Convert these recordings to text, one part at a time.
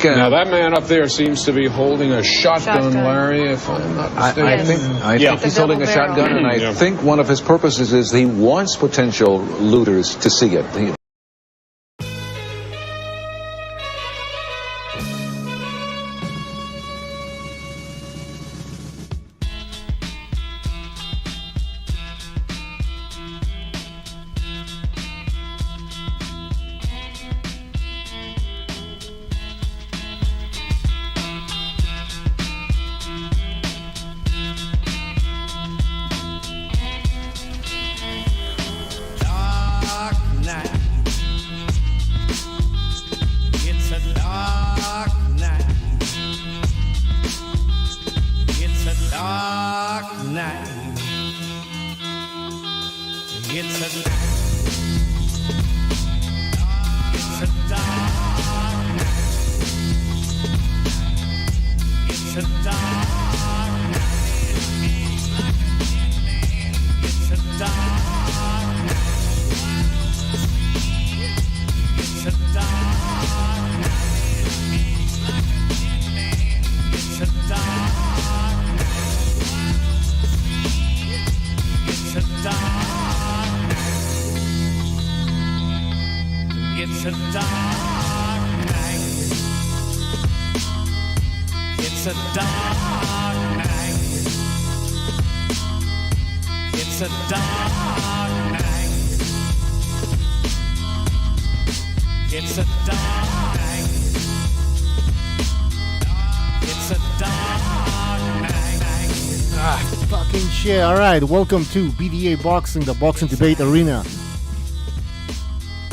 Now, that man up there seems to be holding a shotgun, Larry, if I'm not mistaken. I think he's holding a shotgun, and I think one of his purposes is he wants potential looters to see it. Fucking shit. Alright, welcome to BDA Boxing, the boxing debate arena.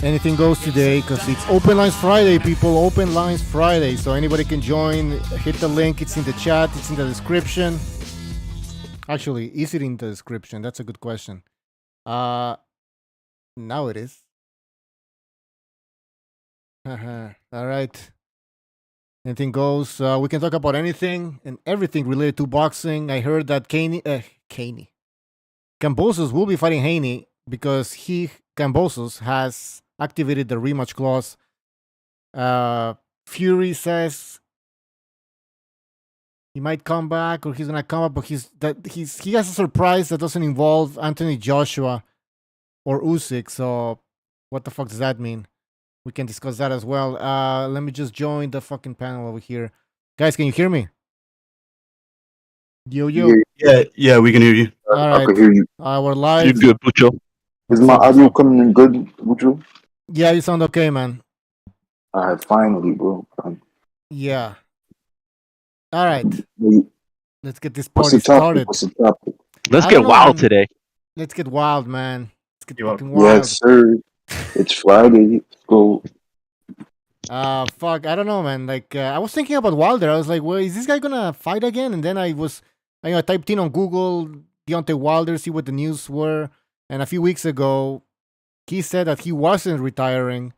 Anything goes today because it's Open Lines Friday, people. Open Lines Friday. So anybody can join. Hit the link. It's in the chat. It's in the description. Actually, is it in the description? That's a good question. Now it is. Alright. Anything goes. We can talk about anything and everything related to boxing. I heard that Kambosos will be fighting Haney because Kambosos has activated the rematch clause. Fury says he might come back or he's gonna come up, but he has a surprise that doesn't involve Anthony Joshua or Usyk. So what the fuck does that mean? We can discuss that as well. Let me just join the fucking panel over here. Guys, can you hear me? Yo. Yeah, we can hear you. All right. I can hear you. We're live. You're good, Pucho. Is my audio coming in good, Woodrow? Yeah, you sound okay, man. Finally, bro. Yeah. All right. Let's get this What's party the topic? started. What's the topic? Let's I get don't know, wild man. today. Let's get wild, man. Let's get fucking Yes, wild. sir. It's Friday. Let's go. Fuck, I don't know, man. Like, I was thinking about Wilder. I was like, well, is this guy gonna fight again? And then I typed in on Google Deontay Wilder, see what the news were. And a few weeks ago, he said that he wasn't retiring.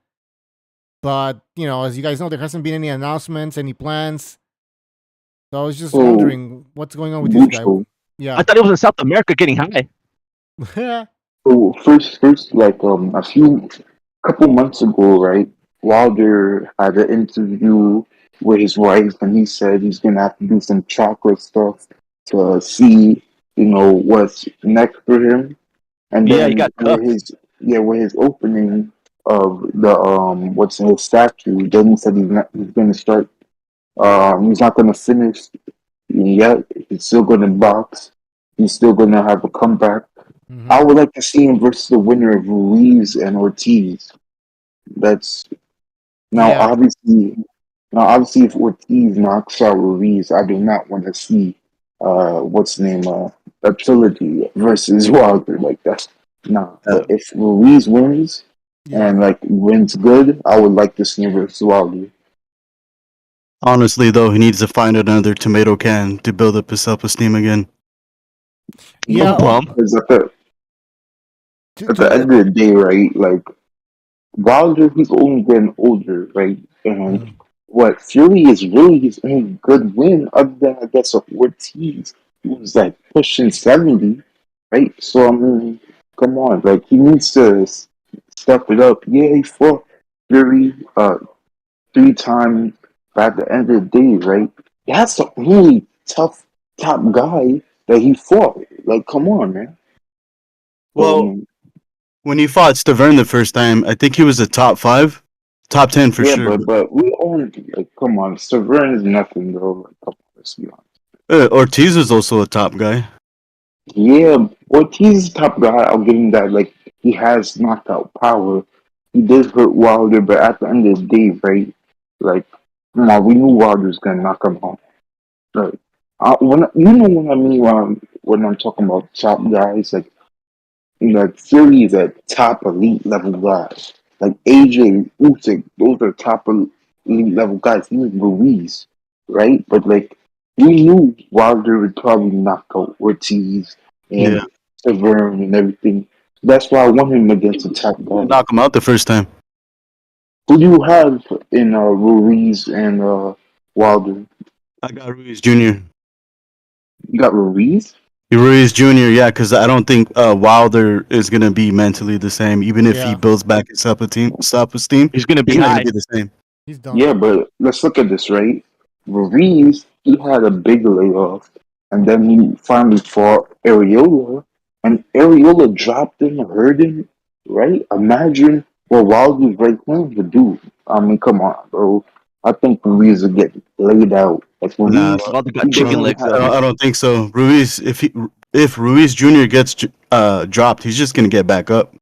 But, as you guys know, there hasn't been any announcements, any plans. So I was just wondering what's going on with this guy. Yeah. I thought it was in South America getting high. So first, like couple months ago, right? Wilder had an interview with his wife, and he said he's gonna have to do some chocolate stuff to see, what's next for him. And then he got with his opening of the what's in his statue, then he said he's gonna start. He's not gonna finish yet. He's still gonna box. He's still gonna have a comeback. Mm-hmm. I would like to see him versus the winner of Ruiz and Ortiz. That's obviously if Ortiz knocks out Ruiz, I do not want to see what's the name a trilogy versus Wilder like that. Nah, but if Ruiz wins and wins good, I would like to see him versus Wilder. Honestly, though, he needs to find another tomato can to build up his self-esteem again. Yeah. Because at the end of the day, right? Like Wilder, he's only getting older, right? And Fury is really his only good win, other than I guess Ortiz, who was like pushing 70, right? So I mean, come on, like he needs to step it up. Yeah, he fought Fury 3 times But at the end of the day, right? That's the only tough top guy that he fought. Like, come on, man. Well, when he fought Stavern the first time, I think he was a top 5, top 10 for yeah, sure. but we all like, come on, Severn is nothing though. Like, come on, let's be honest. Ortiz is also a top guy. Yeah, Ortiz is top guy. I'll give him that. Like, he has knockout power. He did hurt Wilder, but at the end of the day, right? Like, come on, we knew Wilder was gonna knock him out. Like, when you know what I mean when I'm talking about top guys, like, you know, like Fury is a top elite level guy. Like AJ, Usyk, those are top elite level guys. Even Ruiz, right? But like, we knew Wilder would probably knock out Ortiz and Severn and everything. That's why I want him against the top guy. Knock him out the first time. Who do you have in Ruiz and Wilder? I got Ruiz Jr. You got Ruiz? Ruiz Jr., yeah, because I don't think Wilder is going to be mentally the same. Even if he builds back his self-esteem, he's going to be the same. He's done. Yeah, but let's look at this, right? Ruiz, he had a big layoff, and then he finally fought Areola, and Areola dropped him, hurt him, right? Imagine what Wilder's right hand would do. I mean, come on, bro. I think Ruiz would get laid out. Like Ruiz, Wilder got chicken legs. I don't think so. Ruiz, if Ruiz Jr. gets dropped, he's just gonna get back up.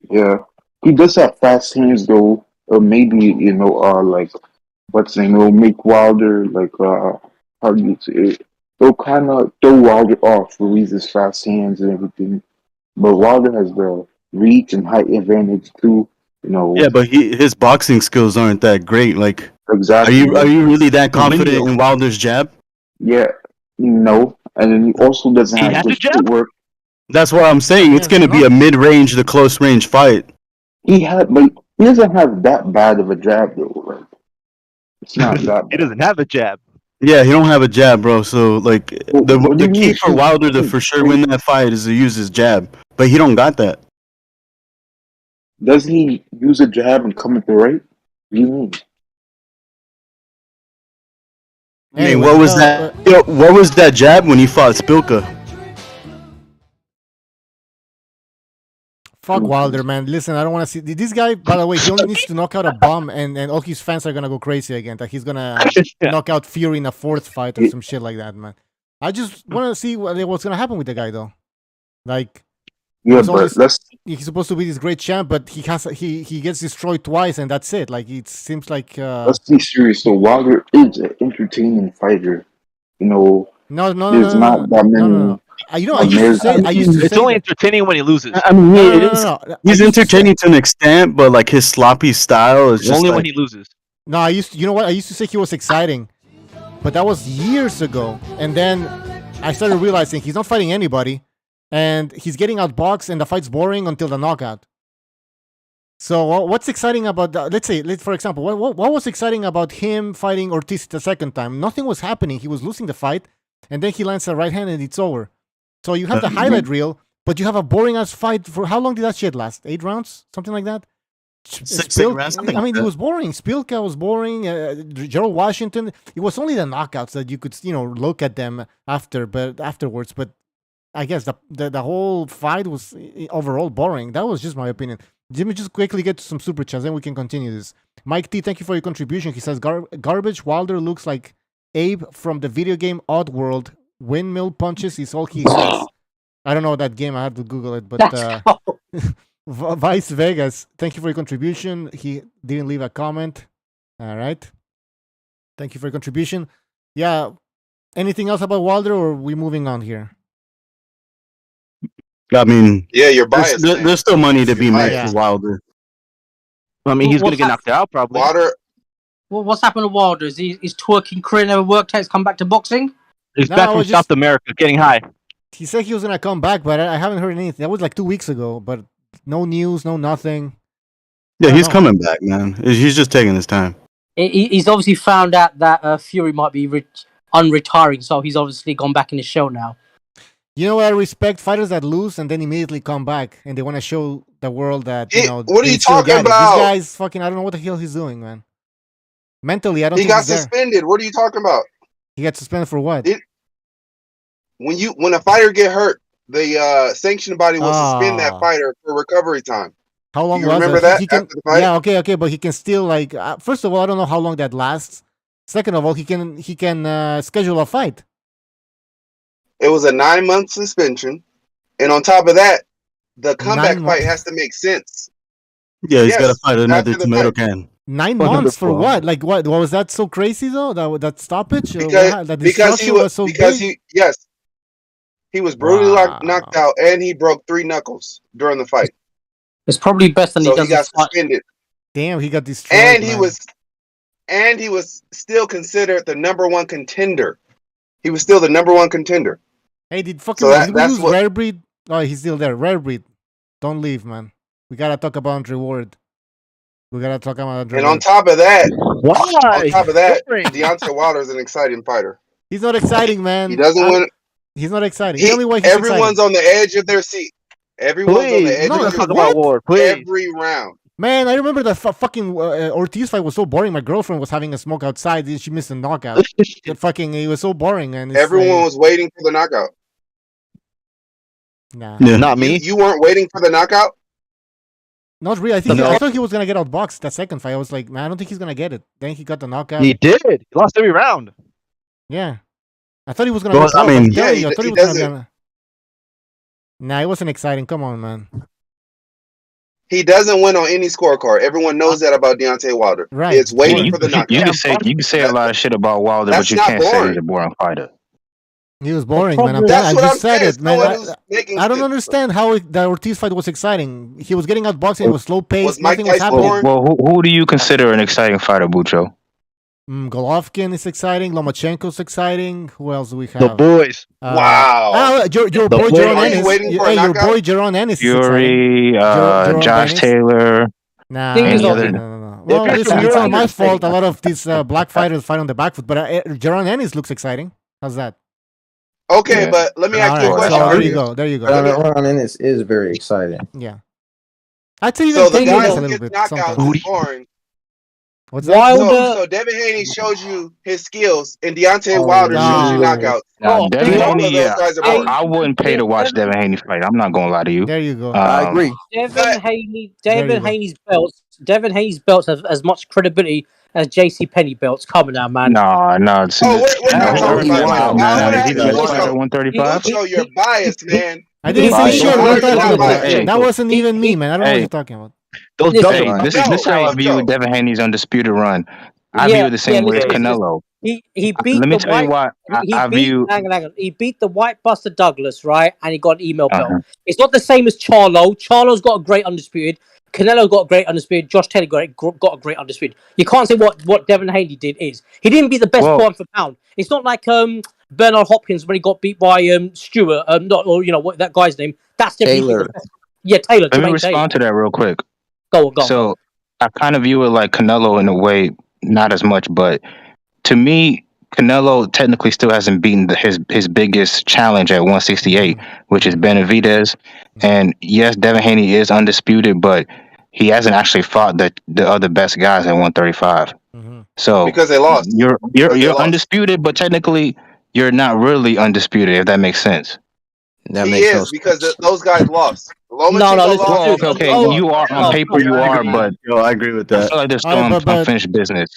Yeah, he does have fast hands though. Or maybe like what's the name? It'll make Wilder like how do you say it? They'll kind of throw Wilder off Ruiz's fast hands and everything. But Wilder has the reach and height advantage too. You know. Yeah, but his boxing skills aren't that great. Like, exactly. Are you really that confident in Wilder's jab? Yeah, no. And then he also doesn't have good footwork. That's what I'm saying. It's going to be a mid-range to close-range fight. But he doesn't have that bad of a jab though. Like, it's not that bad. He doesn't have a jab. Yeah, he don't have a jab, bro. So like the key for Wilder to for sure win that fight is to use his jab, but he don't got that. Doesn't he use a jab and come at the right? What do you mean? I mean, what was that? What was that jab when he fought Spilka? Fuck Wilder, man. Listen, I don't want to see this guy. By the way, he only needs to knock out a bomb, and all his fans are gonna go crazy again. That he's gonna knock out Fury in a 4th fight or some shit like that, man. I just want to see what's gonna happen with the guy, though. Like, yeah, but he's supposed to be this great champ, but he gets destroyed twice, and that's it. Like, it seems like. Let's be serious. So Wilder is an entertaining fighter. You know. No. I used to say it's only entertaining when he loses. I mean, he's entertaining to an extent, but like his sloppy style is just only when he loses. No, I used to say he was exciting, but that was years ago. And then I started realizing he's not fighting anybody, and he's getting outboxed, and the fight's boring until the knockout. So what's exciting about that? Let's for example, what was exciting about him fighting Ortiz the second time? Nothing was happening. He was losing the fight, and then he lands a right hand, and it's over. So you have the highlight reel, but you have a boring ass fight. For how long did that shit last? 8 rounds, something like that. 6 rounds. I mean, it was boring. Spilka was boring. Gerald Washington. It was only the knockouts that you could, look at them afterwards. But I guess the whole fight was overall boring. That was just my opinion. Let me just quickly get to some super chats, then we can continue this. Mike T, thank you for your contribution. He says garbage. Wilder looks like Abe from the video game Oddworld. Windmill punches is all he has. I don't know that game. I had to Google it, but Vice Vegas, thank you for your contribution. He didn't leave a comment. All right. Thank you for your contribution. Yeah. Anything else about Wilder, or are we moving on here? I mean, yeah, you're biased. There's still money to be made for Wilder. I mean, he's going to get knocked out probably. Wilder. Well, what's happened to Wilder? Is his twerking career never worked out? He's come back to boxing? He's back from South America, getting high. He said he was going to come back, but I haven't heard anything. That was like 2 weeks ago, but no news, no nothing. Yeah, he's coming back, man. He's just taking his time. He's obviously found out that Fury might be unretiring, so he's obviously gone back in his show now. You know what? I respect fighters that lose and then immediately come back, and they want to show the world that, what are you talking about? This guy's fucking, I don't know what the hell he's doing, man. Mentally, I don't He think got he's there. suspended. What are you talking about? He got suspended for what? When a fighter get hurt, the sanctioning body will suspend that fighter for recovery time. How long you was remember that? that after the fight? Yeah, okay, but he can still like. First of all, I don't know how long that lasts. Second of all, he can schedule a fight. It was a 9-month suspension, and on top of that, the comeback fight has to make sense. Yeah, he's got to fight another tomato can. 9 months for what? Like what? Was that so crazy though? That stoppage? Because he was so big? He was brutally knocked out, and he broke 3 knuckles during the fight. It's probably best than he doesn't. He got suspended. Damn, he got destroyed. And he was still considered the number 1 contender. He was still the number 1 contender. Hey, did we lose Rare Breed? Oh, he's still there. Rare Breed, don't leave, man. We gotta talk about reward. And on top of that, Deontay Wilder is an exciting fighter. He's not exciting, man. He doesn't win. He's not exciting. Everyone's on the edge of their seat. Everyone's on the edge of their seat. Every round. Man, I remember the fucking Ortiz fight was so boring. My girlfriend was having a smoke outside. She missed a knockout. It was so boring, and everyone was waiting for the knockout. Nah, not me. You weren't waiting for the knockout. Not really. I thought he was gonna get outboxed that second fight. I was like, man, I don't think he's gonna get it. Then he got the knockout. He did. He lost every round. Yeah, I thought he was gonna. Well, I thought he was gonna. Nah, it wasn't exciting. Come on, man. He doesn't win on any scorecard. Everyone knows that about Deontay Wilder. Right. It's waiting for the knockout. You can say a lot of shit about Wilder, but you can't say he's a boring fighter. He was boring, man. I just said it, man. I don't understand how the Ortiz fight was exciting. He was getting outboxed. It was slow paced. Nothing was happening. Well, who do you consider an exciting fighter, Bucho? Golovkin is exciting. Lomachenko's exciting. Who else do we have? The boys. Wow. Your boy Jaron Ennis. Hey, your boy Jaron Ennis. Fury, Josh Taylor. No. Well, listen, it's not my fault. A lot of these black fighters fight on the back foot, but Jaron Ennis looks exciting. How's that? Okay, but let me ask you a question. So there you go. Jaron Ennis is very exciting. Yeah. I'd say even the guy a little bit. Is boring. What's that? So Devin Haney shows you his skills, and Deontay Wilder shows you knockouts. Devin Haney, I wouldn't pay to watch Devin Haney fight. I'm not gonna lie to you. There you go. I agree. Devin Haney's belts have as much credibility as JC Penny belts. Come on now, man. No. We're not talking about man. He's the best fighter at 135. Show you're biased, man. I didn't say shit. That wasn't even me, man. I don't know what you're talking about. This is how I view Devin Haney's undisputed run. I view it the same way as Canelo. He beat. Let me tell you why I view. Hang on. He beat the White Buster Douglas, right? And he got an email belt. It's not the same as Charlo. Charlo's got a great undisputed. Canelo got a great undisputed. Josh Taylor got a great undisputed. You can't say what Devin Haney did is. He didn't beat the best pound for pound. It's not like Bernard Hopkins when he got beat by Stewart. What that guy's name? That's Taylor. Yeah, Taylor. Let me respond to that real quick. Go on. So I kind of view it like Canelo in a way, not as much, but to me, Canelo technically still hasn't beaten his biggest challenge at 168, which is Benavidez. And yes, Devin Haney is undisputed, but he hasn't actually fought the other best guys at 135. So because they lost, you're undisputed, but technically you're not really undisputed, if that makes sense. That makes sense because those guys lost. Okay. You are on paper, you are, but I agree with that. I feel like there's still unfinished business.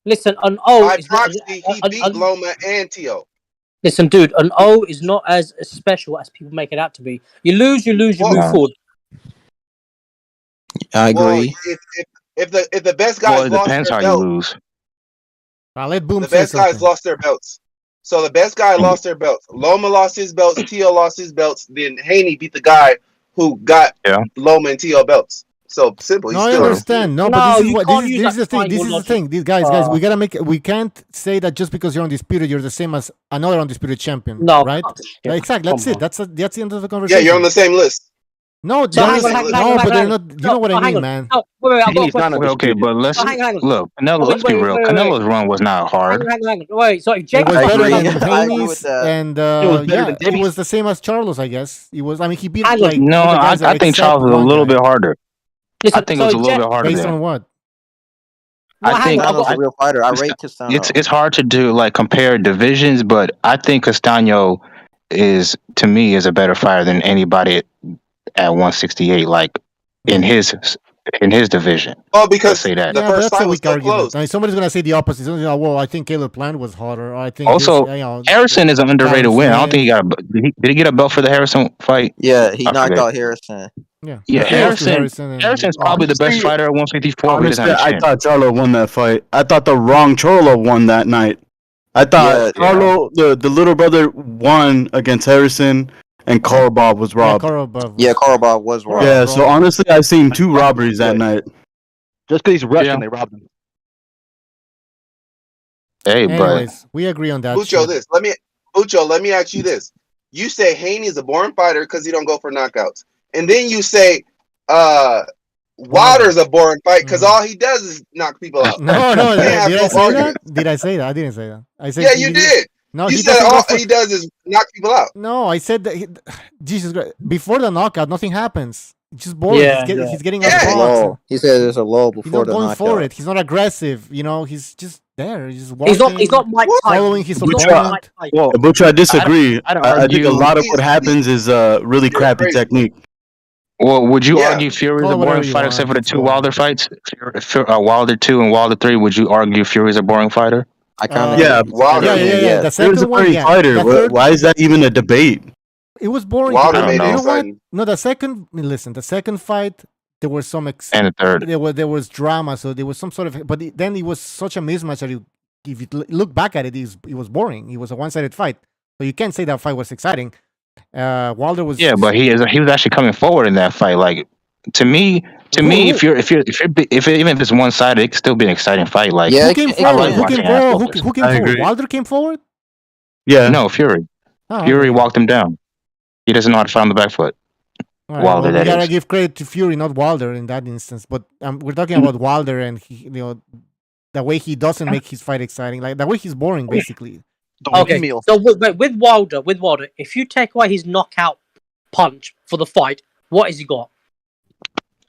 Listen, an O. By proxy, he beat Loma and Tio. Listen, dude, an O is not as special as people make it out to be. You lose, you move forward. I agree. If the best guys lost their how belts, you lose. The best guys lost their belts. So the best guy lost their belts. Loma lost his belts. Tio lost his belts. Then Haney beat the guy who got Loma and Tio belts. So simple. No, I understand. No, but this is the thing. This is the thing. These guys, we gotta make. We can't say that just because you're undisputed, you're the same as another undisputed champion. No, right? Exactly. That's it. That's the end of the conversation. Yeah, you're on the same list. No, but they're not. You know what I mean, man. He's not okay, but let's look. Canelo, let's be real. Canelo's run was not hard. Wait, so it was better than Haney's, and it was the same as Charles, I guess. It was. I mean, he beat like. No, I think Charles was a little bit harder. I think it was a little bit harder. Based on what? I think Castano's a real fighter. I rate Castano. it's hard to do like compare divisions, but I think Castano is to me is a better fighter than anybody at 168. Like in his division. Oh, Let's because say that. the Yeah, but first that's fight a was weak so argument. close. I mean, somebody's gonna say the opposite. Somebody's gonna, well, I think Caleb Plant was harder. Or I think Also, this, Harrison is an underrated Darren win. I don't Flynn. think he got a. Did he get a belt for the Harrison fight? Yeah, he I knocked forget. out Harrison. Yeah, Yeah, he lost to Harrison and- Harrison's probably the best fighter at 154. But he doesn't Honestly, have a I chance. thought Charlo won that fight. I thought the wrong Charlo won that night. I thought Charlo, the little brother, won against Harrison, and Korobov was robbed. Korobov was robbed. Yeah, so honestly, I seen two robberies that night. Just because he's Russian, they robbed him. Hey, Anyways, we agree on that. Bucho, shit. let me ask you this. You say Haney is a born fighter because he don't go for knockouts. And then you say Wilder's a boring fight because all he does is knock people out. No, You can't have did I no say argument. that? Did I say that? I didn't say that. I said Yeah, you did. No, you he said doesn't all go for- he does is knock people out. No, I said that. Jesus Christ! Before the knockout, nothing happens. It's just boring. Yeah, he's getting There's a out lull. He said there's a lull He's before not the going knockout. for it. He's not aggressive. You know, he's just there. He's just walking. He's not Mike Tyson. following his He's not opponent. Mike Tyson. Well, Butcher, I disagree. I'd I think a argue- lot of what happens is really crappy technique. Well, would you Yeah. argue Fury's Call a it whatever boring you fighter want, except for the it's two boring. Wilder fights? Wilder 2 and Wilder 3, would you argue Fury's a boring fighter? I kind of Yeah, Wilder, yeah. The He was a second one, great yeah. fighter. The Why- third- Why is that even a debate? It was boring. Wilder I don't made it know. You know what? exciting. No, the second. Listen, the second fight, there was some. And the third. There was drama, so there was some sort of. But then it was such a mismatch that if you look back at it, it was boring. It was a one-sided fight, so you can't say that fight was exciting. Wilder was. Yeah, but he was actually coming forward in that fight. Like to me, if even if it's one sided, it could still be an exciting fight. Like Yeah, Who came I forward? like Who watching came forward? ass Who came I forward? agree. Wilder came forward. Yeah, no, Fury. Oh, Fury okay. walked him down. He doesn't know how to fight on the back foot. All right, Wilder, well, that we gotta is. give credit to Fury, not Wilder, in that instance. But we're talking about Wilder and the way he doesn't make his fight exciting, like the way he's boring, basically. Okay, so with Wilder, if you take away his knockout punch for the fight, what has he got?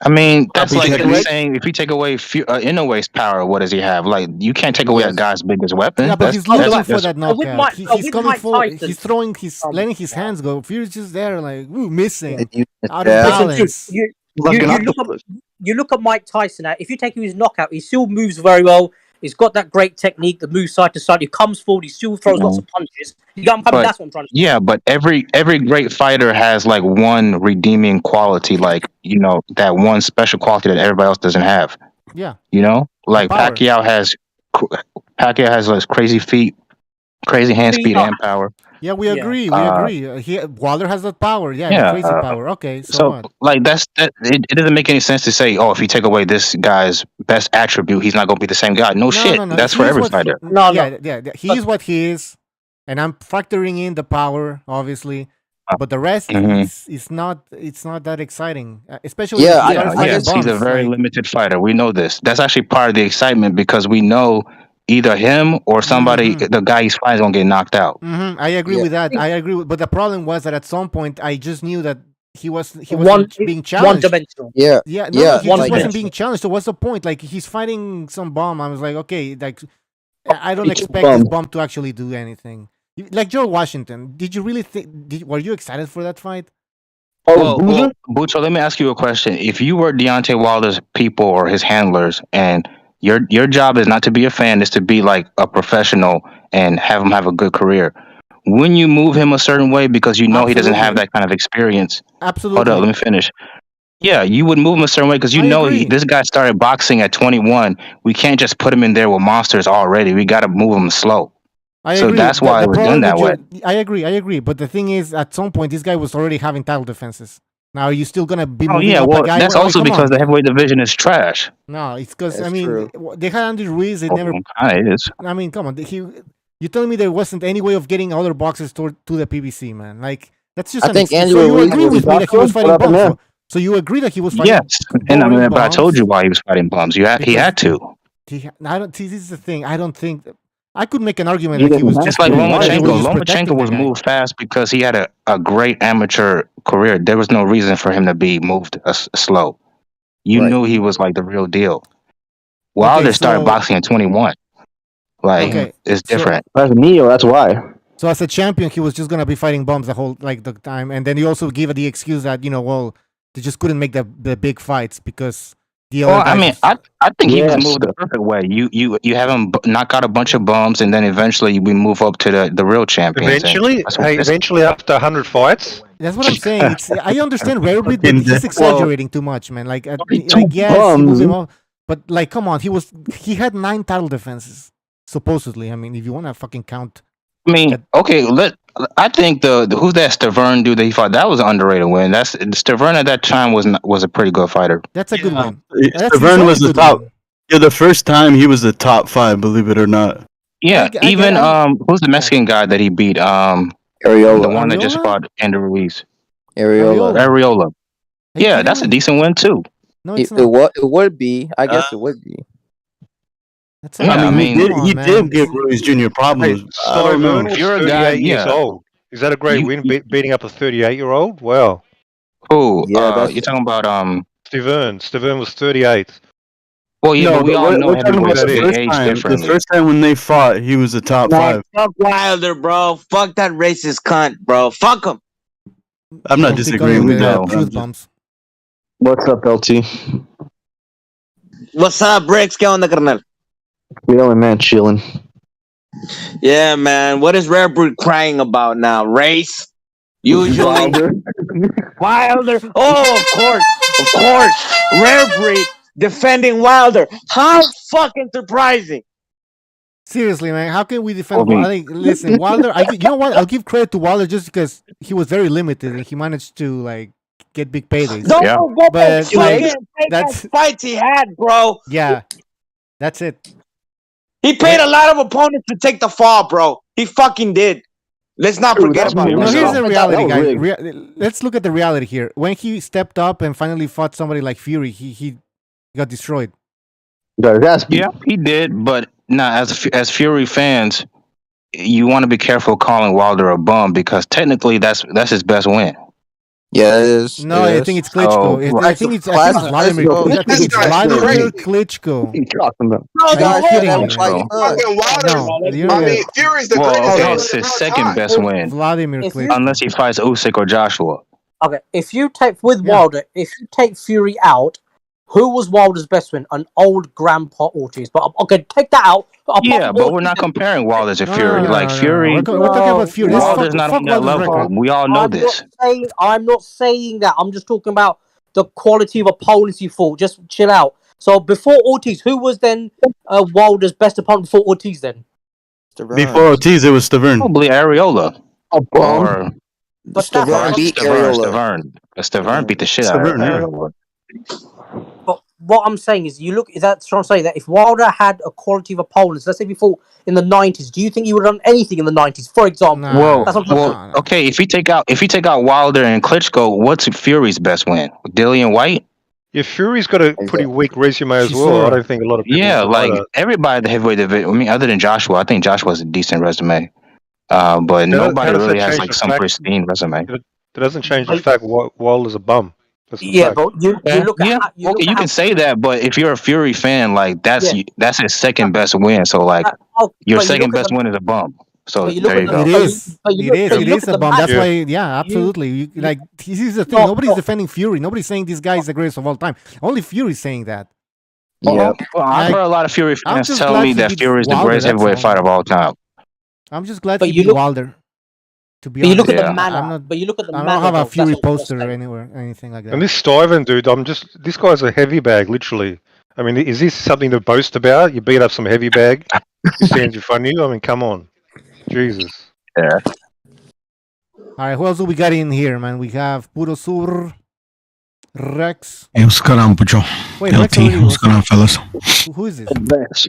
I mean, that's like heavyweight? saying if you take away Inoue's power, what does he have? Like you can't take away a guy's biggest weapon. Yeah, but That's- he's looking that's- for that with knockout. Mike- He's with coming Mike forward. Tyson. He's throwing. He's letting his hands go. Fury's just there, like missing, You- out of yeah. balance. You look at Mike Tyson. If you take his knockout, he still moves very well. He's got that great technique, the move side to side. He comes forward. He still throws lots of punches. You got him coming. But- That's what I'm trying to say. Yeah, but every great fighter has like one redeeming quality, like that one special quality that everybody else doesn't have. Yeah, Like Power. Pacquiao has those crazy feet, crazy hand speed and power. yeah, we Yeah. agree. We agree. Wilder has that power. Yeah, Yeah, the crazy power. Okay, So what? like it doesn't make any sense to say, oh, if you take away this guy's best attribute, he's not going to be the same guy. No shit, No. that's He for is every what fighter. No, yeah. He is what he is, and I'm factoring in the power, obviously. But the rest is not. It's not that exciting, especially. Yeah, if he starts fighting Yes, he's a bums, very like- limited fighter. We know this. That's actually part of the excitement because we know either him or somebody, the guy he's fighting, is gonna get knocked out. I agree Yeah. with that. I agree with, but the problem was that at some point I just knew that he was One being challenged. dimensional. Yeah, Yeah, Yeah, he just like- wasn't being challenged. So what's the point? Like he's fighting some bum. I was like, okay, like I don't It's a expect this bum. bum to actually do anything. Like Joe Washington, did you really think? Were you excited for that fight? Well, Bucho, let me ask you a question. If you were Deontay Wilder's people or his handlers, and your job is not to be a fan, is to be like a professional and have him have a good career, wouldn't you move him a certain way because you know he doesn't have Absolutely. that kind of experience? Absolutely. Hold up, let me finish. Yeah, you would move him a certain way because you I know agree. this guy started boxing at 21. We can't just put him in there with monsters already. We got to move him slow. I So agree. that's why it was problem done that with I agree. But the thing is, at some point, this guy was already having title defenses. Now, are you still gonna be Oh moving yeah, up well a guy? that's Well, also come because on. the heavyweight division is trash. No, it's because I That's mean true. they had Andy Ruiz. They never. It is. I mean, come on. You're telling me there wasn't any way of getting other boxers to the PBC, man? Like that's just. I think Andy so you Ruiz agree was with me that he was What fighting happened bums. there? So you agree that he was fighting? Yes, and boring but I told bums? you why he was fighting bums. He had to. I don't. See, this is the thing. I don't think. I could make an argument that he was It's just like doing it. He was Lomachenko. just protecting Lomachenko was the guy. moved fast because he had a great amateur career. There was no reason for him to be moved slow. You Right. knew he was like the real deal. Wilder started boxing at 21. Like, it's different. That's Neo. That's why. So as a champion, he was just gonna be fighting bums the whole the time, and then you also give the excuse that they just couldn't make the big fights because the other. Well, I mean, I think he was moved the perfect way. You have him knock out a bunch of bums, and then eventually we move up to the real champions. Eventually, after 100 fights. That's what I'm saying. I understand Rare Breed, but he's exaggerating too much, man. Like, yes, he moved him up, but like, come on, he had 9 title defenses supposedly. I mean, if you want to fucking count. I mean, okay, I think the who's that Stavern dude that he fought? That was an underrated win. That's Stavern at that time was a pretty good fighter. That's a good win. Stavern was the top. Yeah, the first time he was the top 5, believe it or not. Yeah, even who's the Mexican guy that he beat? Ariola, the one that just fought Andrew Ruiz. Ariola. Yeah, that's a decent win too. No, it's not. It would be. I guess it would be. I mean, he did give Ruiz Jr. problems. Stavern was 38 years old. Is that a great win, beating up a 38-year-old? Wow. Oh, you're talking about Stavern. Stavern was 38. Well, yeah, but we all know heavyweights age differently. The first time when they fought, he was the top 5. Fuck Wilder, bro. Fuck that racist cunt, bro. Fuck him. I'm not disagreeing with that. What's up, LT? What's up, Bricks? ¿Qué onda, carnal? Chilling, man, chilling. Yeah, man. What is Rare Breed crying about now? Race? Usually. Wilder. Oh, of course. Rare Breed defending Wilder. How fucking surprising. Seriously, man, how can we defend Wilder? Listen, Wilder, you know what? I'll give credit to Wilder just because he was very limited and he managed to get big paydays. That's fights he had, bro. Yeah, that's it. He paid a lot of opponents to take the fall, bro. He fucking did. Let's not forget about it. No, here's the reality, guys. Let's look at the reality here. When he stepped up and finally fought somebody like Fury, he got destroyed. Yeah, he did, but as Fury fans, you want to be careful calling Wilder a bum because technically that's his best win. Yeah, it is. No, I think it's Klitschko. I think it's Vladimir Klitschko. What are you talking about? Fury's the greatest. It's his second best win. Vladimir Klitschko. Unless he fights Usyk or Joshua. Okay, if you take Fury out, who was Wilder's best win? An old Grandpa Ortiz. But okay, take that out. Yeah, but we're not comparing Wilder to Fury. Fury. We're talking about Fury. Wilder's not on that level. We all know this. I'm not saying that. I'm just talking about the quality of opponents you fought. Just chill out. So before Ortiz, who was then Wilder's best opponent before Ortiz then? Before Ortiz, it was Stavern. Probably Ariola. But Stavern beat Ariola. Stavern beat the shit out of Ariola. But what I'm saying is, that's what I'm saying, that if Wilder had a quality of opponents, let's say before in the 90s, do you think he would have done anything in the 90s? For example, okay, if you take out Wilder and Klitschko, what's Fury's best win? Dillian White? Yeah, Fury's got a pretty weak resume as well. I don't think a lot of people. Yeah, everybody in the heavyweight division. I mean, other than Joshua, I think Joshua has a decent resume. But nobody really has some pristine resume. It doesn't change the fact Wilder's a bum. Yeah, but you look at you can say that, but if you're a Fury fan, that's his second best win. So your second best win is a bum. So there you go. It is a bum. That's why, absolutely. This is the thing. Nobody's defending Fury. Nobody's saying this guy is the greatest of all time. Only Fury's saying that. Yeah, I've heard a lot of Fury fans tell me that Fury is the greatest heavyweight fighter of all time. I'm just glad he beat Wilder. To be honest, you look at the manner. I don't have a Fury poster anywhere, anything like that. And this Stuyven dude, this guy's a heavy bag, literally. I mean, is this something to boast about? You beat up some heavy bag, he stands in front of you. I mean, come on, Jesus. Yeah. All right, who else do we got in here, man? We have Puro Sur, Rex. Hey, what's going on, Pucho? Wait, LT, what's going on, fellas? Who is this?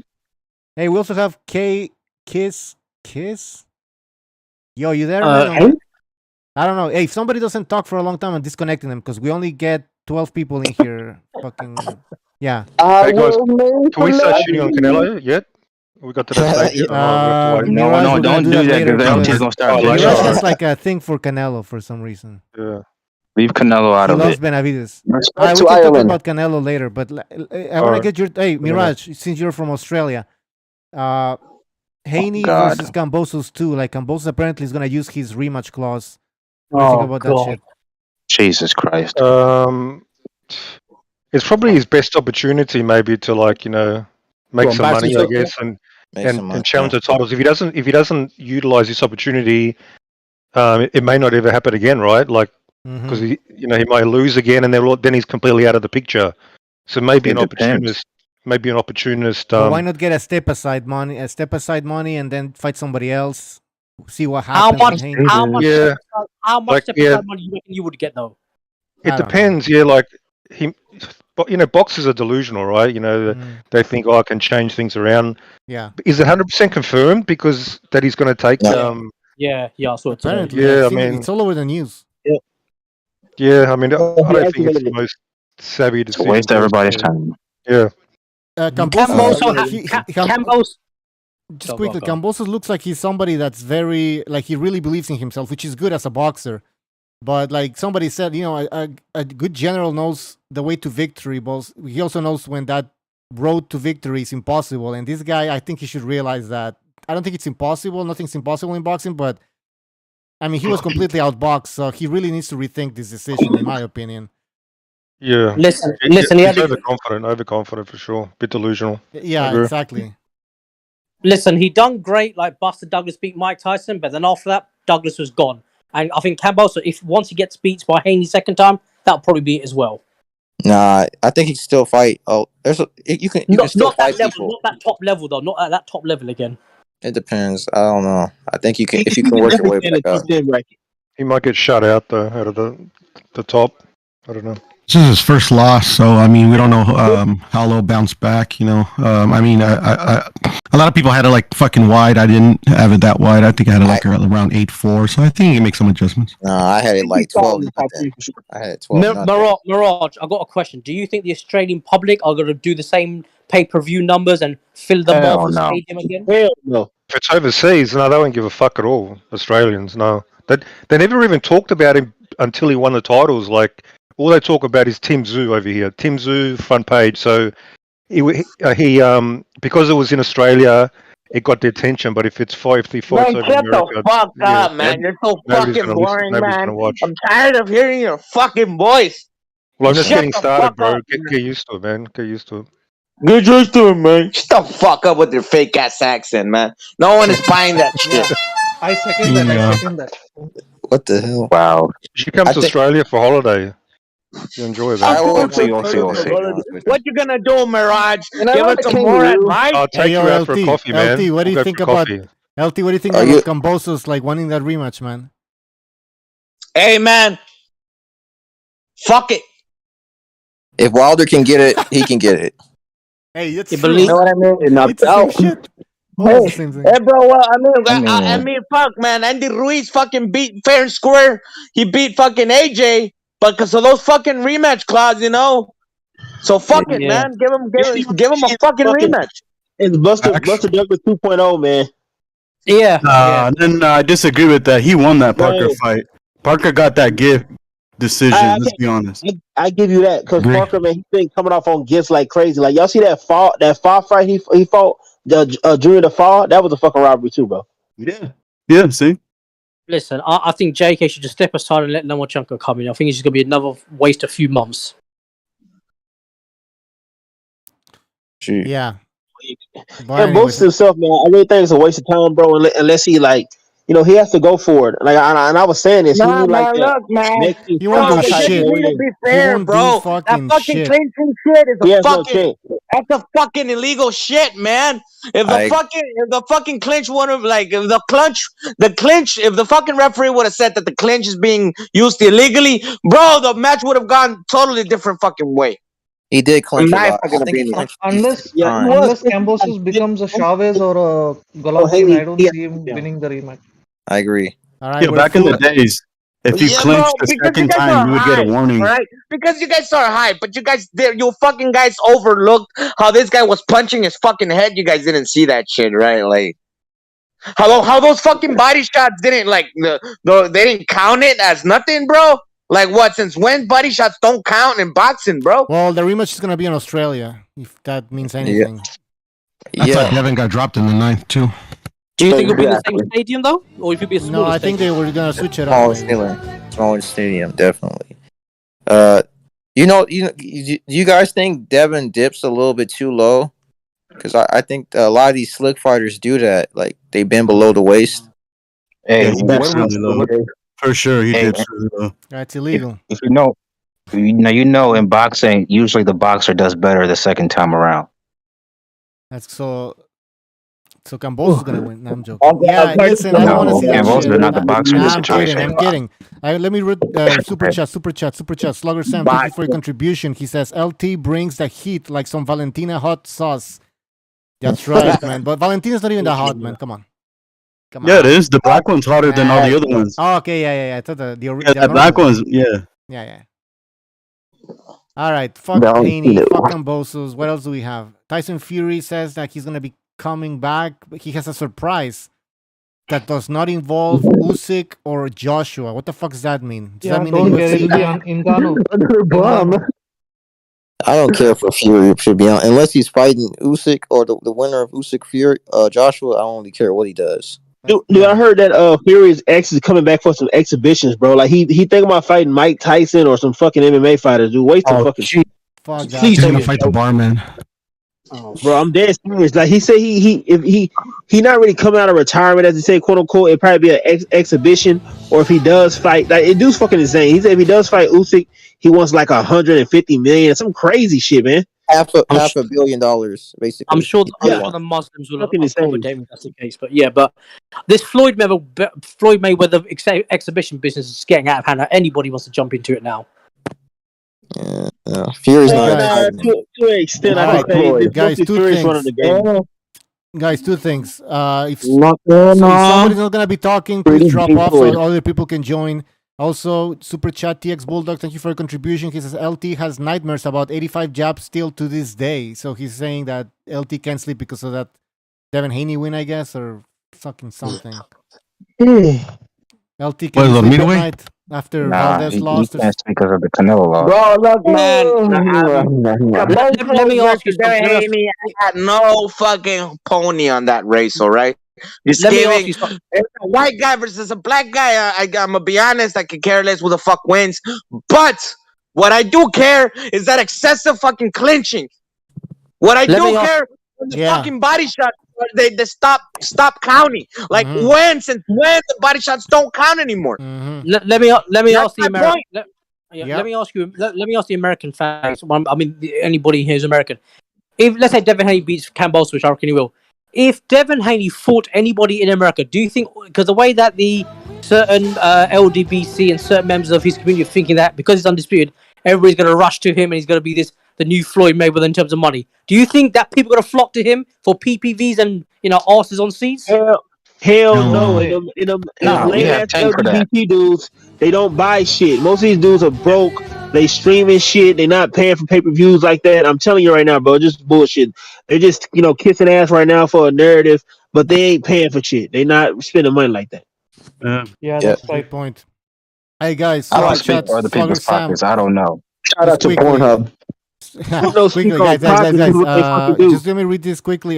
Hey, we also have Kiss. Yo, you there? I don't know. Hey, if somebody doesn't talk for a long time, I'm disconnecting them because we only get 12 people in here. Fucking yeah. Hey guys, can we start shooting on Canelo yet? We got to that stage. No, don't do that because LT's gonna start. That's like a thing for Canelo for some reason. Yeah. Leave Canelo out He of loves it. Benavides. Respect We to can talk Ireland. about Canelo later, but I want to get your Mirage, since you're from Australia. Haney versus Kambosos too. Like Kambosos apparently is gonna use his rematch clause. What do you think about that shit? Jesus Christ. It's probably his best opportunity, maybe, to make some money, I guess, and challenge the titles. If he doesn't utilize this opportunity, it may not ever happen again, right? Like, because he might lose again, and then he's completely out of the picture. So maybe an opportunist. But why not get a step aside money, and then fight somebody else? See what happens. How much step aside money you would get though? It depends. Yeah, like boxers are delusional, right? They think, I can change things around. Yeah. Is it 100% confirmed because that he's going to take? Yeah. So apparently, yeah. I mean, it's all over the news. Yeah. I mean, I don't think it's the most savvy decision. It's a waste of everybody's time. Yeah. Kambosos. Just quickly, Kambosos looks like he's somebody that's very, like, he really believes in himself, which is good as a boxer. But like somebody said, a good general knows the way to victory, but he also knows when that road to victory is impossible. And this guy, I think he should realize that. I don't think it's impossible. Nothing's impossible in boxing, but I mean, he was completely outboxed, so he really needs to rethink this decision, in my opinion. Yeah. Listen. He's overconfident for sure. Bit delusional. Yeah, exactly. Listen, he done great. Like Buster Douglas beat Mike Tyson, but then after that, Douglas was gone. And I think Kambosos, once he gets beat by Haney second time, that'll probably be it as well. Nah, I think he can still fight. Oh, you can still not fight that level, people. not that top level though, not at that top level again. It depends. I don't know. I think you can if you can work your way back up. He might get shut out though, out of the top. I don't know. This is his first loss, so I mean, we don't know how low bounce back. I mean, a lot of people had it like fucking wide. I didn't have it that wide. I think I had it like around 8-4. So I think you can make some adjustments. No, I had it like 12. I had it 12. Mirage, I got a question. Do you think the Australian public are going to do the same pay-per-view numbers and fill the Marvel Stadium again? Hell no. If it's overseas, no, they won't give a fuck at all. Australians, no. They never even talked about him until he won the titles. Like, all they talk about is Tim Tszyu over here. Tim Tszyu, front page. So he because it was in Australia, it got the attention. But if he fights over America, shut the fuck up, man. You're so fucking boring, man. I'm tired of hearing your fucking voice. Well, I'm just getting started, bro. Get used to it, man. Get used to it. Get used to it, man. Shut the fuck up with your fake ass accent, man. No one is buying that shit. I second that. What the hell? Wow. She comes to Australia for holiday. You enjoy that. We'll see. What you gonna do, Mirage? And I Give like us the some more kangaroo. advice? I'll take you out for coffee, man. LT, what do you think about Kambosos like winning that rematch, man? Hey, man. Fuck it. If Wilder can get it, he can get it. Hey, it's true. You know what I mean? It's the same shit. Hey, bro, I mean, fuck, man. Andy Ruiz fucking beat fair and square. He beat fucking AJ, but because of those fucking rematch clauses, So fuck it, man. Give him a fucking rematch. It's Buster Douglas 2.0, man. Yeah. Then I disagree with that. He won that Parker fight. Parker got that gift decision. Let's be honest. I give you that because Parker, man, he's been coming off on gifts like crazy. Like y'all see that fall fight he fought during the fall. That was a fucking robbery too, bro. Yeah. See. Listen, I think JK should just step aside and let Lomachenko come in. I think it's just gonna be another waste of a few months. Yeah. And most himself, man, I really think it's a waste of time, bro. Unless he he has to go for it. Like, and I was saying this. Nah, man, look, man. You won't do shit. To be fair, bro. That fucking clinching shit is that's a fucking illegal shit, man. If the fucking clinch would have if the fucking referee would have said that the clinch is being used illegally, bro, the match would have gone totally different fucking way. He did clinch a lot. Unless Kambosos becomes a Chavez or a Golovkin, I don't see him winning the rematch. I agree. All right, back in the days, if you clinched the second time, you would get a warning. Right? Because you guys are hype, but you fucking guys overlooked how this guy was punching his fucking head. You guys didn't see that shit, right? Like how those fucking body shots didn't they didn't count it as nothing, bro. Like what? Since when body shots don't count in boxing, bro? Well, the rematch is gonna be in Australia, if that means anything. I thought Devin got dropped in the 9th too. Do you think it'll be in the same stadium though, or if it'll be a smaller? No, I think they were gonna switch it Smaller up. stadium. Smaller stadium, definitely. You guys think Devin dips a little bit too low? Because I think a lot of these slick fighters do that. Like they bend below the waist. Hey, for sure he dips. That's illegal. If you know, in boxing, usually the boxer does better the second time around. That's so. So Kambosos is gonna win. No, I'm joking. Yeah, listen, I don't want to see that Kambosos shit. is not the boxer in this situation. I'm kidding. Let me read super chat. Slugger Sam, thank you for your contribution. He says LT brings the heat like some Valentina hot sauce. That's right, man. But Valentina's not even that hot, man. Come on. Yeah, it is. The black one's hotter than all the other ones. Oh, okay, yeah. I thought the black one's, yeah. Yeah. All right, fuck Haney, fuck Kambosos. What else do we have? Tyson Fury says that he's gonna be coming back. He has a surprise that does not involve Usyk or Joshua. What the fuck does that mean? Does that mean don't care. It'll be in Ngannou. I don't care for Fury, to be honest. Unless he's fighting Usyk or the winner of Usyk Fury, Joshua, I don't really care what he does. Dude, I heard that Fury's ex is coming back for some exhibitions, bro. Like he thinking about fighting Mike Tyson or some fucking MMA fighters. Dude, wait till fucking. Fuck that. He's gonna fight the barman. Bro, I'm dead serious. Like he said, if he not really coming out of retirement, as he say, quote unquote. It probably be an exhibition, or if he does fight, like it dude's fucking insane. He said if he does fight Usyk, he wants like 150 million, some crazy shit, man. Half $1 billion, basically. I'm sure the Muslims will accommodate if that's the case. But yeah, but this Floyd Mayweather exhibition business is getting out of hand. Anybody wants to jump into it now. Yeah, Fury's not. To an extent, I think guys, two things. The game. Guys, two things. If somebody's not gonna be talking, please drop off so other people can join. Also, Super Chat TX Bulldog, thank you for your contribution. He says LT has nightmares about 85 jabs still to this day. So he's saying that LT can't sleep because of that Devin Haney win, I guess, or fucking something. LT can sleep at night after Valdez lost. He can't sleep because of the Canelo loss. Bro, look, man. Let me ask you something. Haney had no fucking pony on that race, all right? He's giving a white guy versus a black guy. I'm gonna be honest. I could care less who the fuck wins. But what I do care is that excessive fucking clinching. What I do care is the fucking body shots. They stop counting. Like since when the body shots don't count anymore? Let me ask the American. Let me ask the American fans. I mean, anybody here is American. If let's say Devin Haney beats Kambosos, which I reckon he will. If Devin Haney fought anybody in America, do you think, because the way that the certain LDBC and certain members of his community are thinking that because he's undisputed, everybody's going to rush to him and he's going to be the new Floyd Mayweather in terms of money. Do you think that people are going to flock to him for PPVs and asses on seats? Hell no. In them lame-ass LGBT dudes, they don't buy shit. Most of these dudes are broke. They streaming shit. They not paying for pay-per-views like that. I'm telling you right now, bro, just bullshit. They're just, kissing ass right now for a narrative, but they ain't paying for shit. They not spending money like that. Yeah, that's right. Good point. Hey, guys. I don't speak for other people's pockets. I don't know. Shout out to Pornhub. Quickly, guys. Just let me read this quickly.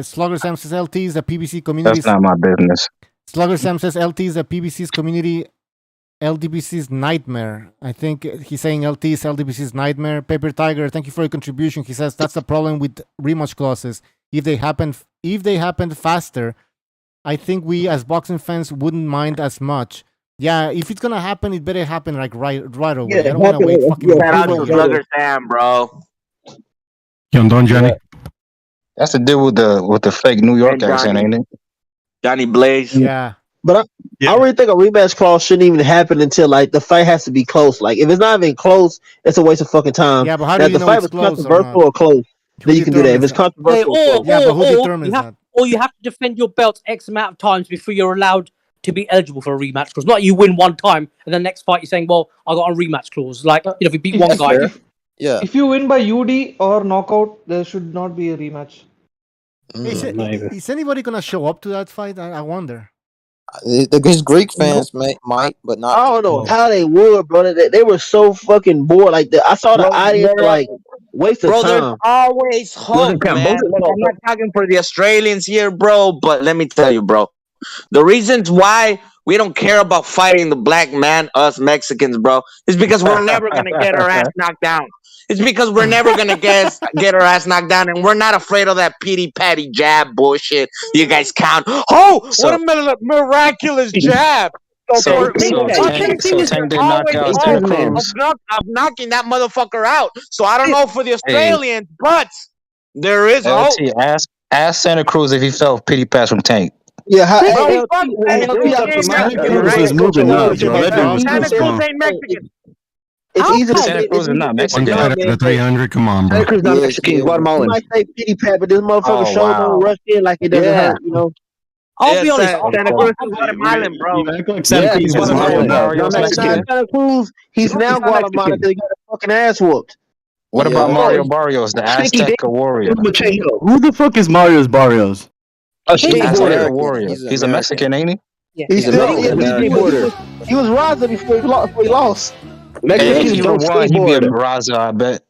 Slugger Sam says LT is a PBC community. That's not my business. Slugger Sam says LT is a PBC's community. LDBC's nightmare. I think he's saying LT is LDBC's nightmare. Paper Tiger, thank you for your contribution. He says that's the problem with rematch clauses. If they happened faster, I think we as boxing fans wouldn't mind as much. Yeah, if it's gonna happen, it better happen like right away. I don't want to wait fucking. Shout out to Slugger Sam, bro. Johnny. That's the deal with the fake New York accent, ain't it? Johnny Blaze. Yeah. But I really think a rematch clause shouldn't even happen until like the fight has to be close. Like if it's not even close, it's a waste of fucking time. Yeah, but how do you know it's close or close? Then you can do that. If it's controversial, but who determines that? Or you have to defend your belt X amount of times before you're allowed to be eligible for a rematch. Because not you win one time and the next fight you're saying, "Well, I got a rematch clause." Like if you beat one guy, if you win by UD or knockout, there should not be a rematch. Is anybody gonna show up to that fight? I wonder. His Greek fans might, but not. I don't know how they would, bro. They were so fucking bored. Like I saw the audience like waste of Bro, there's time. always hope, man. I'm not talking for the Australians here, bro, but let me tell you, bro. The reasons why we don't care about fighting the black man, us Mexicans, bro, is because we're never gonna get our ass knocked down. It's because we're never gonna get our ass knocked down, and we're not afraid of that pity patty jab bullshit. You guys count. Oh, what a miraculous jab! So Tank did knock out Santa Cruz. Of knocking that motherfucker out. So I don't know for the Australians, but there is hope. Ask Santa Cruz if he felt pity pass from Tank. Yeah, it's easy to Santa Cruz is not Mexican. The 300, come on, bro. Santa Cruz not Mexican, he's Guatemalan. You might say pity pat, but this motherfucker show no rush in like it doesn't hurt, you know. I'll be honest, Santa Cruz is Guatemalan, bro. Santa Cruz, he's now Guatemalan because he got a fucking ass whooped. What about Mario Barrios, the Aztec warrior? Who the fuck is Mario Barrios? Aztec warrior. He's a Mexican, ain't he? Yeah. He's a border. He was Raza before he lost. If he won, he'd be a Raza, I bet.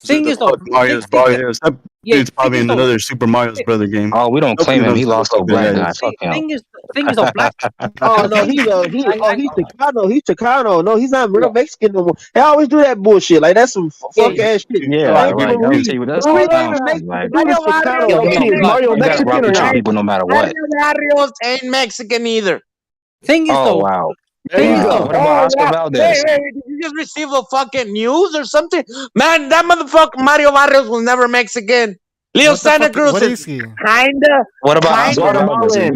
Thing is, though, Mario's Barrios. That dude's probably in another Super Mario's brother game. Oh, we don't claim him. He lost to a black guy. Fuck him. Thing is, though, black. Oh no, he's Chicano. He's Chicano. No, he's not real Mexican no more. They always do that bullshit. Like that's some fuck ass shit. Yeah, right. I'll tell you what that's Mario Mexican or not? People no matter what. Barrios ain't Mexican either. Thing is, though. Wow. There you go. What about Oscar Valdez? Hey, did you just receive a fucking news or something? Man, that motherfucker Mario Barrios was never Mexican. Leo Santa Cruz is kinda. What about Guatemalan?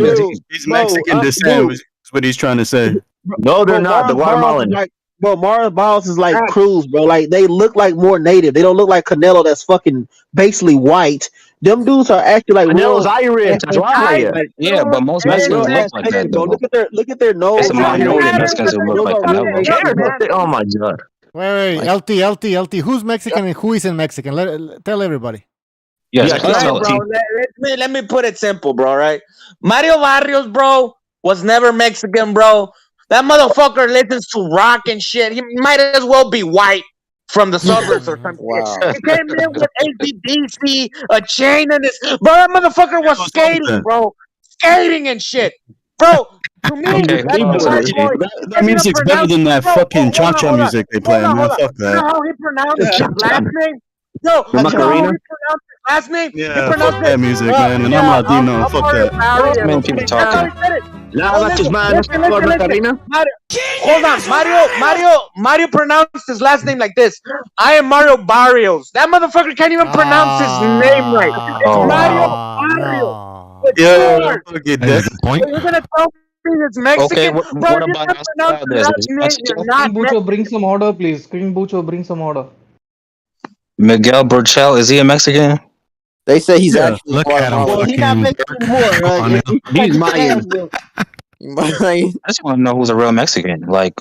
He's Mexican descent. Is what he's trying to say. No, they're not. The Guatemalan. Bro, Mario Barrios is like Cruz, bro. Like they look like more native. They don't look like Canelo. That's fucking basically white. Them dudes are actually like Canelo's Irish. That's why. Yeah, but most Mexicans look like that. Though. Look at their nose. It's a minority of Mexicans who look like Canelo. Oh my god. Wait, LT. Who's Mexican and who isn't Mexican? Tell everybody. Yes, bro. Let me put it simple, bro. Right? Mario Barrios, bro, was never Mexican, bro. That motherfucker listens to rock and shit. He might as well be white from the suburbs or something. Wow. He came in with AC/DC, a chain in his. Bro, that motherfucker was skating, bro. Skating and shit. Bro, to me, that music's better than that fucking cha-cha music they play, man. Fuck that. You know how he pronounced his last name? Yo, you know how he pronounced his last name? Yeah, fuck that music, man. And I'm Latino. Fuck that. Man, people talking. Hold on, Mario pronounced his last name like this. I am Mario Barrios. That motherfucker can't even pronounce his name right. It's Mario Barrios. Yeah, okay, that's the point. You're gonna tell me it's Mexican? Okay, what about King Bucho, bring some order, please. King Bucho, bring some order. Miguel Burchell, is he a Mexican? They say he's actually. Look at him. Well, he's not Mexican anymore. He's Mayan. Mayan. I just want to know who's a real Mexican. Like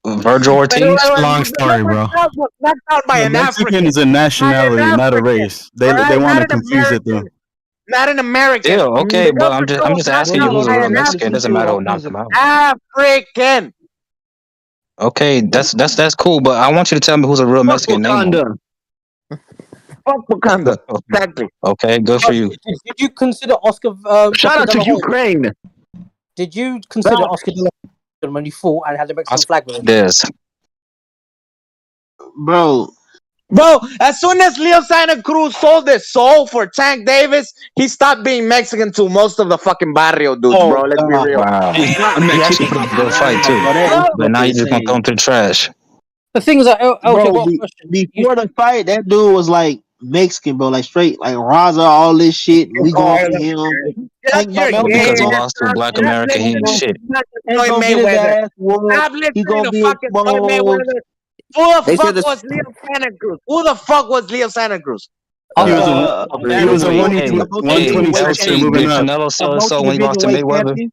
Virgil Ortiz? Long story, bro. Mexican is a nationality, not a race. They want to confuse it though. Not an American. Yeah, okay, but I'm just asking you who's a real Mexican. It doesn't matter who knocks him out. African. Okay, that's cool, but I want you to tell me who's a real Mexican name. Fuck Wakanda. Exactly. Okay, good for you. Did you consider Oscar? Shout out to Ukraine. Did you consider Oscar De La Hoya when you fought and had the Mexican flag with him? Yes. Bro, as soon as Leo Santa Cruz sold his soul for Tank Davis, he stopped being Mexican to most of the fucking barrio dudes, bro. Let's be real. Wow. He actually put up a good fight, too. But now you just gonna throw him to the trash. The thing is that, before the fight, that dude was like Mexican, bro, like straight, like Raza, all this shit. We going to him. Because he lost to Black America, he ain't shit. He gonna be exposed. Who the fuck was Leo Santa Cruz? Who the fuck was Leo Santa Cruz? He was a 126 moving up. Canelo so when he lost to Mayweather.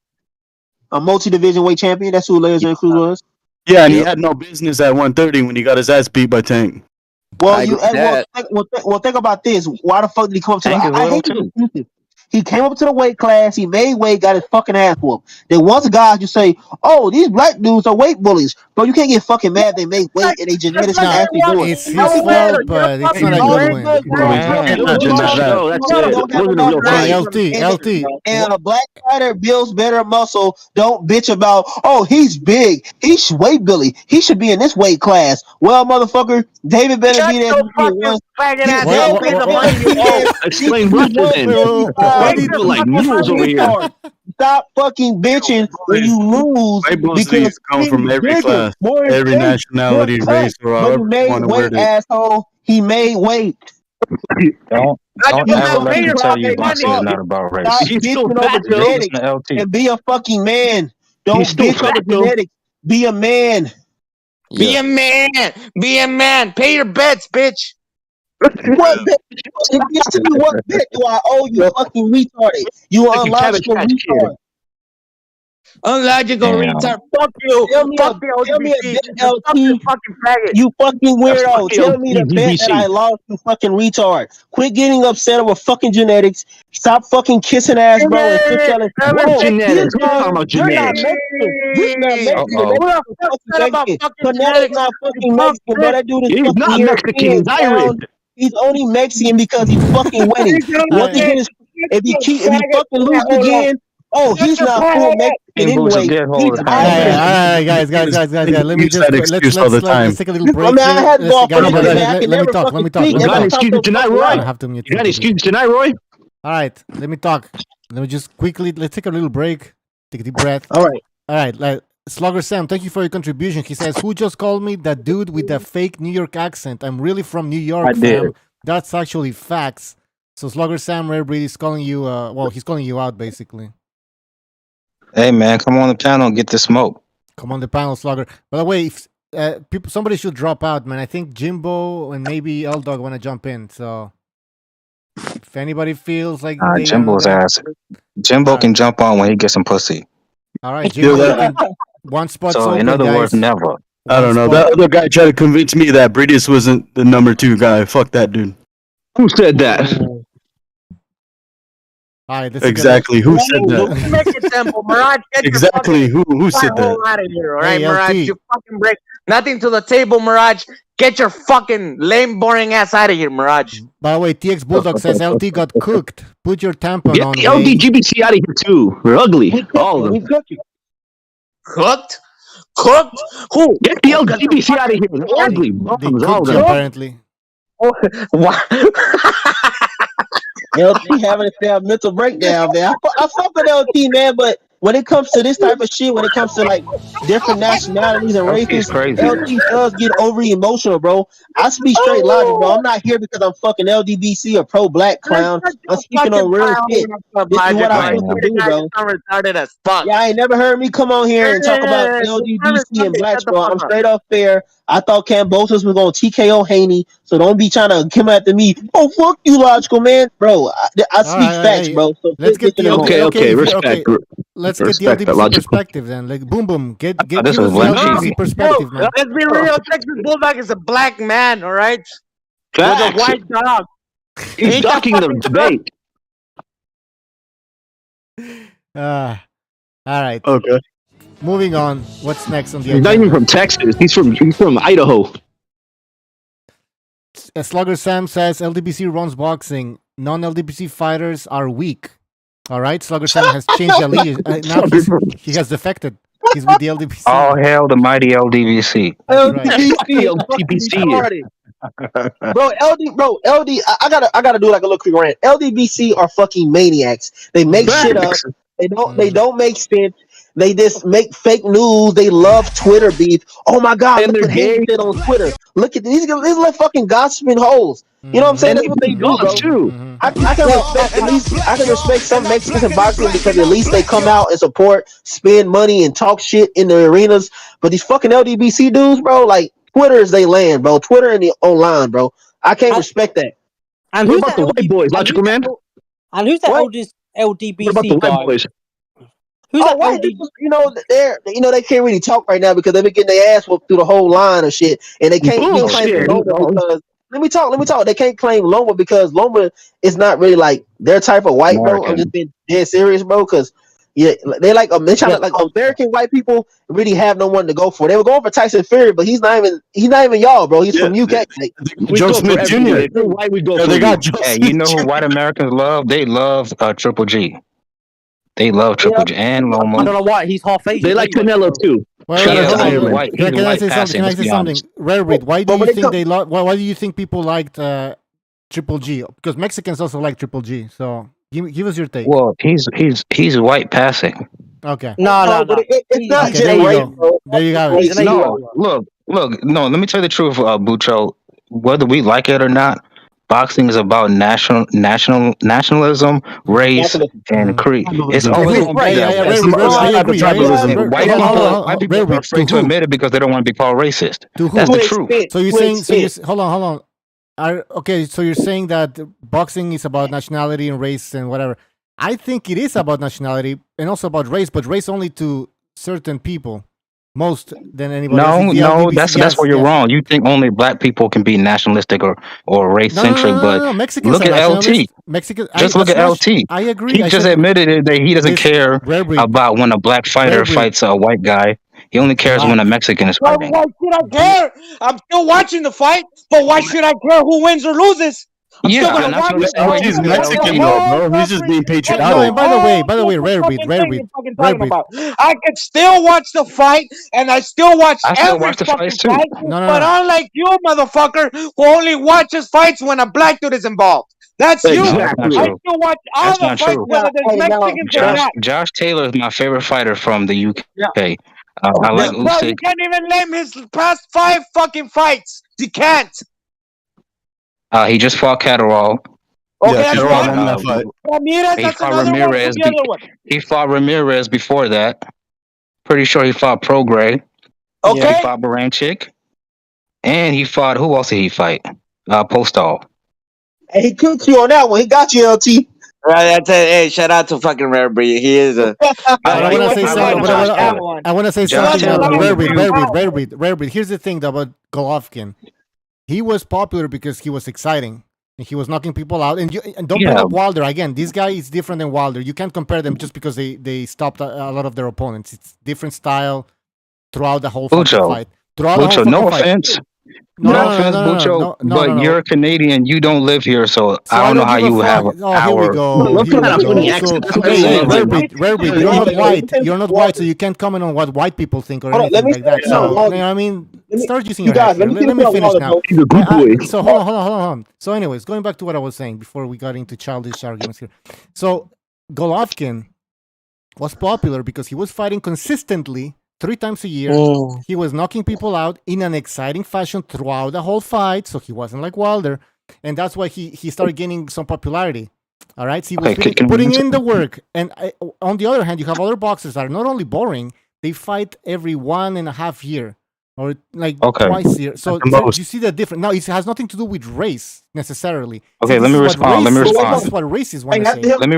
A multi-division weight champion. That's who Leo Santa Cruz was. Yeah, and he had no business at 130 when he got his ass beat by Tank. Well, think about this. Why the fuck did he come up to? I hate to He came up to the weight class. He made weight, got his fucking ass whooped. Then once guys just say, "Oh, these black dudes are weight bullies," bro, you can't get fucking mad they make weight and they genetics No, actually do it. it's his fault, but it's not a good win. Hey, LT. And a black fighter builds better muscle. Don't bitch about, oh, he's big. He's weight Billy. He should be in this weight class. Well, motherfucker, David Benavidez. Explain what to them. Why do you like noodles over here? Stop fucking bitching when you lose because come from every class, every nationality, race, or he made weight, asshole. He made weight. Don't ever let them tell you boxing is not about race. Stop bitching over genetics and be a fucking man. Don't bitch over genetics. Be a man. Be a man. Be a man. Pay your bets, bitch. What bet? What bet do I owe you, fucking retarded? You illogical retard. Unlogical retard. Fuck you. Fuck you. Tell me a bet, LT. You fucking weirdo. Tell me the bet that I lost, you fucking retard. Quit getting upset over fucking genetics. Stop fucking kissing ass, bro, and quit telling. Genetics. We're talking about genetics. You're not Mexican. Canela's not fucking Mexican, bro. That dude is fucking Mexican. He's Irish. He's only Mexican because he's fucking winning. If he fucking lose again, oh, he's not full Mexican anyway. He's Alright, guys. Let me just let's take a little break. Let me talk. You got an excuse tonight, Roy? You got an excuse tonight, Roy? Alright, let me talk. Let me just quickly let's take a little break. Take a deep breath. Alright, Slugger Sam, thank you for your contribution. He says, "Who just called me that dude with the fake New York accent? I'm really from New York, fam. That's actually facts." So Slugger Sam, Rare Breed is calling you. He's calling you out basically. Hey man, come on the panel and get the smoke. Come on the panel, Slugger. By the way, if, somebody should drop out, man. I think Jimbo and maybe L Dog want to jump in. So if anybody feels like Jimbo's ass. Jimbo can jump on when he gets some pussy. All right, Jimbo. One spot. So in other words, never. I don't know. That other guy tried to convince me that Bridges wasn't the number 2 guy. Fuck that dude. Who said that? All right, exactly. Who said that? Make it simple, Mirage. Exactly. Who said that? Out of here, all right, Mirage. You fucking break nothing to the table, Mirage. Get your fucking lame, boring ass out of here, Mirage. By the way, TX Bulldog says LT got cooked. Put your tampon on. Get the LDGBC out of here too. We're ugly. All of them. Cooked? Who? Get the LGBT out of here. They're ugly. Bums, all of them. Apparently. What? LT having a mental breakdown, man. I fuck with LT, man, but when it comes to this type of shit, when it comes to like different nationalities and races, LT does get over emotional, bro. I speak straight logic, bro. I'm not here because I'm fucking LDBC or pro-black clown. I'm speaking on real shit. This is what I'm supposed to do, bro. Retarded as fuck. Yeah, I ain't never heard me come on here and talk about LDBC and blacks, bro. I'm straight up fair. I thought Kambosos was going to TKO Haney, so don't be trying to come after me. Oh, fuck you, logical man, bro. I speak facts, bro. So let's get the respect. Let's get the LDBC perspective then. Like, boom. Get the LDBC perspective, man. Let's be real. Texas Bulldog is a black man, all right? With a white dog. He's ducking the debate. All right. Okay. Moving on. What's next on the agenda? He's not even from Texas. He's from Idaho. Slugger Sam says LDBC runs boxing. Non-LDBC fighters are weak. All right. Slugger Sam has changed the lead. Now he has defected. He's with the LDBC. All hail the mighty LDBC. LDBC. Bro, LD. I gotta do like a little quick rant. LDBC are fucking maniacs. They make shit up. They don't make sense. They just make fake news. They love Twitter beef. Oh my God, look what they did on Twitter. Look at these little fucking gossiping hoes. You know what I'm saying? That's what they do, bro. Too. I can respect I can respect some Mexicans in boxing because at least they come out and support, spend money, and talk shit in the arenas. But these fucking LDBC dudes, bro, like Twitter is they land, bro. Twitter and the online, bro. I can't respect that. And what about the white boys, Logical Man? And who's the oldest LDBC What about the guy? white boys? Who's that? They can't really talk right now because they've been getting their ass whooped through the whole line of shit, and they can't be claiming because let me talk. They can't claim Loma because Loma is not really like their type of white, bro. I'm just being dead serious, bro. Because yeah, they like they trying to like American white people really have no one to go for. They were going for Tyson Fury, but he's not even y'all, bro. He's from UK. Like, Joe Smith Jr. If they're white, we go for they got you know who white Americans love? They love Triple G. They love Triple G and Loma. I don't know why he's half Asian. They like Canelo too. Can I say something? Rare Breed. Why do you think they why do you think people liked Triple G? Because Mexicans also like Triple G. So give us your take. Well, he's white passing. Okay. No. It's not okay, there you go. No, look. No, let me tell you the truth, Bucho. Whether we like it or not, boxing is about nationalism, race, and creed. It's always going to be that way. White people are afraid to admit it because they don't want to be called racist. That's the truth. So you're saying, hold on. Okay, so you're saying that boxing is about nationality and race and whatever. I think it is about nationality and also about race, but race only to certain people. Most than anybody else. No, that's where you're wrong. You think only black people can be nationalistic or race centric, but Mexicans look at LT. Just look at LT. I agree. He just admitted that he doesn't care about when a black fighter fights a white guy. He only cares when a Mexican is fighting. Why should I care? I'm still watching the fight, but why should I care who wins or loses? He's Mexican though, bro. He's just being patriotic. No, and by the way, Rare Breed. I can still watch the fight, and I still watch every fucking fight. But unlike you, motherfucker, who only watches fights when a black dude is involved. That's you. I still watch all the fights, whether there's Mexicans or not. Josh Taylor is my favorite fighter from the UK. I like Bro, Usyk. you can't even name his past 5 fucking fights. You can't. He just fought Catterall. Okay, that's one. Ramirez, that's another Ramirez. one. The other one. He fought Ramirez before that. Pretty sure he fought Prograis. Okay. He fought Baranchik. And he fought, who else did he fight? Postall. And he cooked you on that one. He got you, LT. Right, hey, shout out to fucking Rare Breed. He is a. I want to say something. Rare Breed. Here's the thing about Golovkin. He was popular because he was exciting. And he was knocking people out. And don't bring up Wilder. Again, this guy is different than Wilder. You can't compare them just because they stopped a lot of their opponents. It's different style throughout the whole fight. Bucho, no offense. No offense, Bucho, but you're a Canadian. You don't live here, so I don't know how you have Here we go. Rare Breed, you're not white. You're not white, so you can't comment on what white people think or anything like that. So, I mean, start using your head. Let me finish now. So, hold on. So, anyways, going back to what I was saying before we got into childish arguments here. So, Golovkin was popular because he was fighting consistently 3 times a year. He was knocking people out in an exciting fashion throughout the whole fight, so he wasn't like Wilder, and that's why he started gaining some popularity. All right, so he was putting in the work. And on the other hand, you have other boxers that are not only boring, they fight every 1.5 years or like twice a year. So you see the difference. Now, it has nothing to do with race necessarily. Okay, let me respond. This is what racists want to say. Let me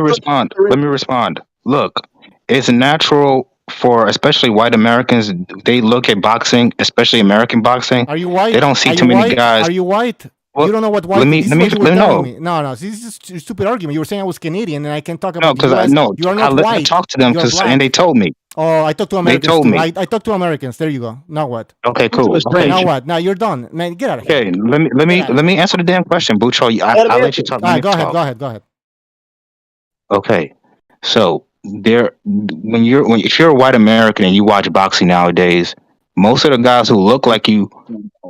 respond. Look, it's natural for especially white Americans. They look at boxing, especially American boxing. Are you white? They don't see too many guys. Are you white? Well, you don't know what white. Let me know. No. This is just a stupid argument. You were saying I was Canadian and I can talk about. No, because I know. You are not white. I talked to them and they told me. Oh, I talked to Americans. They told me. I talked to Americans. There you go. Now what? Okay, cool. Okay. Now what? Now you're done. Man, get out of here. Okay, let me answer the damn question, Bucho. I'll let you talk. Go ahead. Okay, so if you're a white American and you watch boxing nowadays, most of the guys who look like you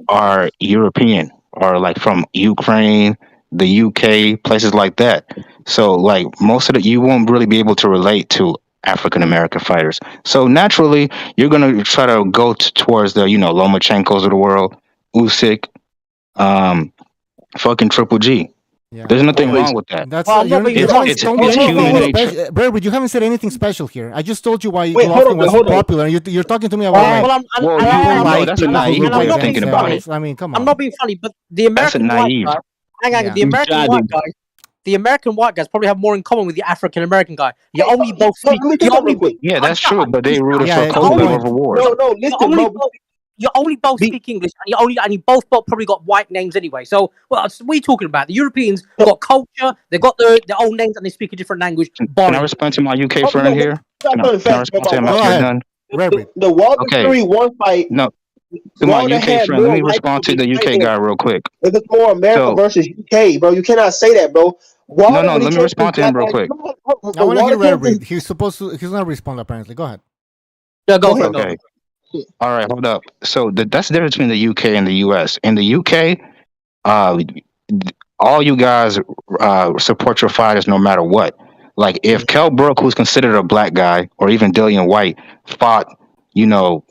are European or like from Ukraine, the UK, places like that. So like most of you won't really be able to relate to African American fighters. So naturally, you're gonna try to go towards the Lomachenkos of the world, Usyk, fucking Triple G. Yeah. There's nothing wrong with that. That's it's human nature. But you haven't said anything special here. I just told you why Golovkin was popular. You're talking to me about that's a naive way of thinking about it. I mean, come on. I'm not being funny, but the American white guy, the American white guys probably have more in common with the African American guy. You only both speak. Yeah, that's true. But they rooted for Kobe over war. No, listen, you only both speak English, and you both probably got white names anyway. So, what are you talking about? The Europeans got culture, they got their own names, and they speak a different language. Can I respond to my UK friend here? Can I respond to him after you're done? The Walter Fury one fight. No, to my UK friend, let me respond to the UK guy real quick. It's more America versus UK, bro. You cannot say that, bro. No, let me respond to him real quick. I want to hear Red. He's gonna respond apparently. Go ahead. Yeah, go ahead. Okay. All right, hold up. So that's the difference between the UK and the US. In the UK, all you guys support your fighters no matter what. Like if Kell Brook, who's considered a black guy, or even Dillian White, fought,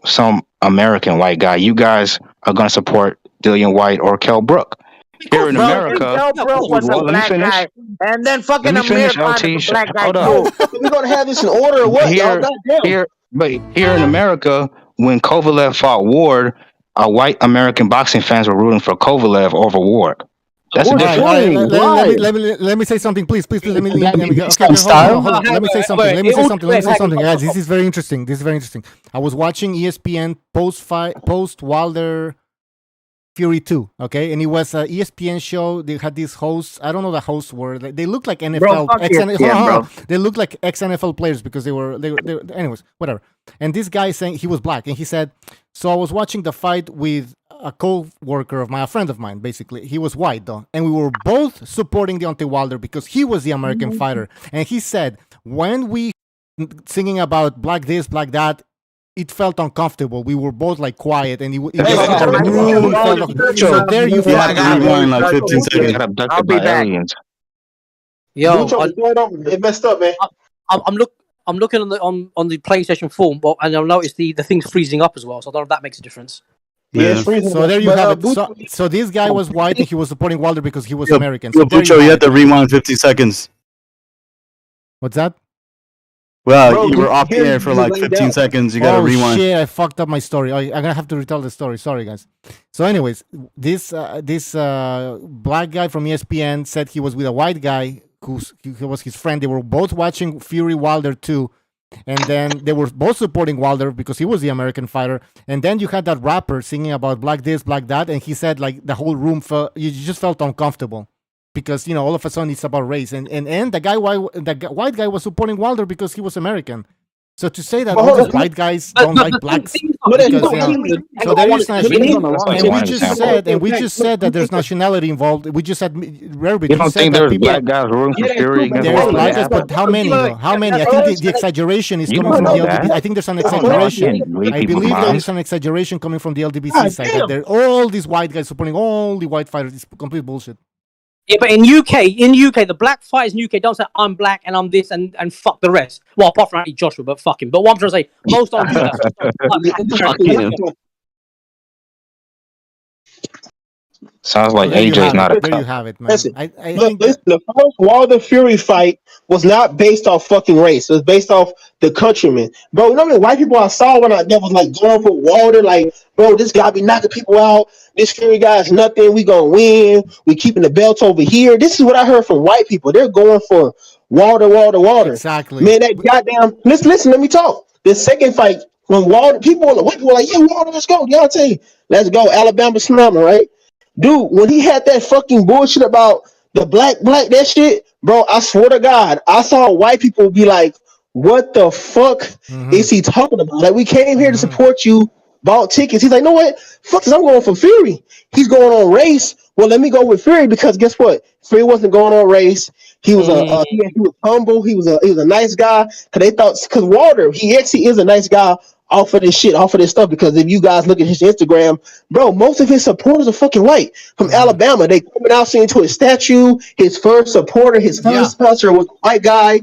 some American white guy, you guys are gonna support Dillian White or Kell Brook. Here in America, Kell Brook was a black guy, and then fucking America was a black guy too. We're gonna have this in order or what? But here in America, when Kovalev fought Ward, white American boxing fans were rooting for Kovalev over Ward. That's the difference. Let me say something, please. Let me hold on. Let me say something, guys. This is very interesting. I was watching ESPN post Wilder Fury 2, okay? And it was an ESPN show. They had these hosts. I don't know the hosts were. They looked like NFL. They looked like ex-NFL players because they were. Anyways, whatever. And this guy saying he was black, and he said, so I was watching the fight with a co-worker of mine, a friend of mine, basically. He was white, though. And we were both supporting Deontay Wilder because he was the American fighter. And he said, when we singing about black this, black that, it felt uncomfortable. We were both like quiet, and so there you go. Like 15 seconds. I'll be back. Yo, it messed up, man. I'm looking on the PlayStation 4, and I'll notice the thing's freezing up as well. So I don't know if that makes a difference. Yeah. So there you have it. So this guy was white, and he was supporting Wilder because he was American. So Bucho, you have to rewind 50 seconds. What's that? Well, bro, you were off the air for like 15 seconds. You gotta rewind. Oh shit! I fucked up my story. I'm gonna have to retell the story. Sorry, guys. So, anyways, this black guy from ESPN said he was with a white guy who was his friend. They were both watching Fury Wilder 2, and then they were both supporting Wilder because he was the American fighter. And then you had that rapper singing about black this, black that, and he said like the whole room you just felt uncomfortable. Because all of a sudden it's about race, and the white guy was supporting Wilder because he was American. So to say that all these white guys don't like blacks, so there is nationality, and we just said that there's nationality involved. We just said, you don't think there's black guys rooting for Fury? There's black guys, but how many? How many? I think the exaggeration is coming from the LDBC. I think there's an exaggeration. I believe there is an exaggeration coming from the LDBC side. That there all these white guys supporting all the white fighters. It's complete bullshit. Yeah, but in UK, the black fighters in UK don't say I'm black and I'm this and fuck the rest. Well, apart from Joshua, but fuck him. But what I'm trying to say, most don't do that. Sounds like AJ's not a there you have it, man. Listen, I think the first Wilder Fury fight was not based off fucking race. It was based off the countrymen. Bro, you know how many white people I saw when that was like going for Wilder? Like, bro, this guy be knocking people out. This Fury guy is nothing. We gonna win. We keeping the belts over here. This is what I heard from white people. They're going for Wilder. Exactly. Man, that goddamn. Listen. Let me talk. The second fight when white people were like, yeah, Wilder, let's go. Deontay, let's go. Alabama Slammer, right? Dude, when he had that fucking bullshit about the black, that shit, bro, I swear to God, I saw white people be like, what the fuck is he talking about? Like, we came here to support you, bought tickets. He's like, no what? Fuck this, I'm going for Fury. He's going on race. Well, let me go with Fury because guess what? Fury wasn't going on race. He was he was humble. He was a nice guy. Because Wilder, he actually is a nice guy off of this stuff. Because if you guys look at his Instagram, bro, most of his supporters are fucking white from Alabama. They coming out singing to his statue. His first supporter, his first sponsor was a white guy.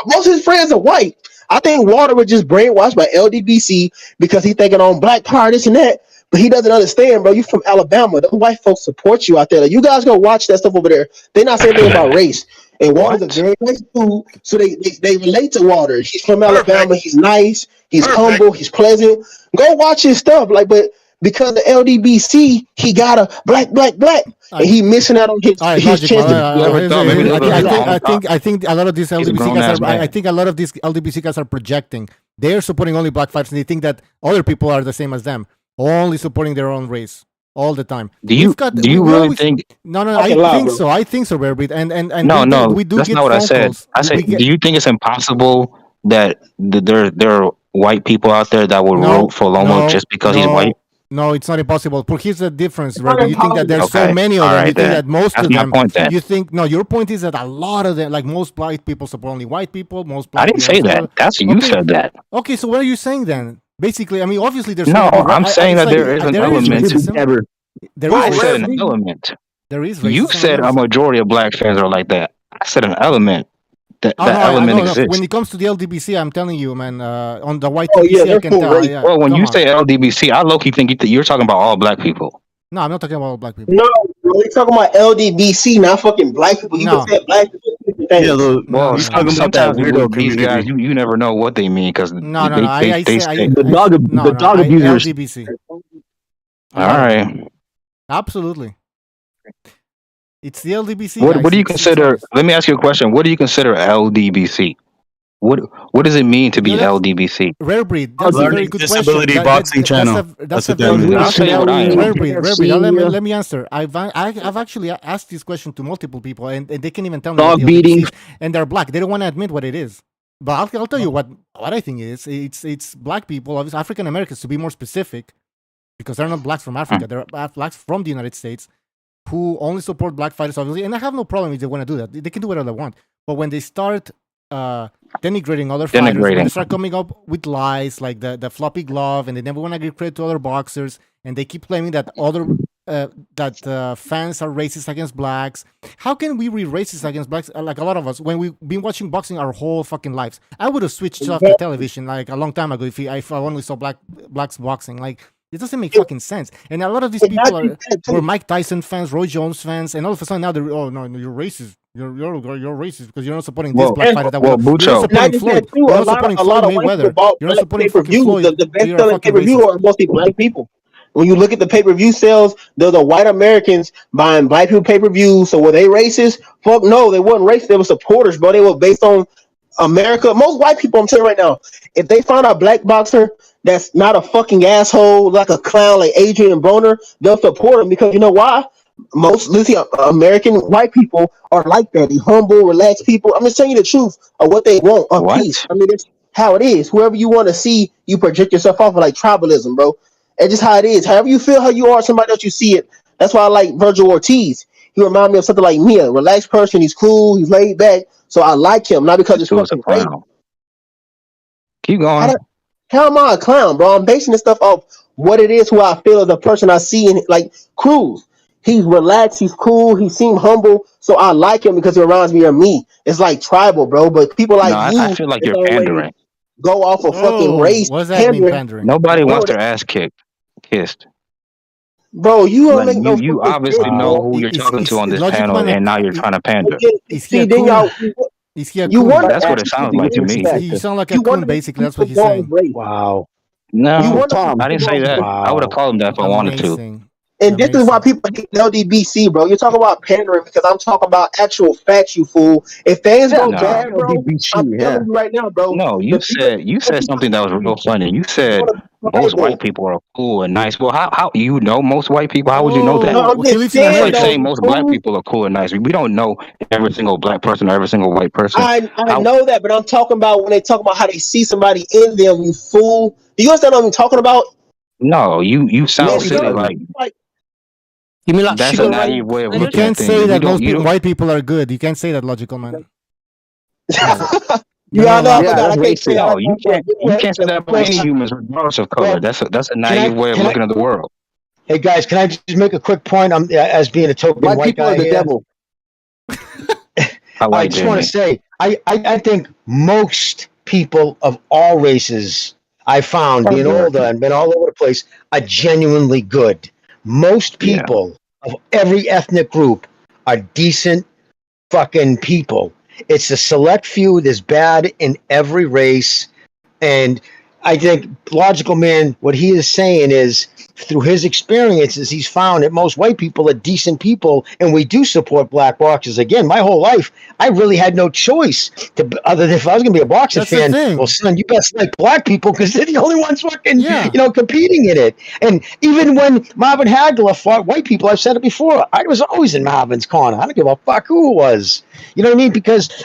Most of his friends are white. I think Wilder was just brainwashed by LDBC because he's thinking on black power, this and that. But he doesn't understand, bro. You from Alabama. The white folks support you out there. Like, you guys go watch that stuff over there. They're not saying anything about race. And Wilder's a very nice dude, so they relate to Wilder. He's from Alabama. He's nice. He's humble. He's pleasant. Go watch his stuff. Like, but because of LDBC, he got a black, and he missing out on his chance. I think a lot of these LDBC guys are projecting. They're supporting only black fighters, and they think that other people are the same as them. only supporting their own race all the time. Do you really think? No, I think so. I think so, Bearbreed. And No, we do that's get not what I phone said. calls. I said, do you think it's impossible that there are white people out there that will root for Lomo just because he's white? No, it's not impossible. But here's the difference, right? You think that there's so Okay. many of All them. right, You think then. that most That's of my them. point, then. You think no. Your point is that a lot of them, like most black people, support only white people. Most black I didn't people say support- that. That's you said that. Okay, so what are you saying then? Basically, I mean, obviously there's No, gonna be I'm saying it's that there is an element. racism. There I is said racism. an element. There is You racism. said a majority of black fans are like that. I said an element. That Oh, that no, element no. exists. When it comes to the LDBC, I'm telling you, man. On the white Oh, TBC, yeah, I they're can full tell. race. Well, when you say LDBC, I low-key think you're talking about all black people. No, I'm not talking about black people. No, we're talking about LDBC, not fucking black people. You No. can say black people. Well, sometimes these guys, you never know what they mean because they say The dog abusers. LDBC. All right. Absolutely. It's the LDBC. What guys. do you It's consider? Let me ask you a question. What do you consider LDBC? What does it mean to be LDBC? Rare breed. That's a very good question. Disability boxing channel. That's a what that very means. I'll tell you what I am. rare breed. Rare breed. Let me answer. I've actually asked this question to multiple people, and they can't even tell me Dog what the beating. LDBC is, and they're black. They don't want to admit what it is. But I'll tell you what I think it is. It's black people, obviously African Americans, to be more specific, because they're not blacks from Africa. They're blacks from the United States who only support black fighters, obviously. And I have no problem if they want to do that. They can do whatever they want. But when they start denigrating other fighters, when they start coming up with lies like the floppy glove, and they never want to give credit to other boxers, and they keep claiming that fans are racist against blacks. How can we be racist against blacks? Like a lot of us, when we've been watching boxing our whole fucking lives, I would have switched off the television like a long time ago if I only saw blacks boxing. Like, it doesn't make fucking sense. And a lot of these people were Mike Tyson fans, Roy Jones fans, and all of a sudden now they're you're racist. You're racist because you're not supporting this black fighter. You're not supporting Floyd. You're not supporting Floyd Mayweather. You're not supporting fucking Floyd. The best selling pay-per-view are mostly black people. When you look at the pay-per-view sales, they're the white Americans buying black people pay-per-view. So were they racist? Fuck no, they weren't racist. They were supporters, bro. They were based on America. Most white people, I'm telling you right now, if they find a black boxer that's not a fucking asshole, like a clown like Adrian Broner, they'll support him because you know why? Most American white people are like that. They humble, relaxed people. I'm just telling you the truth of what they want, peace. I mean, it's how it is. Whoever you want to see, you project yourself off of like tribalism, bro. It's just how it is. However you feel, how you are, somebody else you see it. That's why I like Virgil Ortiz. He reminds me of something like me, a relaxed person. He's cool. He's laid back. So I like him, not because it's fucking great. Keep going. How am I a clown, bro? I'm basing this stuff off what it is, who I feel as a person I see in, like Cruz. He's relaxed. He's cool. He seems humble. So I like him because he reminds me of me. It's like tribal, bro. But people like you, I feel like you're pandering. Go off of fucking race. What does that mean, pandering? Nobody wants their ass kissed. Bro, you don't make no. You obviously know who you're talking to on this panel, and now you're trying to pander. See, then y'all. That's what it sounds like to me. You sound like a coon, basically. That's what he's saying. Wow. No, I didn't say that. I would have called him that if I wanted to. And this is why people hate LDBC, bro. You're talking about pandering because I'm talking about actual facts, you fool. If things go bad, bro, I'm telling you right now, bro. No, you said something that was real funny. You said most white people are cool and nice. Well, how you know most white people? How would you know that? It's like saying most black people are cool and nice. We don't know every single black person or every single white person. I know that, but I'm talking about when they talk about how they see somebody in them, you fool. Do you understand what I'm talking about? No, you sound silly like. You mean like that's a naive way of You looking can't at say things. that most white people are good. You can't say that, logical man. You can't say that about any humans, regardless of color. That's a naive way of looking at the world. Hey guys, can I just make a quick point? I'm as being a token white guy. People are the devil. I just want to say, I think most people of all races I found being older and been all over the place are genuinely good. Most people of every ethnic group are decent fucking people. It's a select few that's bad in every race. And I think Logical Man, what he is saying is, through his experiences, he's found that most white people are decent people, and we do support black boxers. Again, my whole life, I really had no choice other than if I was going to be a boxing fan. Well, son, you best like black people because they're the only ones fucking, competing in it. And even when Marvin Hagler fought white people, I've said it before, I was always in Marvin's corner. I don't give a fuck who it was. You know what I mean?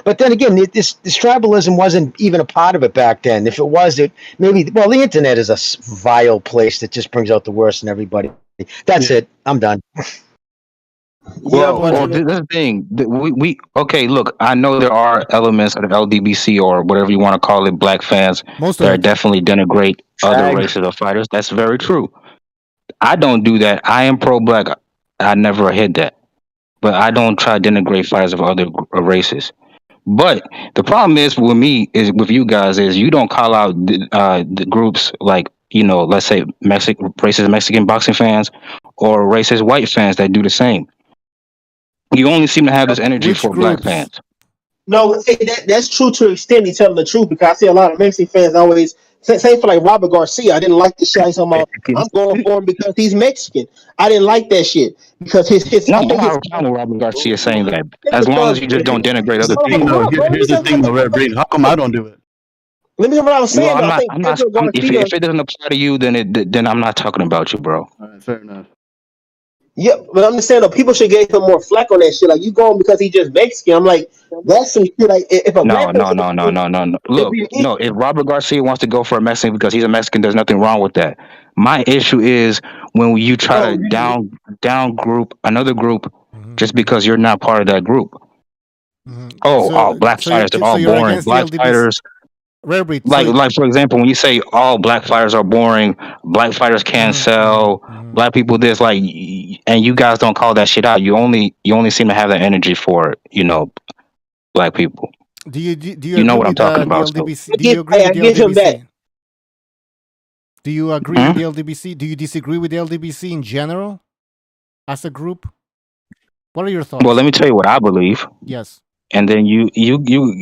But then again, this tribalism wasn't even a part of it back then. If it was, the internet is a vile place that just brings out the worst in everybody. That's it. I'm done. Well, this is the thing. We okay. Look, I know there are elements of the LDBC or whatever you want to call it, black fans that are definitely denigrate other races of fighters. That's very true. I don't do that. I am pro-black. I never hid that, but I don't try to denigrate fighters of other races. But the problem is with me is with you guys is you don't call out the groups like, let's say racist Mexican boxing fans or racist white fans that do the same. You only seem to have this energy for black fans. No, that's true to an extent. He's telling the truth because I see a lot of Mexican fans always say for like Robert Garcia. I didn't like the shit. I'm going for him because he's Mexican. I didn't like that shit because his. No, I don't have a problem with Robert Garcia saying that. As long as you just don't denigrate other people. Here's the thing, though, Red Breed. How come I don't do it? Let me hear what I was saying. Well, if it doesn't apply to you, then I'm not talking about you, bro. All right, fair enough. Yeah, but I'm just saying though, people should give him more flack on that shit. Like you going because he just Mexican. I'm like, that's some shit. Like if a no. Look, no. If Robert Garcia wants to go for a Mexican because he's a Mexican, there's nothing wrong with that. My issue is when you try to down group another group just because you're not part of that group. All black fighters are all boring. Black fighters. Like for example, when you say all black fighters are boring, black fighters can't sell, black people this, like, and you guys don't call that shit out. You only seem to have that energy for black people. Do you know what I'm talking about? Do you agree with the LDBC? Do you agree with the LDBC? Do you disagree with the LDBC in general as a group? What are your thoughts? Well, let me tell you what I believe. Yes. And then you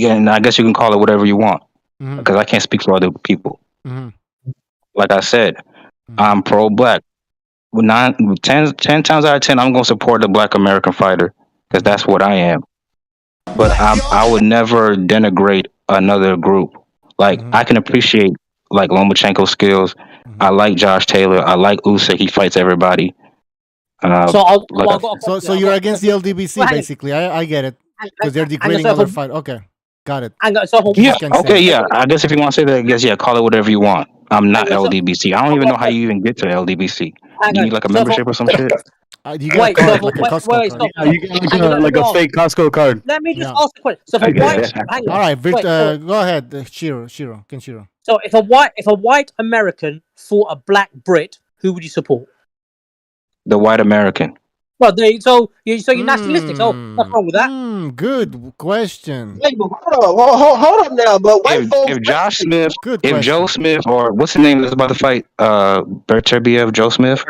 and I guess you can call it whatever you want. Because I can't speak for other people. Like I said, I'm pro-black. 10 times out of 10, I'm going to support the black American fighter because that's what I am. But I would never denigrate another group. Like I can appreciate like Lomachenko's skills. I like Josh Taylor. I like Usyk. He fights everybody. So you're against the LDBC, basically. I get it because they're degrading other fighters. Okay. Got it. I guess if you want to say that, I guess call it whatever you want. I'm not LDBC. I don't even know how you even get to LDBC. You need like a membership or some shit. You get like a Costco card. You get like a fake Costco card. Let me just ask a question. So for white, all right, go ahead, Kenshiro. So if a white American fought a black Brit, who would you support? The white American. Well, so you're nationalistic. So what's wrong with that? Good question. Hey, but hold up now. But if Josh Smith, if Joe Smith, or what's his name that's about to fight, Berterbiev, Joe Smith.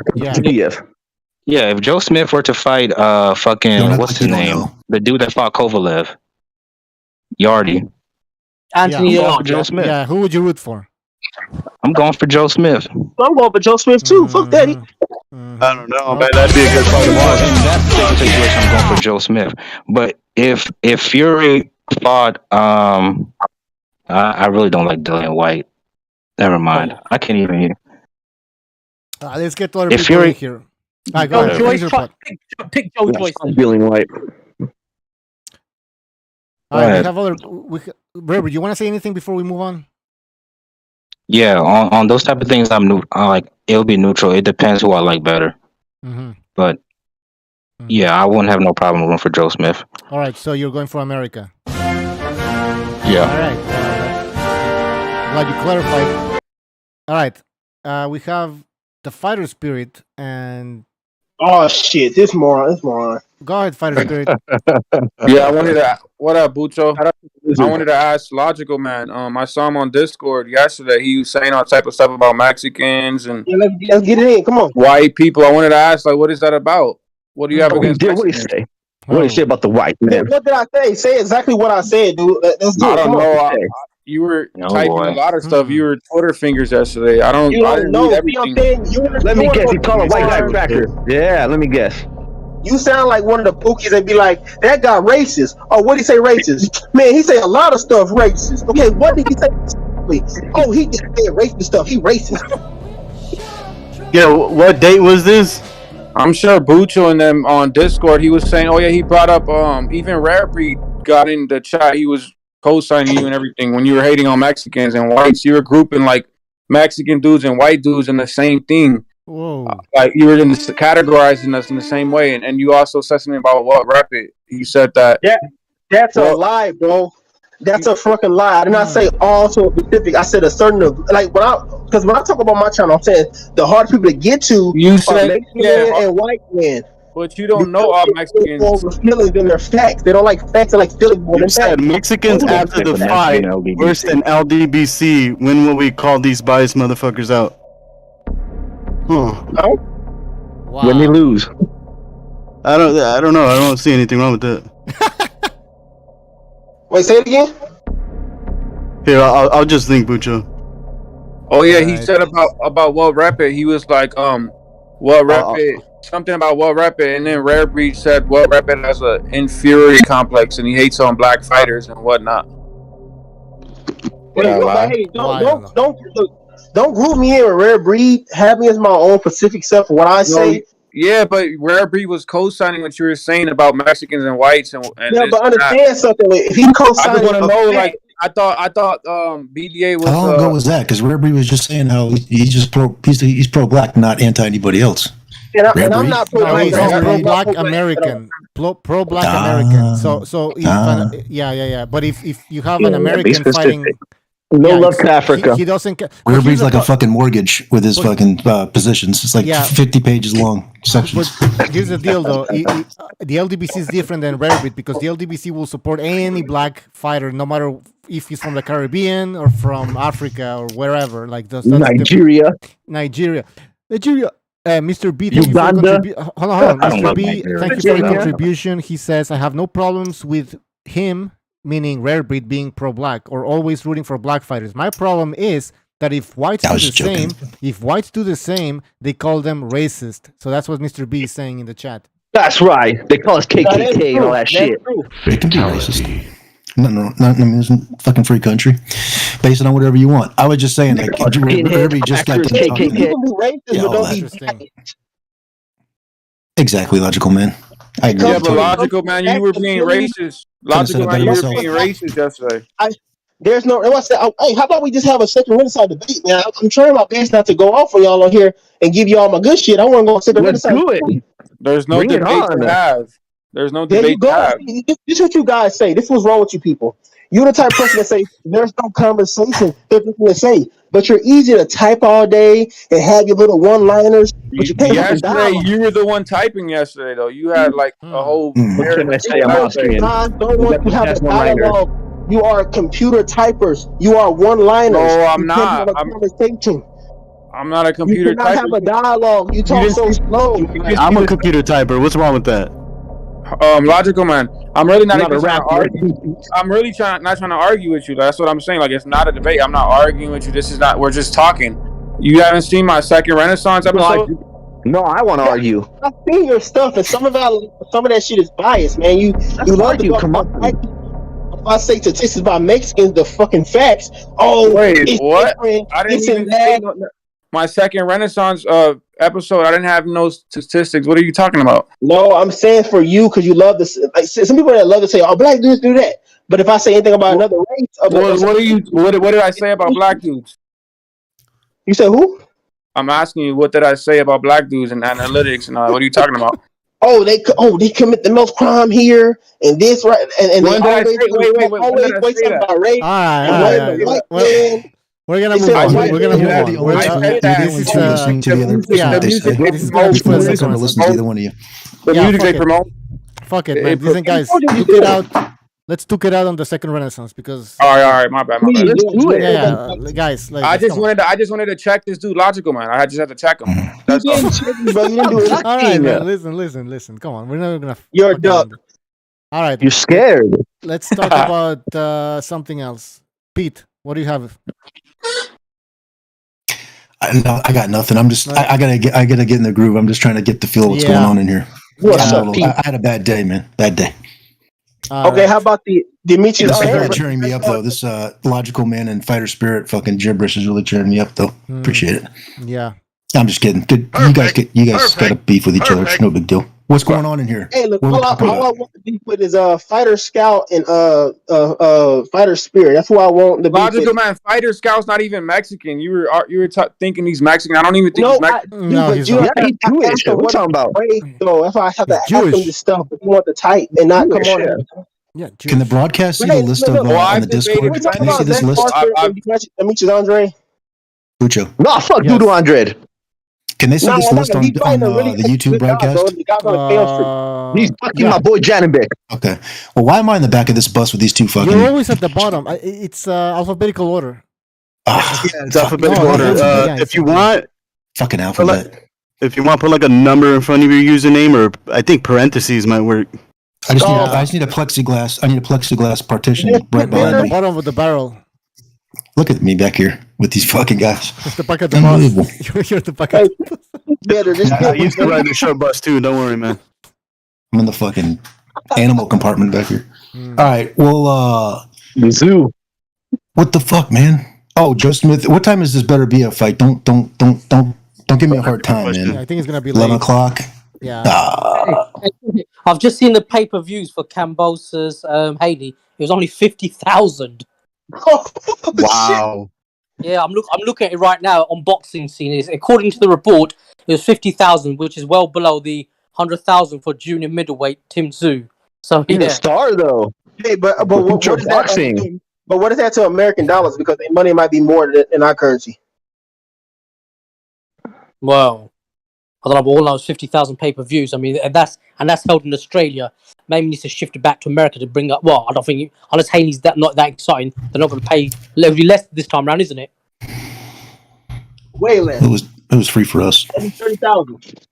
Yeah, if Joe Smith were to fight, what's his name? The dude that fought Kovalev, Yardy. Anthony Joe Smith. Yeah, who would you root for? I'm going for Joe Smith. I'm going for Joe Smith too. Fuck Daddy. I don't know, man. That'd be a good fight to watch. In that situation, I'm going for Joe Smith. But if Fury fought, I really don't like Dillian White. Never mind. I can't even hear. Let's get to other people here. Go ahead. Pick Joe Joyce. Dillian White. All right, we have other. Robert, you want to say anything before we move on? Yeah, on those type of things, it'll be neutral. It depends who I like better. But yeah, I wouldn't have no problem rooting for Joe Smith. All right, so you're going for America. Yeah. All right. Glad you clarified. All right. We have the fighter spirit and. Oh shit! This moron. Go ahead, fighter spirit. Yeah, I wanted to. What up, Bucho? I wanted to ask Logical Man. I saw him on Discord yesterday. He was saying all type of stuff about Mexicans and let's get it in. Come on, white people. I wanted to ask, what is that about? What do you have against Mexicans? What did he say? What did he say about the white man? What did I say? Say exactly what I said, dude. Let's do it. I don't know. You were typing a lot of stuff. You were Twitter fingers yesterday. I You didn't don't read know. everything. Let me guess. He called a white guy cracker. Yeah, let me guess. You sound like one of the pookies and be like, that guy racist. Oh, what did he say racist? Man, he say a lot of stuff racist. Okay, what did he say? Oh, he just said racist stuff. He racist. Yeah, what date was this? I'm sure Bucho and them on Discord, he was saying, oh yeah, he brought up even Rare Breed got in the chat. He was co-signing you and everything when you were hating on Mexicans and whites. You were grouping like Mexican dudes and white dudes in the same thing. Whoa. Like you were categorizing us in the same way, and you also said something about what rap it. You said that. That's a lie, bro. That's a fucking lie. I did not say all so specific. I said a certain because when I talk about my channel, I'm saying the hard people to get to you said Mexican and white men. But you don't know all Mexicans. Feelings than their facts. They don't like facts. They like feelings more than facts. Mexicans after the fight worse than LDBC. When will we call these biased motherfuckers out? Wow. When they lose. I don't know. I don't see anything wrong with that. Wait, say it again. Here, I'll just link Bucho. Oh yeah, he said about what rap it. He was like, what rap it. Something about what rap it, and then Rare Breed said what rap it has an inferiority complex, and he hates on black fighters and whatnot. Don't group me in with Rare Breed. Have me as my own specific self. What I say. Yeah, but Rare Breed was co-signing what you were saying about Mexicans and whites, and yeah, but understand something. If he co-signed, I just want to know, like, I thought BDA was. How long ago was that? Because Rare Breed was just saying how he's just he's pro-black, not anti-anybody else. And I'm not pro-black. Pro-black American. Pro-black American. So if yeah. But if you have an American fighting. No love to Africa. He doesn't. Rare Breed's like a fucking mortgage with his fucking positions. It's like 50 pages long sections. But here's the deal, though. The LDBC is different than Rare Breed because the LDBC will support any black fighter, no matter if he's from the Caribbean or from Africa or wherever. Like Nigeria. Mr. B, thank Uganda. you for hold on. Mr. B, thank you for your contribution. He says, I have no problems with him, meaning Rare Breed, being pro-black or always rooting for black fighters. My problem is that if whites do the same, they call them racist. So that's what Mr. B is saying in the chat. That's right. They call us KKK and all that shit. They can be racist. No, it's a fucking free country. Base it on whatever you want. I was just saying, like, Rare just got the Exactly, Logical Man. I agree. Yeah, but Logical Man, you were being racist. Logical Man, you were being racist yesterday. There's no. I said, hey, how about we just have a second Renaissance debate, man? I'm trying my best not to go off on y'all on here and give y'all my good shit. I want to go second Renaissance. Let's do it. There's no debate to have. There's no debate to have. This is what you guys say. This is what's wrong with you people. You're the type of person that say there's no conversation. There's nothing to say. But you're easy to type all day and have your little one-liners. But you can't yesterday, you were the one typing yesterday, though. You had like a whole. What can I say? I'm Austrian. Don't want to have a dialogue. You are computer typers. You are one-liners. No, I'm not. I'm not a computer typer. You cannot have a dialogue. You talk so slow. I'm a computer typer. What's wrong with that? Logical Man. I'm really not even trying to argue. I'm really not trying to argue with you. That's what I'm saying. Like, it's not a debate. I'm not arguing with you. This is not. We're just talking. You haven't seen my second Renaissance episode? No, I want to argue. I've seen your stuff, and some of that shit is biased, man. You love to come up. If I say statistics about Mexicans, the fucking facts. Oh, wait, what? I didn't even say my second Renaissance episode. I didn't have no statistics. What are you talking about? No, I'm saying for you because you love this. Like, some people that love to say, "Oh, black dudes do that." But if I say anything about another race, what did I say about black dudes? You said who? I'm asking you, what did I say about black dudes and analytics and what are you talking about? They commit the most crime here and this right and when did I say, wait, about race. All right. We're gonna move on. We're gonna move on. This is listening to the other. This is gonna be for the second one. Listen to either one of you. The music they promote. Fuck it, man. Listen, guys, took it out. Let's took it out on the second Renaissance because. All right, my bad. Let's do it. Yeah, guys. Like, I just wanted to check this dude, Logical Man. I just had to check him. That's all. All right, man. Listen. Come on, we're not gonna. You're a duck. All right. You're scared. Let's talk about something else. Pete, What do you have? I got nothing. I'm just I gotta get in the groove. I'm just trying to get the feel of what's going on in here. I had a bad day, man. Bad day. Okay, how about the Demetrius? This is really cheering me up though. This logical man and fighter spirit fucking gibberish is really cheering me up though. Appreciate it. Yeah. I'm just kidding. Good. You guys got a beef with each other. It's no big deal. What's going on in here? Hey, look, all I want to beef with is fighter scout and fighter spirit. That's who I want to beef Logical with. man, fighter scout's not even Mexican. You were thinking he's Mexican. I don't even think he's Mexican. He's Jewish. What we talking about? So if I have to ask him this stuff, but you want the type and not come on. Yeah. Can the broadcast see the list of on the Discord? Can you see this list? Demetrius Andre. Pucho. No, fuck Doodle Andre. Can they see this list on the YouTube broadcast? He's fucking my boy Janibek. Okay. Well, why am I in the back of this bus with these two fucking? You're always at the bottom. It's alphabetical order. Yeah, it's alphabetical order. If you want, fucking alphabet. If you want, put like a number in front of your username, or I think parentheses might work. I just need a plexiglass. I need a plexiglass partition right behind me. Bottom of the barrel. Look at me back here with these fucking guys. It's the back of the bus. You're at the back of the bus. I used to ride the short bus too. Don't worry, man. I'm in the fucking animal compartment back here. All right. Well, the zoo. What the fuck, man? Oh, Joe Smith. What time is this better be a fight? Don't give me a hard time, man. Yeah, I think it's gonna be 11 o'clock. Yeah. I've just seen the pay-per-views for Kambosos Haney. It was only 50,000. Wow. Yeah, I'm looking at it right now on Boxing Scene. According to the report, it was 50,000, which is well below the 100,000 for junior middleweight Tim Tszyu. So he's a star though. Hey, but what is that? But what is that to American dollars? Because their money might be more in our currency. Well, I don't know, but all I was 50,000 pay-per-views. I mean, and that's held in Australia. Maybe needs to shift it back to America to bring up. Well, I don't think unless Haney's not that exciting, they're not going to pay less this time around, isn't it? Way less. It was free for us. 30,000.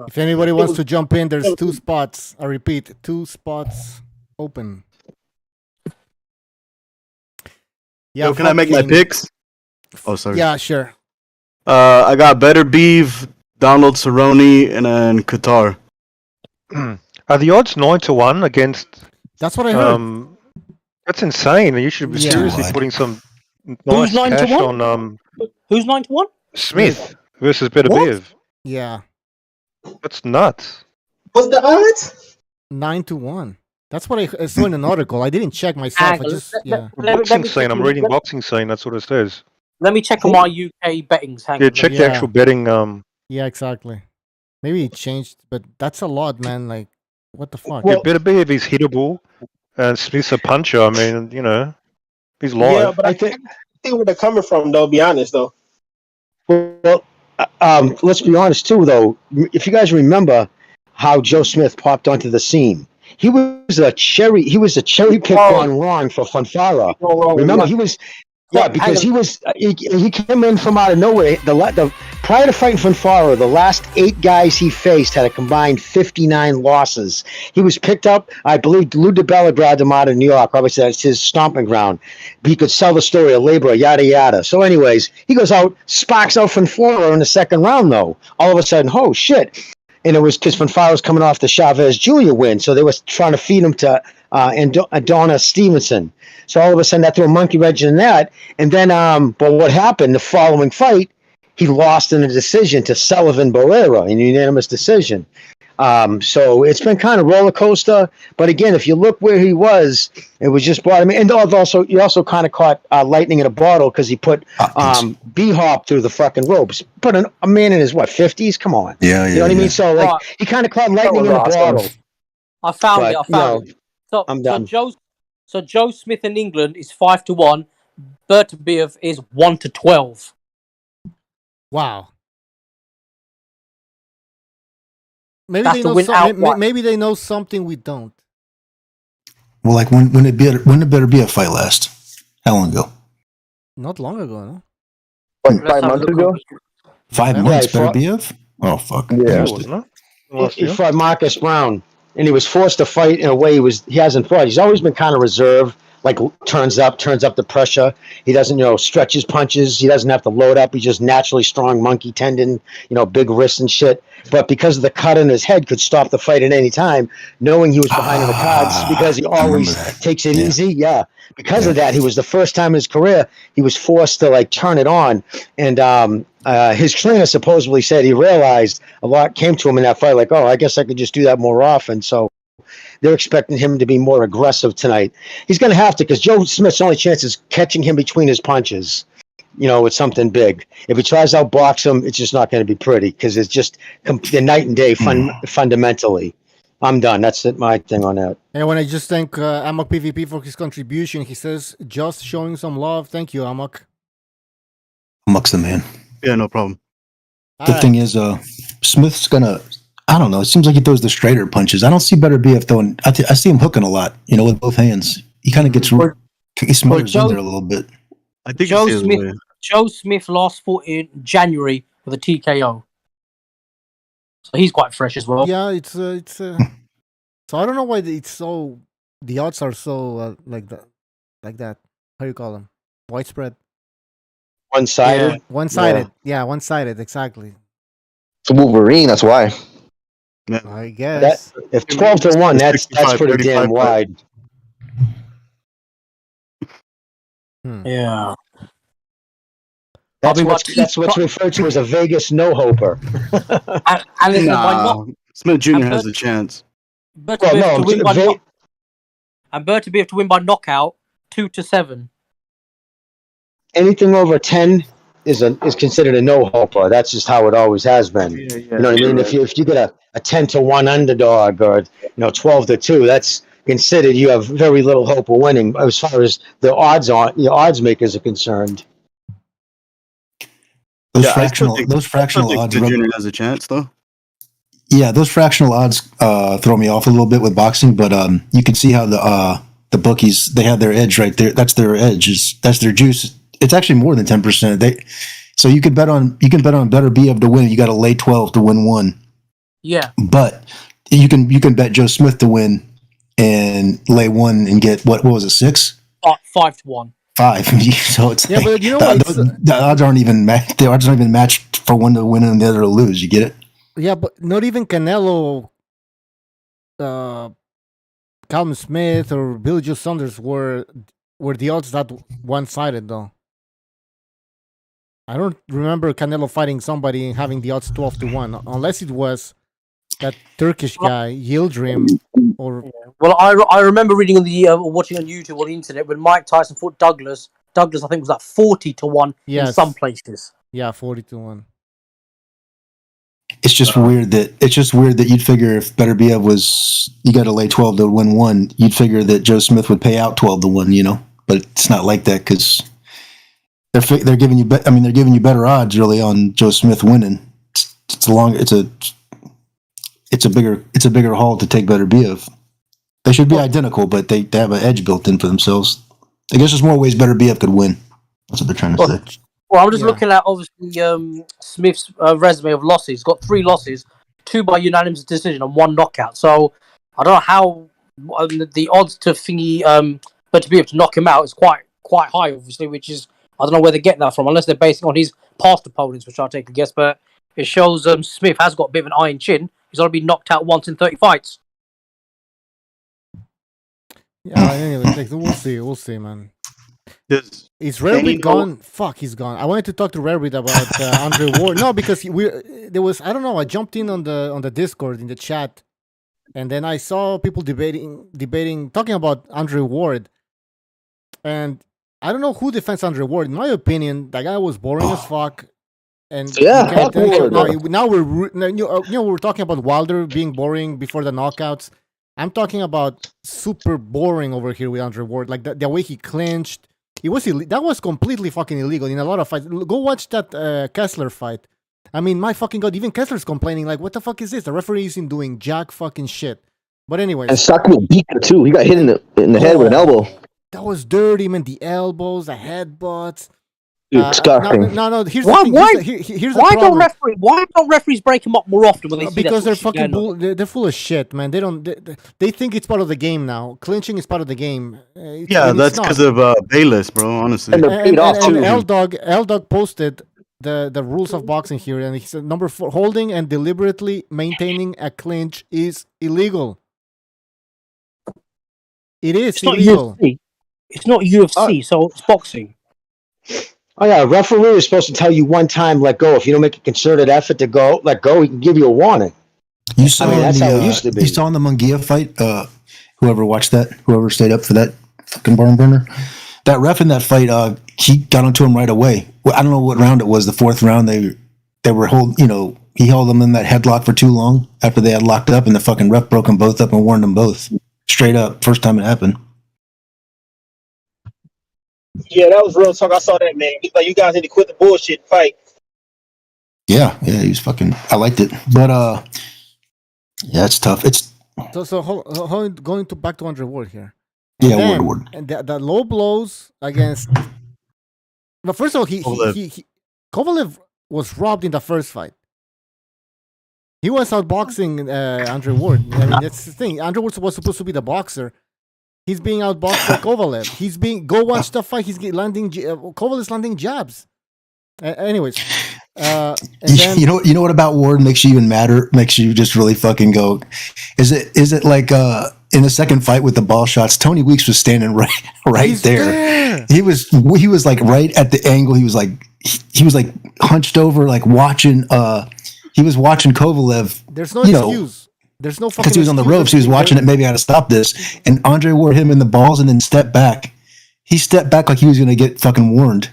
If anybody wants to jump in, there's 2 spots. I repeat, 2 spots open. Yeah. So can I make my picks? Oh, sorry. Yeah, sure. I got Better Beef, Donald Cerrone, and then Qatar. Are the odds 9-1 against? That's what I heard. That's insane. You should be seriously putting some nice cash on. Who's 9-1? Smith versus Better Beef. Yeah. That's nuts. What's the odds? 9-1. That's what I saw in an article. I didn't check myself. Boxing Scene. I'm reading Boxing Scene. That's what it says. Let me check on my UK bettings. Yeah, check the actual betting. Yeah, exactly. Maybe it changed, but that's a lot, man. Like, what the fuck? It better be if he's hittable, and Smith's a puncher. I mean, he's live. Yeah, but I think where they're coming from, though. Be honest, though. Well, let's be honest too, though. If you guys remember how Joe Smith popped onto the scene, he was a cherry pick on Ron for Fanfara. Remember, he was. Yeah, because he came in from out of nowhere. The prior to fighting Fanfara, the last 8 guys he faced had a combined 59 losses. He was picked up, I believe, Lou DiBella grabbed him out of New York. Obviously, that's his stomping ground. He could sell the story of labor, yada yada. So, anyways, he goes out, sparks out Fanfara in the second round, though. All of a sudden, oh shit! And it was because Fanfara was coming off the Chavez Jr. win, so they was trying to feed him to Adonis Stevenson. So all of a sudden that threw a monkey wrench in that. And then, but what happened, the following fight, he lost in a decision to Sullivan Barrera, in a unanimous decision. So it's been kind of roller coaster. But again, if you look where he was, it was just brought him in. And also, he also kind of caught lightning in a bottle because he put B-Hop through the fucking ropes. Put a man in his, 50s? Come on. Yeah. You know what I mean? So like, he kind of caught lightning in a bottle. I found it. So, I'm done. So Joe Smith in England is 5-1. Bertbiev is 1-12. Wow. Maybe they know something we don't. Well, like when it better be a fight last? How long ago? Not long ago, no? Like 5 months ago? 5 months, Bertbiev? Oh fuck! Yeah, he fought Marcus Brown. And he was forced to fight in a way he hasn't fought. He's always been kind of reserved, like turns up the pressure. He doesn't, stretch his punches. He doesn't have to load up. He's just naturally strong, monkey tendon, big wrists and shit. But because of the cut in his head could stop the fight at any time, knowing he was behind in the cards because he always takes it easy. Yeah. Because of that, he was the first time in his career he was forced to like turn it on. And his trainer supposedly said he realized a lot came to him in that fight, like, oh, I guess I could just do that more often. So they're expecting him to be more aggressive tonight. He's going to have to, because Joe Smith's only chance is catching him between his punches, with something big. If he tries to outbox him, it's just not going to be pretty, because it's just the night and day fundamentally. I'm done. That's it, my thing on that. And when I just thank Amok PvP for his contribution, he says, just showing some love. Thank you, Amok. Amok's the man. Yeah, no problem. The thing is, Smith's gonna. I don't know. It seems like he throws the straighter punches. I don't see Better BF throwing. I see him hooking a lot. With both hands. He kind of gets. He smothers in there a little bit. I think Joe Smith last fought in January with a TKO, so he's quite fresh as well. Yeah, it's So I don't know why it's so. The odds are so like that. How do you call them? Widespread. One-sided. One-sided. Yeah, one-sided. Exactly. It's a Wolverine. That's why. I guess. If 12-1, that's pretty damn wide. Yeah. That's what's referred to as a Vegas no-hoper. Smith Jr. has a chance. And Bertobiev to win by knockout, 2-7. Anything over 10 is considered a no-hoper. That's just how it always has been. You know what I mean? Right. If you get a 10-1 underdog or 12-2, that's considered you have very little hope of winning as far as the odds makers are concerned. Those fractional odds. Junior has a chance though. Yeah, those fractional odds throw me off a little bit with boxing, but you can see how the bookies, they have their edge right there. That's their edge. That's their juice. It's actually more than 10%. So you can bet on Better BF to win. You got to lay 12 to win 1. Yeah. But you can bet Joe Smith to win and lay 1 and get what was it, 6? 5-1. 5. So it's but the odds aren't even matched for one to win and the other to lose. You get it? Yeah, but not even Canelo, Calvin Smith, or Billy Joe Saunders were the odds that one-sided though. I don't remember Canelo fighting somebody and having the odds 12-1, unless it was that Turkish guy Yildirim. Well, I remember reading on the watching on YouTube on the internet when Mike Tyson fought Douglas. Douglas, I think, was like 40-1 in some places. Yeah, 40-1. It's just weird that you'd figure if Better BF was, you got to lay 12 to win 1, you'd figure that Joe Smith would pay out 12 to 1, but it's not like that because they're giving you better odds really on Joe Smith winning. It's a bigger haul to take Better BF. They should be identical, but they have an edge built in for themselves. I guess there's more ways Better BF could win. That's what they're trying to say. Well, I'm just looking at, obviously, Smith's resume of losses. He's got 3 losses, 2 by unanimous decision and 1 knockout. So, I don't know how the odds to but to be able to knock him out is quite high, obviously, which is, I don't know where they're getting that from, unless they're basing on his past opponents, which I'll take a guess. But it shows Smith has got a bit of an iron chin. He's already been knocked out once in 30 fights. Yeah, anyway, we'll see, man. Is Rarebit gone? Fuck, he's gone. I wanted to talk to Rarebit about Andre Ward. No, because there was, I don't know, I jumped in on the Discord, in the chat, and then I saw people debating, talking about Andre Ward. And I don't know who defends Andre Ward. In my opinion, that guy was boring as fuck. And now we're talking about Wilder being boring before the knockouts. I'm talking about super boring over here with Andre Ward. Like the way he clinched. That was completely fucking illegal in a lot of fights. Go watch that Kessler fight. I mean, my fucking god, even Kessler's complaining, like, what the fuck is this? The referee isn't doing jack fucking shit. But anyway. And Sakura beat him too. He got hit in the head with an elbow. That was dirty, man. The elbows, the headbutts. Disgusting. No. Here's the thing. Here's the problem. Why don't referees break them up more often when they see because they're that fucking they're full of shit, man. They think it's part of the game now. Clinching is part of the game. That's because of Bayless, bro. Honestly, and L-Dog posted the rules of boxing here, and he said number 4: holding and deliberately maintaining a clinch is illegal. It is illegal. It's not UFC, so it's boxing. Oh yeah, a referee is supposed to tell you one time, let go. If you don't make a concerted effort to let go, he can give you a warning. You saw that's how it used to be. You saw in the Munguia fight, whoever watched that, whoever stayed up for that fucking barn burner, that ref in that fight, he got onto him right away. Well, I don't know what round it was. The 4th round, they were he held them in that headlock for too long after they had locked up, and the fucking ref broke them both up and warned them both straight up. First time it happened. Yeah, that was real talk. I saw that, man. He's like, you guys need to quit the bullshit and fight. Yeah, he was fucking. I liked it, but yeah, it's tough. It's going back to Andre Ward here. Ward. And the low blows against. But first of all, Kovalev was robbed in the first fight. He was outboxing Andre Ward. I mean, that's the thing. Andre Ward was supposed to be the boxer. He's being outboxed by Kovalev. Go watch the fight. Kovalev's landing jabs. Anyways, and then, you know what about Ward makes you even madder? Makes you just really fucking go. Is it like in the second fight with the ball shots? Tony Weeks was standing right there. He was like right at the angle. He was like hunched over, like watching. He was watching Kovalev. There's no excuse. There's no fucking because he was on the ropes. He was watching it. Maybe I had to stop this. And Andre Ward hit him in the balls and then stepped back. He stepped back like he was going to get fucking warned.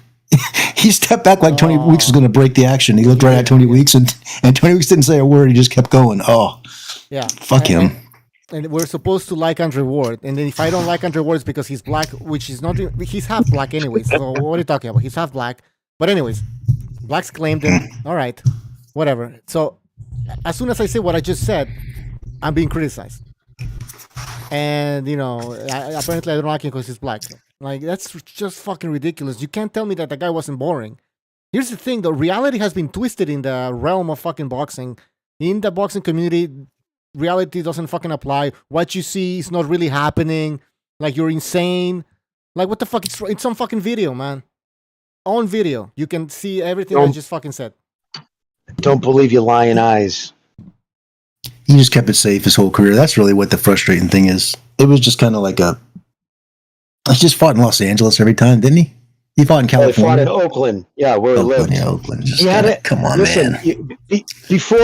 He stepped back like Tony Weeks was going to break the action. He looked right at Tony Weeks and Tony Weeks didn't say a word. He just kept going. Oh, yeah. Fuck him. And we're supposed to like Andre Ward. And then if I don't like Andre Ward, it's because he's black, which is not. He's half black anyway. So what are you talking about? He's half black. But anyways, blacks claimed him. All right, whatever. So as soon as I say what I just said, I'm being criticized. And, apparently I don't like him because he's black. Like, that's just fucking ridiculous. You can't tell me that the guy wasn't boring. Here's the thing, though. Reality has been twisted in the realm of fucking boxing. In the boxing community, reality doesn't fucking apply. What you see is not really happening. Like, you're insane. Like, what the fuck? It's some fucking video, man. On video. You can see everything I just fucking said. Don't believe your lying eyes. He just kept it safe his whole career. That's really what the frustrating thing is. It was just kind of like he just fought in Los Angeles every time, didn't he? He fought in California. He fought in Oakland. Yeah, where he lived. Yeah, Oakland. Come on, listen, man. Before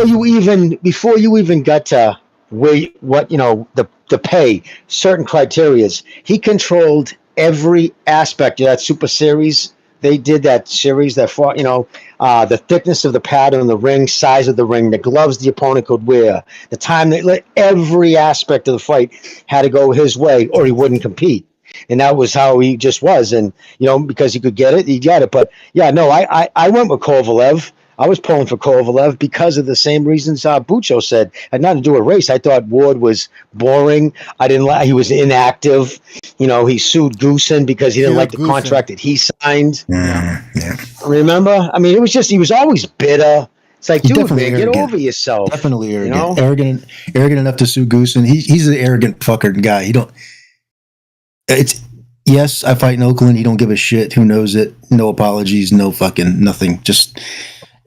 you even got to the pay, certain criterias, he controlled every aspect of that Super Series. They did that series that fought, the thickness of the pad in the ring, size of the ring, the gloves the opponent could wear, the time every aspect of the fight had to go his way or he wouldn't compete. And that was how he just was. And, because he could get it, he got it. But yeah, no, I went with Kovalev. I was pulling for Kovalev because of the same reasons Bucho said. It had nothing to do with race. I thought Ward was boring. I didn't like. He was inactive. He sued Goosen because he didn't like the contract that he signed. Yeah. Remember? I mean, it was just he was always bitter. It's like, dude, man, get over yourself. Definitely arrogant. Arrogant enough to sue Goosen. He's an arrogant fucker guy. Yes, I fight in Oakland. He don't give a shit. Who knows it? No apologies. No fucking nothing.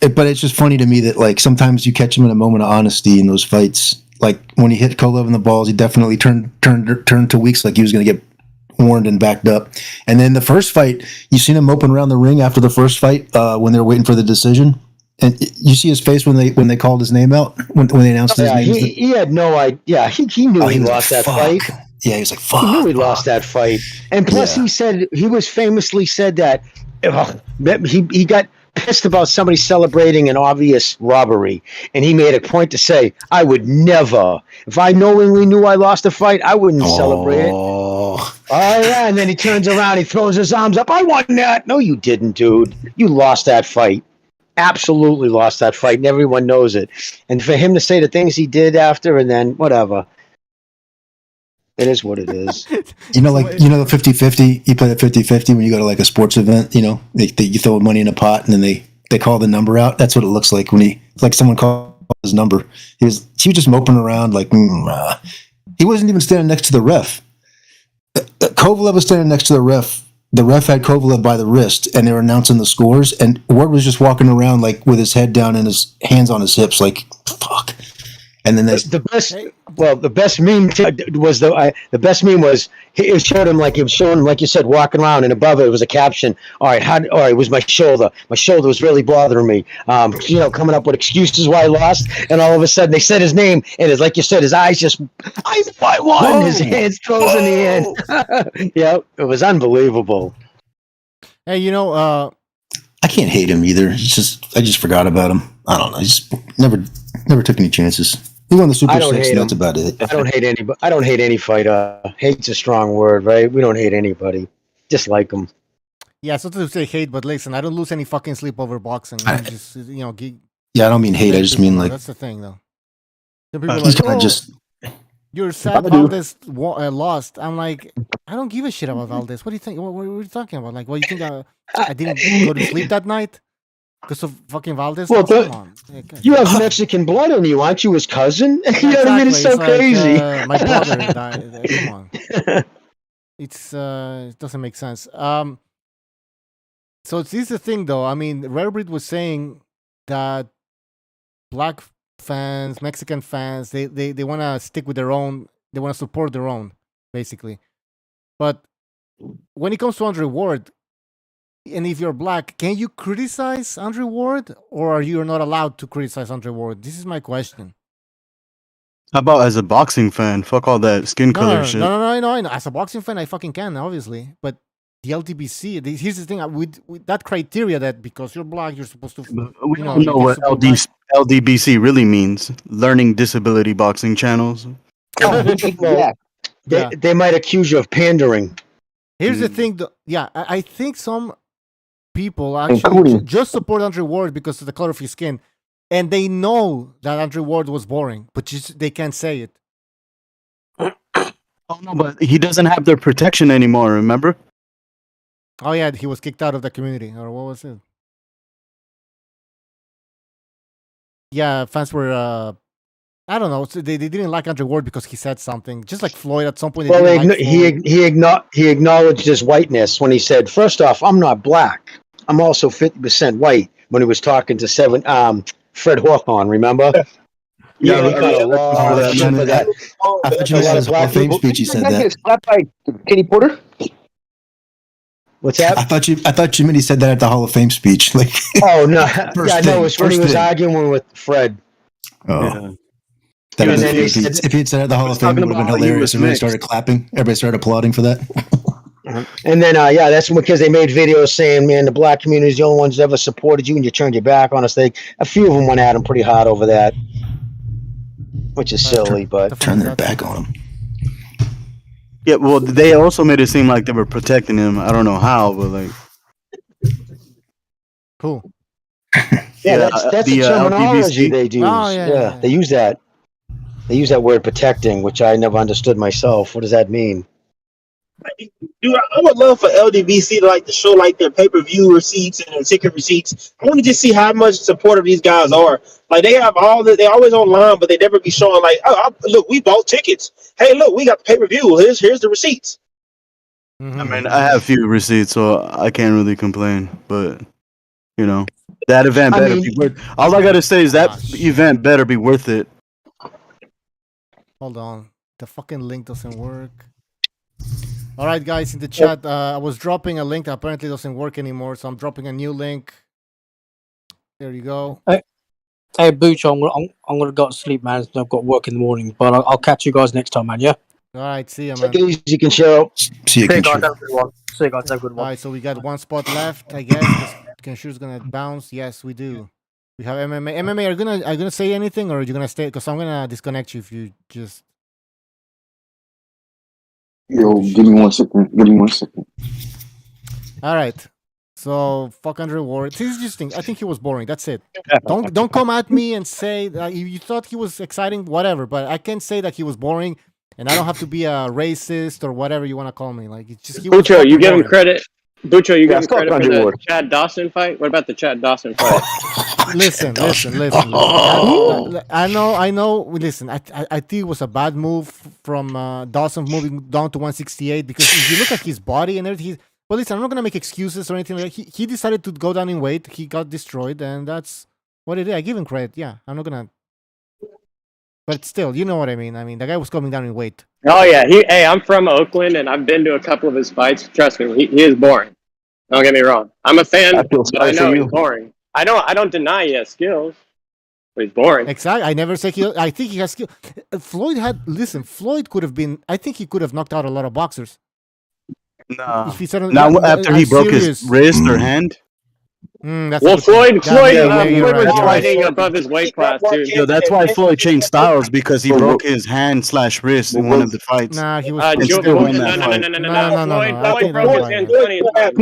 But it's just funny to me that like sometimes you catch him in a moment of honesty in those fights. Like when he hit Kovalev in the balls, he definitely turned to Weeks like he was going to get warned and backed up. And then the first fight, you seen him open around the ring after the first fight when they were waiting for the decision. And you see his face when they called his name out when they announced his name. He had no idea. Yeah, he knew he lost that fight. Yeah, he was like, fuck. He knew he lost that fight. And plus he was famously said that he got pissed about somebody celebrating an obvious robbery. And he made a point to say, I would never, if I knowingly knew I lost a fight, I wouldn't celebrate. Oh, yeah. And then he turns around, he throws his arms up. I won that. No, you didn't, dude. You lost that fight. Absolutely lost that fight. And everyone knows it. And for him to say the things he did after and then whatever. It is what it is. You know, like, you know, the 50-50, you play the 50-50 when you go to like a sports event, you know, you throw money in a pot and then they call the number out. That's what it looks like when like someone called his number. He was just moping around like, he wasn't even standing next to the ref. Kovalev was standing next to the ref. The ref had Kovalev by the wrist and they were announcing the scores, and Ward was just walking around like with his head down and his hands on his hips like, fuck. And then the best meme was the best meme was it showed him like you said walking around, and above it was a caption. All right, it was my shoulder. My shoulder was really bothering me. Coming up with excuses why I lost, and all of a sudden they said his name, and it's like you said, his eyes just I won. Whoa. His hands throws in the end. Yep, it was unbelievable. Hey, I can't hate him either. It's just I just forgot about him. I don't know. I just never took any chances. He won the Super 6, and that's about it. I don't hate anybody. I don't hate any fighter. Hate's a strong word, right? We don't hate anybody. Just like them. Yeah, so to say hate, but listen, I don't lose any fucking sleep over boxing. I don't mean hate. I just mean like that's the thing, though. Some people are like, you're sad Valdez lost. I'm like, I don't give a shit about Valdez. What do you think? What are you talking about? Like, what do you think? I didn't go to sleep that night because of fucking Valdez? Well, you have Mexican blood in you, aren't you? His cousin? You know what I mean? It's so like, crazy. My brother died. Come on. It doesn't make sense. So it's the thing, though. I mean, Rarebreed was saying that black fans, Mexican fans, they want to stick with their own. They want to support their own, basically. But when it comes to Andre Ward, and if you're black, can you criticize Andre Ward, or are you not allowed to criticize Andre Ward? This is my question. How about as a boxing fan? Fuck all that skin color shit. No, I know. As a boxing fan, I fucking can, obviously. But the LDBC, here's the thing, with that criteria that because you're black, you're supposed to... We don't know what LDBC really means. Learning Disability Boxing Channels. They might accuse you of pandering. Here's the thing, though. Yeah, I think some people actually just support Andre Ward because of the color of his skin. And they know that Andre Ward was boring, but they can't say it. Oh, no, but he doesn't have their protection anymore, remember? Oh, yeah, he was kicked out of the community, or what was it? Yeah, fans were, I don't know, so they didn't like Andre Ward because he said something, just like Floyd at some point. Well, he acknowledged his whiteness when he said, first off, I'm not black. I'm also 50% white, when he was talking to Fred Hawthorne, remember? Yeah, I thought you had his Hall of Fame speech. He said that. Slapped by Kenny Porter. What's that? I thought you meant he said that at the Hall of Fame speech. Like, oh no, it was when he was arguing with Fred. Oh, yeah. If he had said it at the Hall of Fame, it would have been hilarious. Everybody started clapping. Everybody started applauding for that. And then, that's because they made videos saying, man, the black community is the only ones that ever supported you, and you turned your back on us. A few of them went at him pretty hard over that, which is silly, but turn their back on him. Yeah, well, they also made it seem like they were protecting him. I don't know how, but like, cool. Yeah, that's the terminology they use. Oh, yeah. They use that. They use that word protecting, which I never understood myself. What does that mean? Dude, I would love for LDBC to show their pay-per-view receipts and their ticket receipts. I want to just see how much supportive these guys are. Like they have they're always online, but they never be showing look, we bought tickets. Hey, look, we got the pay-per-view. Here's the receipts. I mean, I have a few receipts, so I can't really complain. But that event better be worth. All I gotta say is that event better be worth it. Hold on, the fucking link doesn't work. All right, guys, in the chat, I was dropping a link that apparently doesn't work anymore, so I'm dropping a new link. There you go. Hey, Booch, I'm gonna go to sleep, man. I've got work in the morning, but I'll catch you guys next time, man. Yeah. All right, see you, man. Take it easy, Kinshiro. See you, Kinshiro. See you guys. Have a good one. All right, so we got one spot left, I guess. Kinshiro's gonna bounce. Yes, we do. We have MMA. MMA, are you gonna say anything, or are you gonna stay? Because I'm gonna disconnect you if you just. Yo, give me 1 second. All right. So fuck Andre Ward. It's interesting. I think he was boring. That's it. Don't come at me and say that you thought he was exciting, whatever. But I can't say that he was boring and I don't have to be a racist or whatever you want to call me. Like, it's just he was Bucho, you fucking give him boring. credit. Bucho, you give him stop credit for Country the Ward. Chad Dawson fight. What about the Chad Dawson fight? Listen. I know. Listen, I think it was a bad move from Dawson moving down to 168 because if you look at his body and everything, well, listen, I'm not gonna make excuses or anything like that. He decided to go down in weight. He got destroyed, and that's what it is. I give him credit. Yeah, I'm not gonna. But still, you know what I mean. I mean, the guy was coming down in weight. Oh yeah, hey, I'm from Oakland and I've been to a couple of his fights. Trust me, he is boring. Don't get me wrong. I'm a fan, but I know he's boring. I don't deny he has skills, but he's boring. Exactly. I never say I think he has skill. Floyd could have been. I think he could have knocked out a lot of boxers. No. If he said, Now after he broke his wrist or hand. Floyd was fighting above his weight class, dude. So that's why Floyd changed styles because he broke his hand/wrist in one of the fights. Nah, he was. No. Floyd broke his hand plenty of times.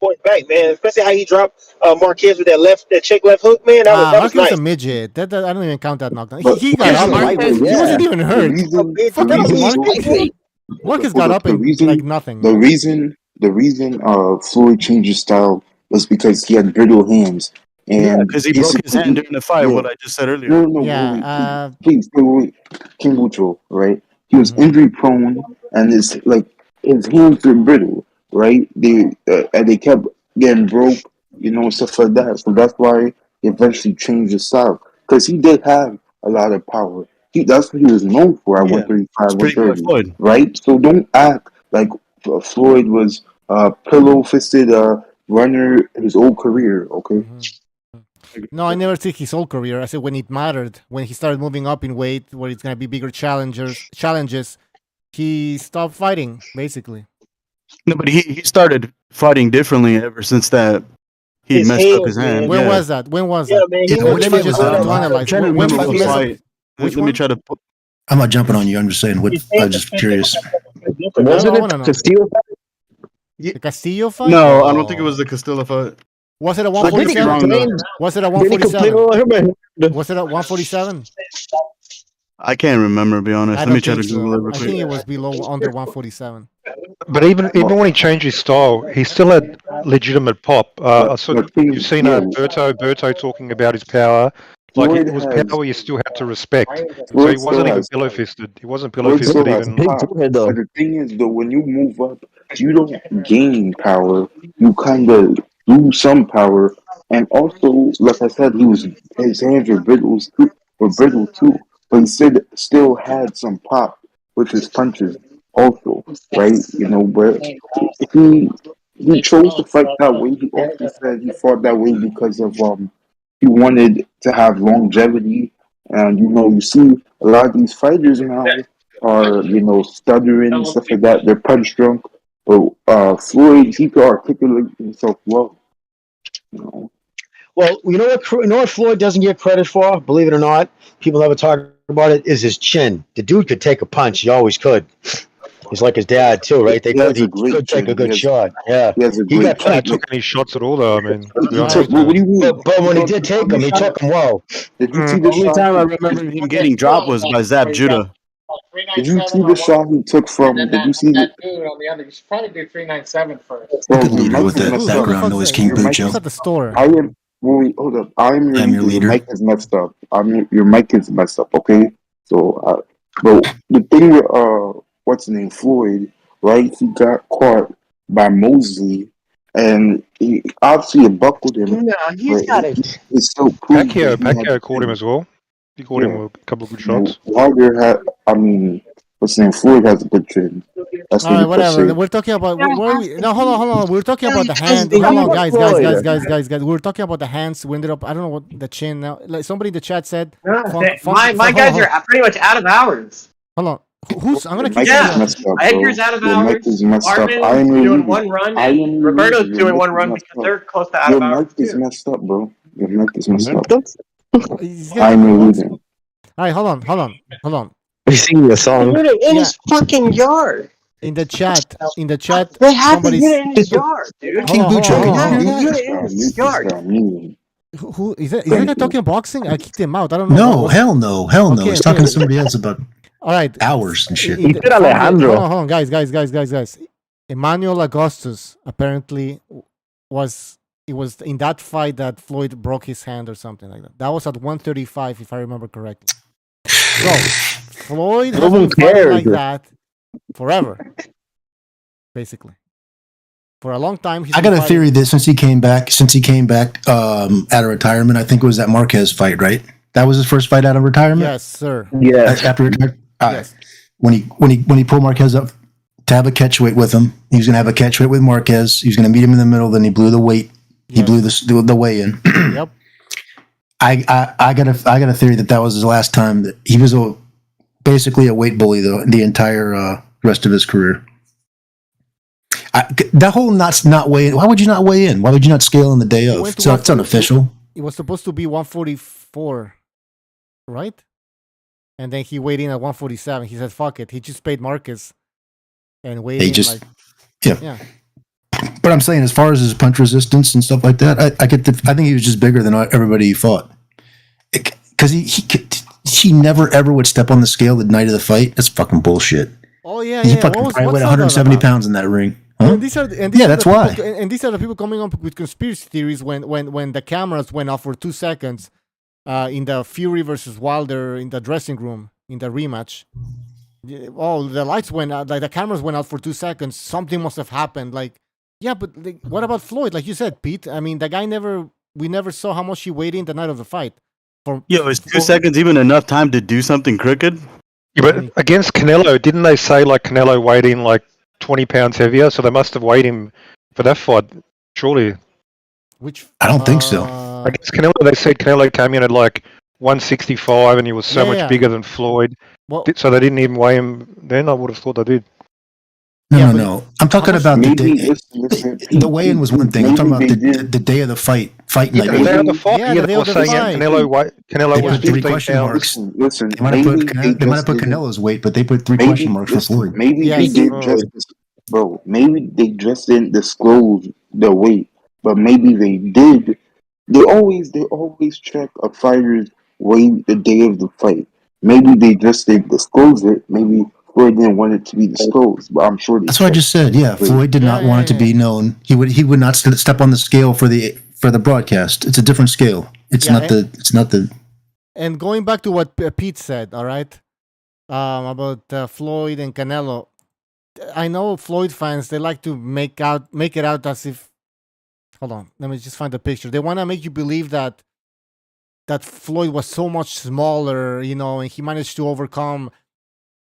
Point back, man. Especially how he dropped Marquez with that check left hook, man. That was Marquez nice. a midget. That I don't even count that knockdown. He got up. He wasn't even hurt. Marquez got up and like nothing. The reason Floyd changed his style was because he had brittle hands. And because he broke his hand during the fight. What I just said earlier. No, please, King Bucho, right? He was injury prone, and his hands were brittle, right? And they kept getting broke, stuff like that. So that's why he eventually changed his style, because he did have a lot of power. That's what he was known for at 135, 130, right? So don't act like Floyd was a pillow-fisted runner his whole career, okay? No, I never said his whole career. I said when it mattered, when he started moving up in weight, where it's gonna be bigger challenges, he stopped fighting, basically. No, but he started fighting differently ever since that he messed up his hand. When was that? When was that? Let me just analyze. When did he mess up? Let me try to put. I'm not jumping on you. I'm just saying. I'm just curious. Wasn't it Castillo fight? The Castillo fight? No, I don't think it was the Castillo fight. Was it a 147? Was it a 147? Was it at 147? I can't remember, to be honest. Let me try to Google it real I quick. think it was under 147. But even when he changed his style, he still had legitimate pop. You've seen Berto talking about his power. Like, it was power you still had to respect. So he wasn't even pillow-fisted. He wasn't pillow-fisted even. But the thing is, though, when you move up, you don't gain power. You kind of lose some power. And also, like I said, his hands were brittle too. But he still had some pop with his punches also, right? But he chose to fight that way. He also said he fought that way because of he wanted to have longevity. And you see a lot of these fighters now are stuttering and stuff like that. They're punch drunk. But Floyd, he could articulate himself well. Well, you know what Floyd doesn't get credit for, believe it or not, people never talk about it, is his chin. The dude could take a punch. He always could. He's like his dad too, right? He could take a good shot. Yeah. He got took any shots at all, though. I mean, but when he did take them, he took them well. Did you see the only time I remember him getting dropped was by Zab Judah. Did you see the shot he took from? Did you see that dude on the other? You should probably do 397 first. You could lead it with that background noise, King Bucho. At the store. Hold up. I'm your leader. Your mic is messed up. Your mic is messed up. Okay. So, but the thing with what's his name, Floyd, right? He got caught by Mosley, and he obviously buckled him. No, he's got it. It's still Pacquiao caught him as well. He caught him with a couple of good shots. Wilder what's his name? Floyd has a good chin. That's all right, whatever. We're talking about. No, hold on. We're talking about the hand. Hold on, guys. We're talking about the hands. We ended up. I don't know what the chin now. Like somebody in the chat said. My guys are pretty much out of hours. Hold on. Who's? I'm gonna keep. Yeah, Edgar's out of hours. Armin's doing one run. And Roberto's doing one run because they're close to out of hours. Your mic is messed up, bro. Your mic is messed up. I'm leaving. All right, hold on. You singing a song? In his fucking yard. In the chat. They have to get it in his yard, dude. King Bucho. They have to get it in his yard. Who is that? Is that talking boxing? I kicked him out. I don't know. No, hell no. He's talking to somebody else about. All right. Hours and shit. He said Alejandro. Hold on, guys. Emmanuel Augustus apparently was in that fight that Floyd broke his hand or something like that. That was at 135, if I remember correctly. So Floyd has been fighting like that forever, basically. For a long time, I got a theory that since he came back out of retirement, I think it was that Marquez fight, right? That was his first fight out of retirement. Yes, sir. Yeah. After retirement, Yes. when he pulled Marquez up to have a catchweight with him, he was going to have a catchweight with Marquez. He was going to meet him in the middle. Then he blew the weight. He blew the weigh in. Yep. I got a theory that was his last time. That he was basically a weight bully the entire rest of his career. That whole not weigh. Why would you not weigh in? Why would you not scale on the day of? It's unofficial. It was supposed to be 144, right? And then he weighed in at 147. He said, "Fuck it." He just paid Marcus and weighed in. Yeah. But I'm saying, as far as his punch resistance and stuff like that, I think he was just bigger than everybody he fought. Because he never ever would step on the scale the night of the fight. That's fucking bullshit. Oh yeah, He fucking probably weighed 170 pounds in that ring. Huh? That's why. And these are the people coming up with conspiracy theories when the cameras went off for 2 seconds in the Fury versus Wilder in the dressing room in the rematch. Oh, the lights went out, like the cameras went out for 2 seconds. Something must have happened. Like, yeah, but what about Floyd? Like you said, Pete. I mean, the guy we never saw how much he weighed in the night of the fight. Is 2 seconds even enough time to do something crooked? Yeah, but against Canelo, didn't they say like Canelo weighed in like 20 pounds heavier? So they must have weighed him for that fight, surely. I don't think so. Against Canelo, they said Canelo came in at like 165 and he was so much bigger than Floyd. So they didn't even weigh him then? I would have thought they did. No. I'm talking about the day. The weigh-in was one thing. I'm talking about the day of the fight night. The day of the fight. Yeah, they were saying Canelo was 3 question marks. Listen, they might have put Canelo's weight, but they put 3 question marks for Floyd. Maybe they didn't just, bro. Maybe they just didn't disclose the weight, but maybe they did. They always check a fighter's weight the day of the fight. Maybe they just didn't disclose it. Maybe Floyd didn't want it to be disclosed, but I'm sure that's what I just said. Yeah, Floyd did not want it to be known. He would not step on the scale for the broadcast. It's a different scale. It's not the. And going back to what Pete said, all right, about Floyd and Canelo, I know Floyd fans, they like to make it out as if. Hold on, let me just find the picture. They want to make you believe that Floyd was so much smaller, and he managed to overcome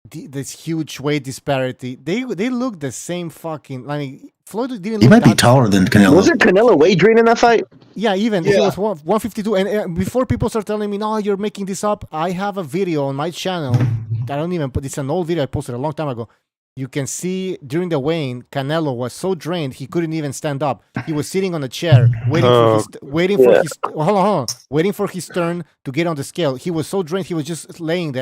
this huge weight disparity. They look the same fucking. Floyd didn't. He might be taller than Canelo. Wasn't Canelo wagering in that fight? Yeah, he was 152. And before people start telling me, "No, you're making this up," I have a video on my channel. I don't even put. It's an old video I posted a long time ago. You can see during the weigh-in, Canelo was so drained he couldn't even stand up. He was sitting on a chair, waiting for his turn to get on the scale. He was so drained he was just sitting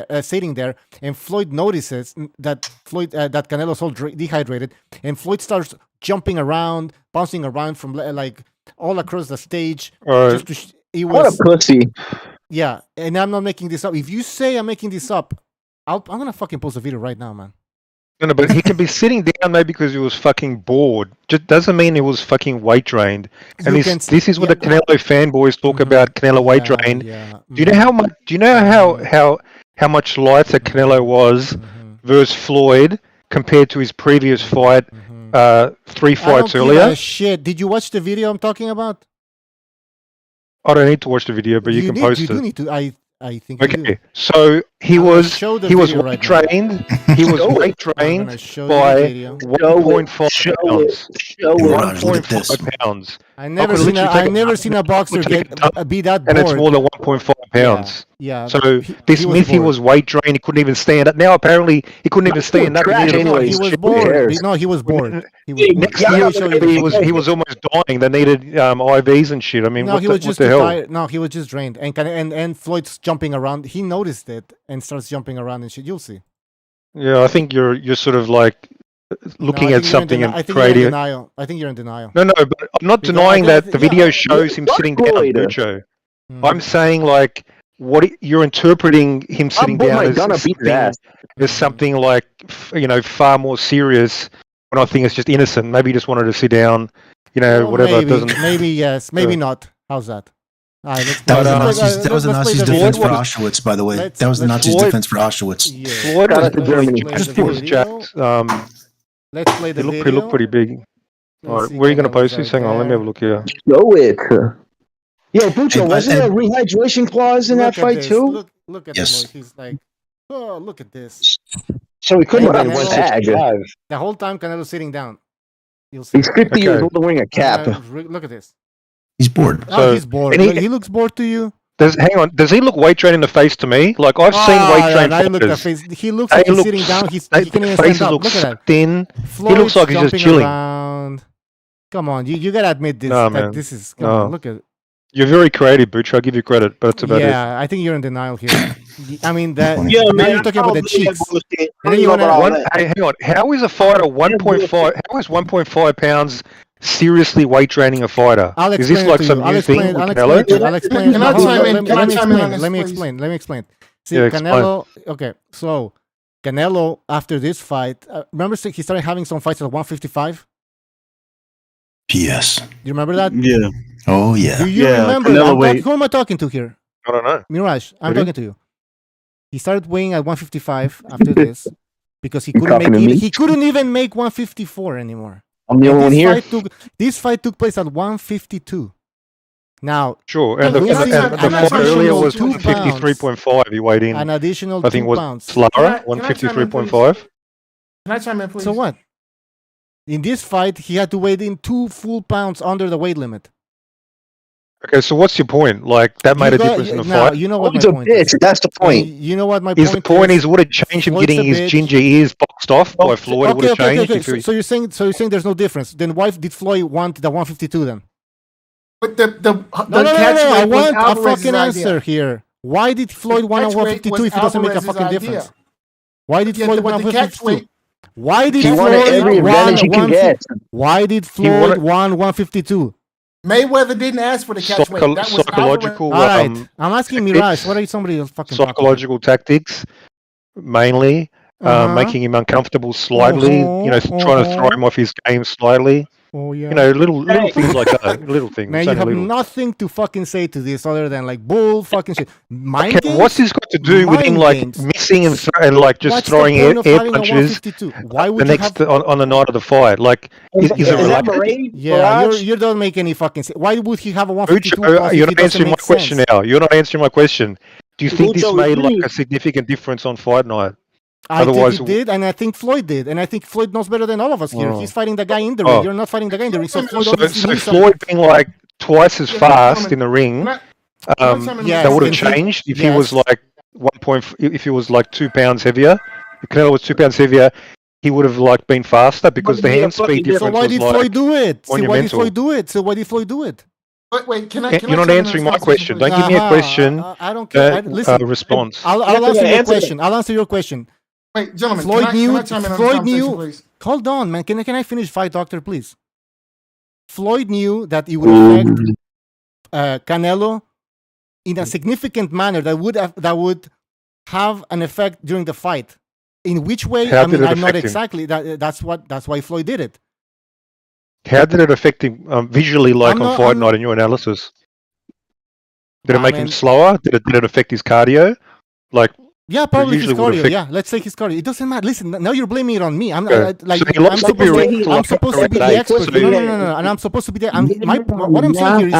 there. And Floyd notices that Canelo's all dehydrated, and Floyd starts jumping around, bouncing around from like all across the stage. What a pussy! Yeah, and I'm not making this up. If you say I'm making this up, I'm gonna fucking post a video right now, man. No, but he can be sitting down maybe because he was fucking bored. Just doesn't mean he was fucking weight drained. And this is what the Canelo fanboys talk about. Canelo weight drained. Do you know how much? Do you know how much lighter Canelo was versus Floyd compared to his previous fight 3 fights earlier? Shit! Did you watch the video I'm talking about? I don't need to watch the video, but you can post it. You do need to. I think. Okay, so he was weight trained. He was weight trained by 1.5 pounds. 1.5 pounds. I never seen a boxer be that bored. And it's more than 1.5 pounds. Yeah. So this myth he was weight trained. He couldn't even stand up. Now apparently he couldn't even stand up. He was bored. No, he was bored. Next year he was almost dying. They needed IVs and shit. I mean, what the hell? No, he was just drained. And Floyd's jumping around. He noticed it and starts jumping around and shit. You'll see. Yeah, I think you're sort of like looking at something and creating. I think you're in denial. No, but I'm not denying that the video shows him sitting down, Lucho. I'm saying like you're interpreting him sitting down as something like far more serious. When I think it's just innocent. Maybe he just wanted to sit down. Whatever. Maybe yes, maybe not. How's that? All right, that was the Nazis' defense for Auschwitz, by the way. That was the Nazis' defense for Auschwitz. Floyd was jacked. Let's play the video. He looked pretty big. All right, where are you going to post this? Hang on, let me have a look here. Show it. Yo, Bucho, wasn't there a rehydration clause in that fight too? Look at this. He's like, oh, look at this. So he couldn't have been 165. The whole time Canelo's sitting down. He's 50 years old and wearing a cap. Look at this. He's bored. He's bored. He looks bored to you. Hang on. Does he look weight trained in the face to me? Like I've seen weight trained fighters. He looks like he's sitting down. He can't even stand up. Look at that. Thin. Floyd's he looks like he's just chilling. Around. Come on, you gotta admit this. No, man. This is. Come on, look at it. You're very creative, Butch. I'll give you credit, but that's about it. Yeah, I think you're in denial here. I mean that. Yeah, now man, you're talking about the cheeks. And then you wanna. Hang on. How is a fighter 1.5? How is 1.5 pounds seriously weight training a fighter? Is this like some new thing? I'll explain. Can I chime in? Can I chime in on this, Let me please? explain. See, Yeah, Canelo. Okay, so Canelo after this fight, remember he started having some fights at 155. Yes. Do you remember that? Yeah. Oh yeah. Do you remember? Who am I talking to here? I don't know. Mirage, I'm talking to you. He started weighing at 155 after this because he couldn't even make 154 anymore. I'm the only one here. This fight took place at 152. Now, sure, and the fight earlier was 153.5. He weighed in. An additional I think 2 was pounds. Lara 153.5. Can I chime in, please? So what? In this fight, he had to weigh in 2 full pounds under the weight limit. Okay, so what's your point? Like that made a difference in the fight. You know what my point is. That's the point. You know what my point is. The point is, would it change him getting his ginger ears boxed off by Floyd? Would it change? Okay. So you're saying there's no difference. Then why did Floyd want the 152 then? But the I want a fucking answer here. Why did Floyd want a 152 if it doesn't make a fucking difference? Why did Floyd want a 152? Why did Floyd want 152? Mayweather didn't ask for the catch weight. That was psychological. All right, I'm asking Mirage. What are somebody else fucking psychological tactics, mainly making him uncomfortable slightly. Trying to throw him off his game slightly. Oh yeah. Little things like that. Little things. Man, you have nothing to fucking say to this other than like bull fucking shit. Mind games? What's this got to do with him like missing and like just throwing air punches? Why would the next on the night of the fight? Like, is it related? Yeah, you don't make any fucking sense. Why would he have a 152? You're not answering my question now. You're not answering my question. Do you think this made like a significant difference on fight night? I think he did, and I think Floyd did, and I think Floyd knows better than all of us here. He's fighting the guy in the ring. You're not fighting the guy in the ring. So Floyd being like twice as fast in the ring, that would have changed if he was like if he was like 2 pounds heavier. If Canelo was 2 pounds heavier, he would have like been faster because the hand speed difference. So why did Floyd do it? Why did Floyd do it? Wait, you're not answering my question. Don't give me a question. I don't care. Listen, response. I'll answer your question. I'll answer your question. Wait, gentlemen, Floyd knew. Please? Hold on, man. Can I finish, Fight Doctor, please? Floyd knew that it would affect Canelo in a significant manner that would have an effect during the fight. In which way? I'm not exactly. That's why Floyd did it. How did it affect him visually, like on fight night in your analysis? Did it make him slower? Did it affect his cardio? Like. Yeah, probably his cardio. Yeah, let's take his cardio. It doesn't matter. Listen, now you're blaming it on me. I'm supposed to be the expert. No. And I'm supposed to be there. What I'm saying here is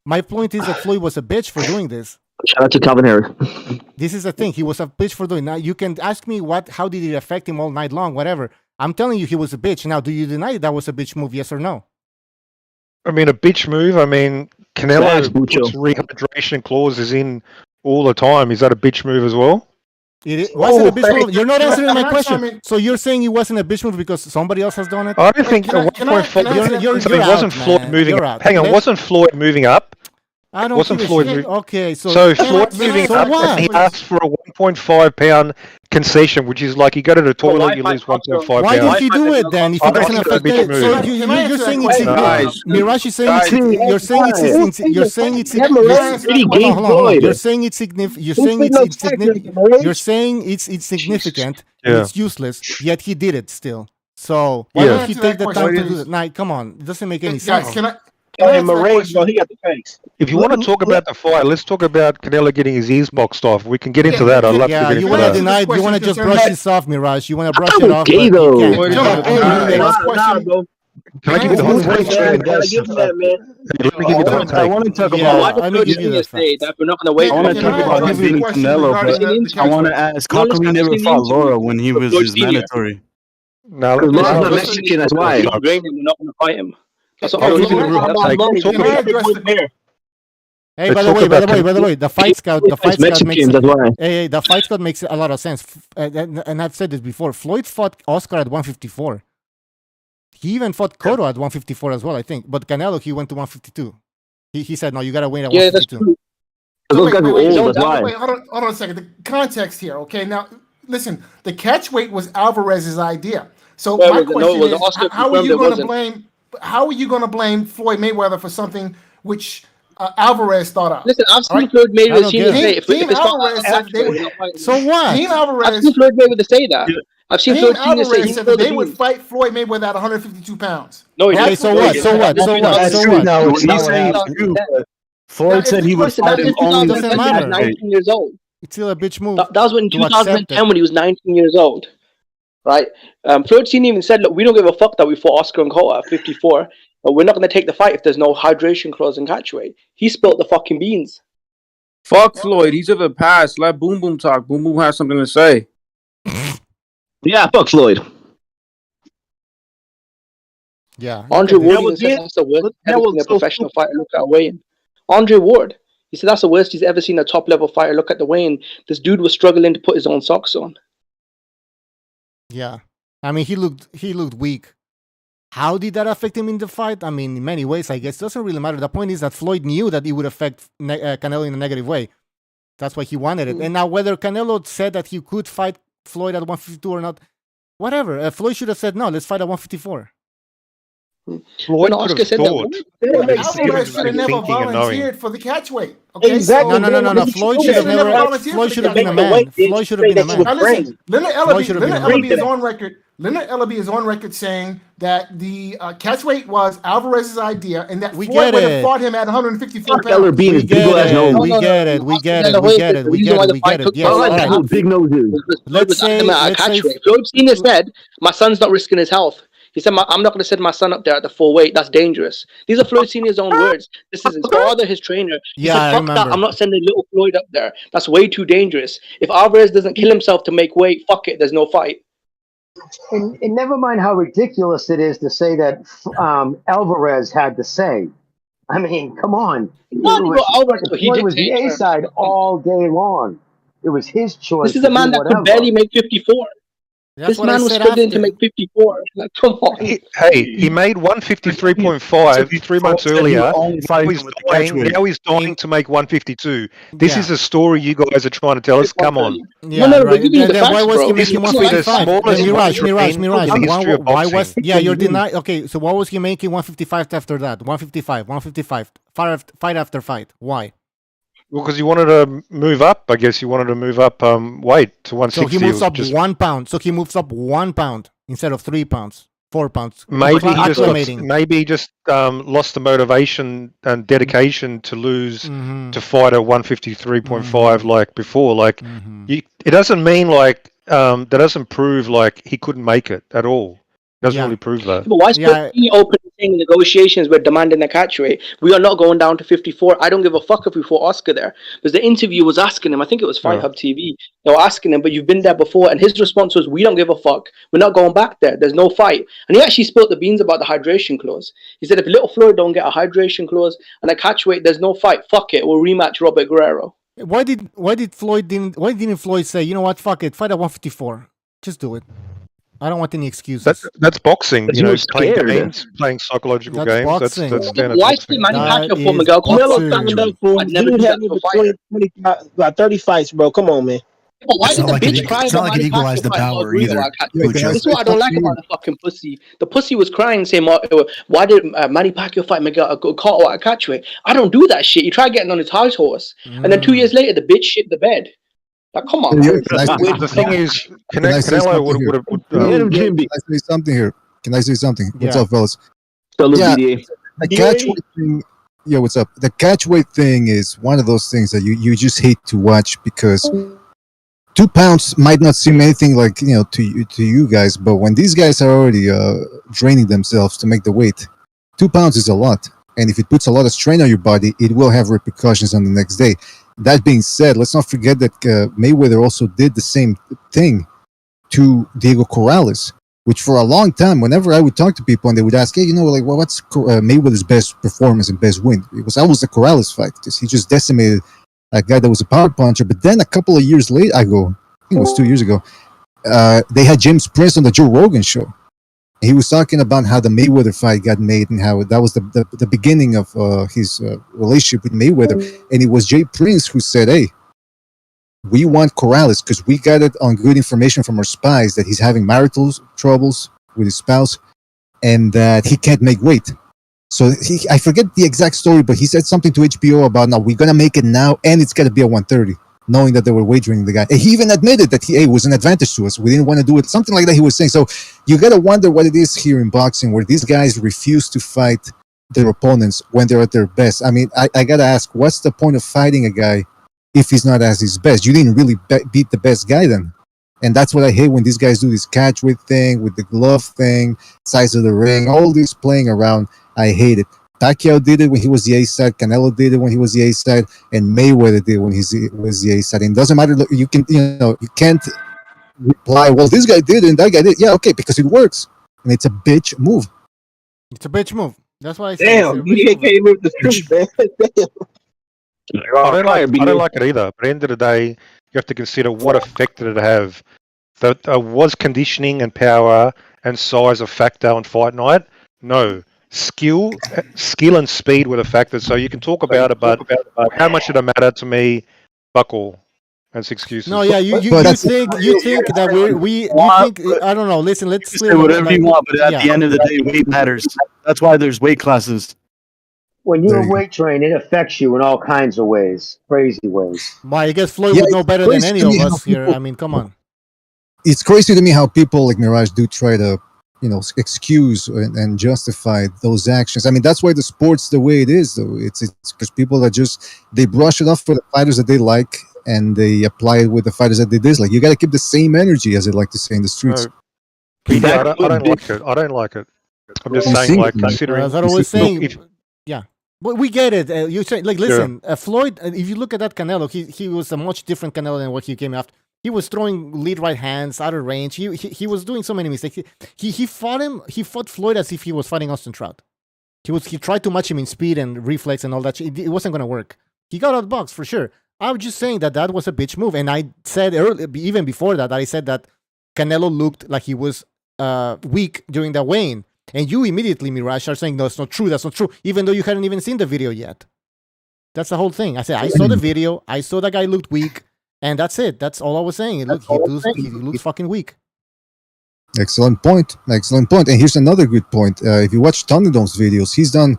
my point is that Floyd was a bitch for doing this. Shout out to Calvin Harris. This is the thing. He was a bitch for doing. Now you can ask me how did it affect him all night long, whatever. I'm telling you, he was a bitch. Now, do you deny that was a bitch move? Yes or no? I mean, a bitch move. I mean, Canelo puts rehydration clauses in all the time. Is that a bitch move as well? Was it a bitch move? You're not answering my question. So you're saying it wasn't a bitch move because somebody else has done it? I don't think at 1.5. Wasn't Floyd moving up? Hang on, wasn't Floyd moving up I don't Wasn't give a Floyd shit. Okay, so Floyd moving so up, what? and he asked for a 1.5 pound concession, which is like you go to the toilet, you lose 1.5 pounds. Why did he do it then? If it doesn't affect it, so you're saying it's Mirage is saying you're saying it's you're saying it's hold on. You're saying it's significant. You're saying it's insignificant. You're saying it's insignificant. And it's useless. Yet he did it still. So why don't he take the time to do that? Nah, come on. It doesn't make any sense. He got the face. If you want to talk about the fight, let's talk about Canelo getting his ears boxed off. We can get into that. I'd love to get into you want to that. deny? You want to just brush this off, Mirage? You want to brush it off? Okay, though. Can I give you the hot take? Let me give you the hot take. I want to talk about. Let me give you the facts. I want to talk about him beating Canelo, but I want to ask, how come he never fought Laura when he was his mandatory? No, Laura's not Mexican. That's why. We're not going to fight him. That's what I'll give you the real hot take. Hey, by the way, the fight scout makes a lot of sense. And I've said this before. Floyd fought Oscar at 154. He even fought Cotto at 154 as well, I think. But Canelo, he went to 152. He said, no, you got to win at 152. Wait, hold on a second. The context here, okay? Now, listen, the catch weight was Alvarez's idea. So my question is, how are you going to blame? How are you going to blame Floyd Mayweather for something which Alvarez thought up? Listen, I've seen Floyd Mayweather say so what? Dean Alvarez. I've seen Floyd Mayweather say that. I've seen Dean Floyd Alvarez said that they would fight Floyd Mayweather at 152 pounds. No, okay, so what? Floyd said he would fight him only. Doesn't matter. 19 years old. It's still a bitch move. That was in 2010 when he was 19 years old. Right? Floyd Senior even said, look, we don't give a fuck that we fought Oscar and Cotto at 54. But we're not going to take the fight if there's no hydration clause in catchweight. He spilled the fucking beans. Fuck Floyd. He's of the past. Let Boom Boom talk. Boom Boom has something to say. Yeah, fuck Floyd. Yeah. Andre Ward said that's the worst ever seen a professional fighter look at a weigh-in. Andre Ward. He said that's the worst he's ever seen a top-level fighter look at the weigh-in. This dude was struggling to put his own socks on. Yeah. I mean, he looked weak. How did that affect him in the fight? I mean, in many ways, I guess. It doesn't really matter. The point is that Floyd knew that it would affect Canelo in a negative way. That's why he wanted it. And now whether Canelo said that he could fight Floyd at 152 or not, whatever. Floyd should have said, no, let's fight at 154. Floyd could have thought. Alvarez should have never volunteered for the catch weight. Okay? Exactly. No. Floyd should have never. Floyd should have been a man. Floyd should have been a man. Now listen, Leonard Ellaby is on record. Leonard Ellaby is on record saying that the catch weight was Alvarez's idea, and that Floyd would have fought him at 154 pounds. We get it. Yes, big noses. Let's say Floyd Senior said, "My son's not risking his health." He said, I'm not going to send my son up there at the full weight. That's dangerous. These are Floyd Senior's own words. This is his father, his trainer. He said, fuck that. I'm not sending little Floyd up there. That's way too dangerous. If Alvarez doesn't kill himself to make weight, fuck it. There's no fight. And never mind how ridiculous it is to say that Alvarez had to say. I mean, come on. He was the A side all day long. It was his choice. This is a man that could barely make 54. This man was struggling to make 54. Like, come on. Hey, he made 153.5 3 months earlier. Now he's dying to make 152. This is a story you guys are trying to tell us. Come on. Yeah, right. Why was he making 155? Mirage. Why was? Yeah, you're denying. Okay, so why was he making 155 after that? 155. Fight after fight. Why? Well, because you wanted to move up, I guess. You wanted to move up weight to 160. So he moves up 1 pound. So he moves up 1 pound instead of 3 pounds, 4 pounds. Maybe he just lost the motivation and dedication to lose to fight at 153.5 like before. Like it doesn't mean like that doesn't prove like he couldn't make it at all. Doesn't really prove that. But why is he open saying negotiations we're demanding the catch rate? We are not going down to 54. I don't give a fuck if we fought Oscar there. Because the interview was asking him, I think it was Fight Hub TV, they were asking him, but you've been there before, and his response was, we don't give a fuck. We're not going back there. There's no fight. And he actually spilled the beans about the hydration clause. He said, if Little Floyd don't get a hydration clause and a catch weight, there's no fight. Fuck it. We'll rematch Robert Guerrero. Why didn't Floyd say, you know what, fuck it, fight at 154. Just do it. I don't want any excuses. That's boxing. But You you know, were scared. playing psychological That's games. boxing. That's standard Why boxing. did Manny That Pacquiao for is Miguel Canelo Cotto boxing. signed up actually? for I'd him. never Dude do had that to a over fighter. about 30 fights, bro. Come on, man. But why It's did not the like it. bitch cry It's not about like it Manny equalized Pacquiao the fighting power Rodrigo? either. Yo, can I This is say what I don't like something about here? the fucking pussy. The pussy was crying, saying, "Why did Manny Pacquiao fight Miguel Cotto at Catchway?" I don't do that shit. You try getting on his high horse, and then 2 years later, the bitch shit the bed. Like, come on, Yo, man. can I say, The thing is, can I say Canelo something here? would Get him, Jimby. Can I say something here? Can I say something? What's Yeah. up, fellas? Salute, Yeah, BDA. the catchweight thing. Yo, what's up? The catchweight thing is one of those things that you just hate to watch because 2 pounds might not seem anything like to you guys, but when these guys are already draining themselves to make the weight, 2 pounds is a lot, and if it puts a lot of strain on your body, it will have repercussions on the next day. That being said, let's not forget that Mayweather also did the same thing to Diego Corrales, which for a long time, whenever I would talk to people and they would ask, hey, what's Mayweather's best performance and best win? It was always the Corrales fight because he just decimated a guy that was a power puncher. But then a couple of years later, I think it was 2 years ago, they had James Prince on the Joe Rogan show. He was talking about how the Mayweather fight got made and how that was the beginning of his relationship with Mayweather. And it was Jay Prince who said, hey, we want Corrales because we got it on good information from our spies that he's having marital troubles with his spouse and that he can't make weight. So I forget the exact story, but he said something to HBO about, no, we're going to make it now and it's got to be at 130, knowing that they were wagering the guy. And he even admitted that he was an advantage to us. We didn't want to do it. Something like that he was saying. So you got to wonder what it is here in boxing where these guys refuse to fight their opponents when they're at their best. I mean, I got to ask, what's the point of fighting a guy if he's not at his best? You didn't really beat the best guy then. And that's what I hate when these guys do this catch weight thing with the glove thing, size of the ring, all this playing around. I hate it. Pacquiao did it when he was the A side. Canelo did it when he was the A side, and Mayweather did it when he was the A side. And it doesn't matter. You can't reply. Well, this guy did it and that guy did. Yeah, okay, because it works, and it's a bitch move. It's a bitch move. That's what I said. Damn, you came with the truth, man. I don't like it either. But at the end of the day, you have to consider what effect did it have. That was conditioning and power and size a factor on fight night? No. Skill and speed were the factors. So you can talk about it, but how much did it matter to me? Fuck all. That's excuses. No, yeah, you think that you think I don't know. Listen, let's say whatever you want, but at the end of the day, weight matters. That's why there's weight classes. When you're weight trained, it affects you in all kinds of ways, crazy ways. Why? I guess Floyd would know better than any of us here. I mean, come on. It's crazy to me how people like Mirage do try to, excuse and justify those actions. I mean, that's why the sport's the way it is, though. It's because people are they brush it off for the fighters that they like and they apply it with the fighters that they dislike. You got to keep the same energy, as they like to say in the streets. Yeah, I don't like it. I don't like it. I'm just saying, like, considering. As I was saying, yeah. But we get it. You say, like, listen, Floyd. If you look at that Canelo, he was a much different Canelo than what he came after. He was throwing lead right hands out of range. He was doing so many mistakes. He fought him. He fought Floyd as if he was fighting Austin Trout. He tried to match him in speed and reflex and all that. It wasn't going to work. He got outboxed for sure. I was just saying that was a bitch move, and I said earlier, even before that, I said that Canelo looked like he was weak during the weigh-in. And you immediately, Mirage, are saying, no, it's not true, that's not true, even though you hadn't even seen the video yet. That's the whole thing. I said, I saw the video, I saw that guy looked weak, and that's it. That's all I was saying. He looks fucking weak. Excellent point. And here's another good point. If you watch Thunderdome's videos, he's done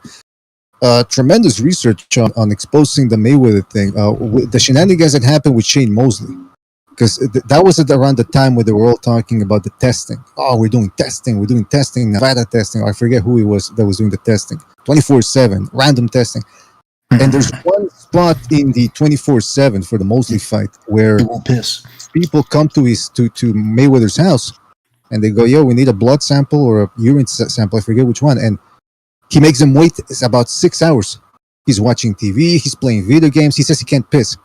tremendous research on exposing the Mayweather thing. The shenanigans that happened with Shane Mosley. Because that was around the time where they were all talking about the testing. Oh, we're doing testing, Nevada testing. I forget who it was that was doing the testing. 24/7, random testing. And there's one spot in the 24/7 for the Mosley fight where people come to Mayweather's house and they go, yo, we need a blood sample or a urine sample. I forget which one. And he makes them wait about 6 hours. He's watching TV. He's playing video games. He says he can't piss.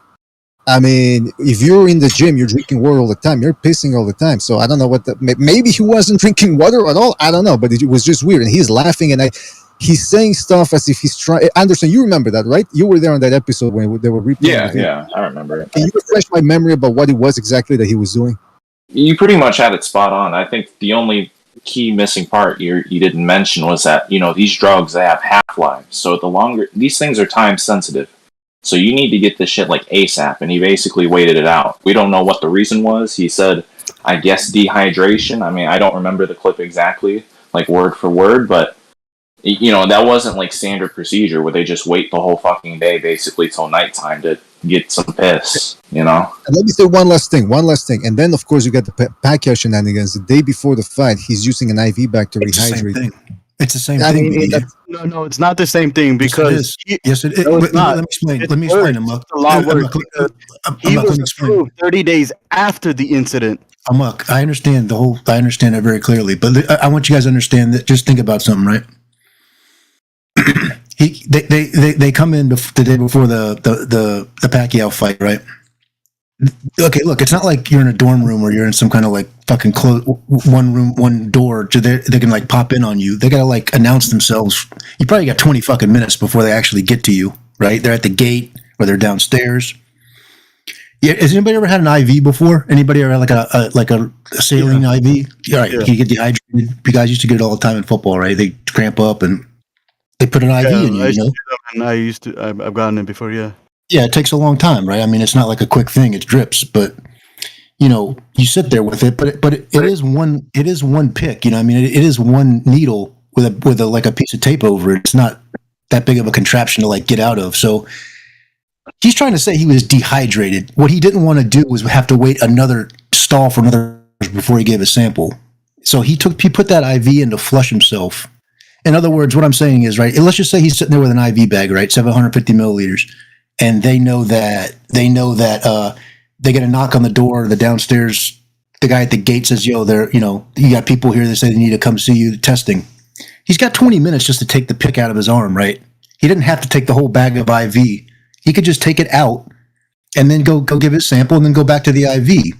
I mean, if you're in the gym, you're drinking water all the time. You're pissing all the time. So I don't know maybe he wasn't drinking water at all. I don't know, but it was just weird. And he's laughing and he's saying stuff as if he's trying. Anderson, you remember that, right? You were there on that episode when they were replaying. Yeah, I remember it. Can you refresh my memory about what it was exactly that he was doing? You pretty much had it spot on. I think the only key missing part you didn't mention was that, these drugs, they have half-lives. So the longer, these things are time sensitive. So you need to get this shit like ASAP, and he basically waited it out. We don't know what the reason was. He said, I guess dehydration. I mean, I don't remember the clip exactly, like word for word, but that wasn't like standard procedure where they just wait the whole fucking day basically till nighttime to get some piss, And let me say one last thing, and then of course you got the Pacquiao shenanigans. The day before the fight, he's using an IV bag to rehydrate. It's the same thing. No, it's not the same thing because yes, it is. No, it's Let not. me explain. It Let me explain. works. The law works. He was approved 30 days after the incident. Amok, I understand I understand that very clearly, but I want you guys to understand that. Just think about something, right? They come in the day before the Pacquiao fight, right? Okay, look, it's not like you're in a dorm room or you're in some kind of like fucking one room, one door. They can like pop in on you. They gotta like announce themselves. You probably got 20 fucking minutes before they actually get to you, right? They're at the gate or they're downstairs. Yeah, has anybody ever had an IV before? Anybody ever had like a saline IV? Yeah, right. You get dehydrated. You guys used to get it all the time in football, right? They cramp up and they put an IV in you. I've gotten it before. Yeah. Yeah, it takes a long time, right? I mean, it's not like a quick thing; it drips. But you sit there with it. But it is one pick. I mean, it is one needle with a like a piece of tape over it. It's not that big of a contraption to like get out of. So he's trying to say he was dehydrated. What he didn't want to do was have to wait another stall for another before he gave a sample. So he put that IV in to flush himself. In other words, what I'm saying is, right, let's just say he's sitting there with an IV bag, right, 750 milliliters. And they know that they get a knock on the door, the downstairs, the guy at the gate says, yo, you got people here that say they need to come see you testing. He's got 20 minutes just to take the pick out of his arm, right? He didn't have to take the whole bag of IV. He could just take it out and then go give his sample and then go back to the IV.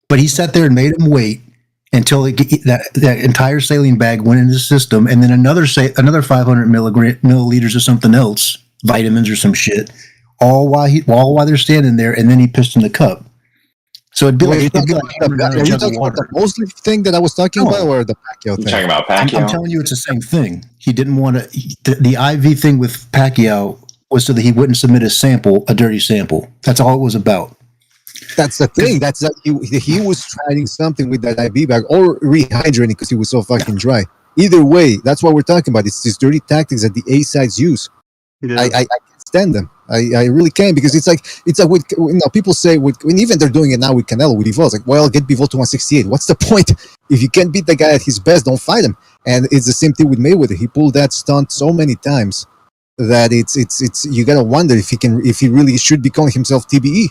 But he sat there and made him wait until that entire saline bag went into the system, and then another 500 milliliters of something else, vitamins or some shit, all while they're standing there, and then he pissed in the cup. So it'd be like are you talking about the Mosley thing that I was talking about, or the Pacquiao thing? Talking about Pacquiao? I'm telling you, it's the same thing. He didn't want to. The IV thing with Pacquiao was so that he wouldn't submit a dirty sample. That's all it was about. That's the thing. That's that he was trying something with that IV bag or rehydrating because he was so fucking dry. Either way, that's what we're talking about. It's these dirty tactics that the A sides use. Yeah. I can't stand them. I really can, because it's like with, people say when even they're doing it now with Canelo, with Bivol. It's like, well, get Bivol to 168. What's the point? If you can't beat the guy at his best, don't fight him. And it's the same thing with Mayweather. He pulled that stunt so many times that it's you gotta wonder if he really should be calling himself TBE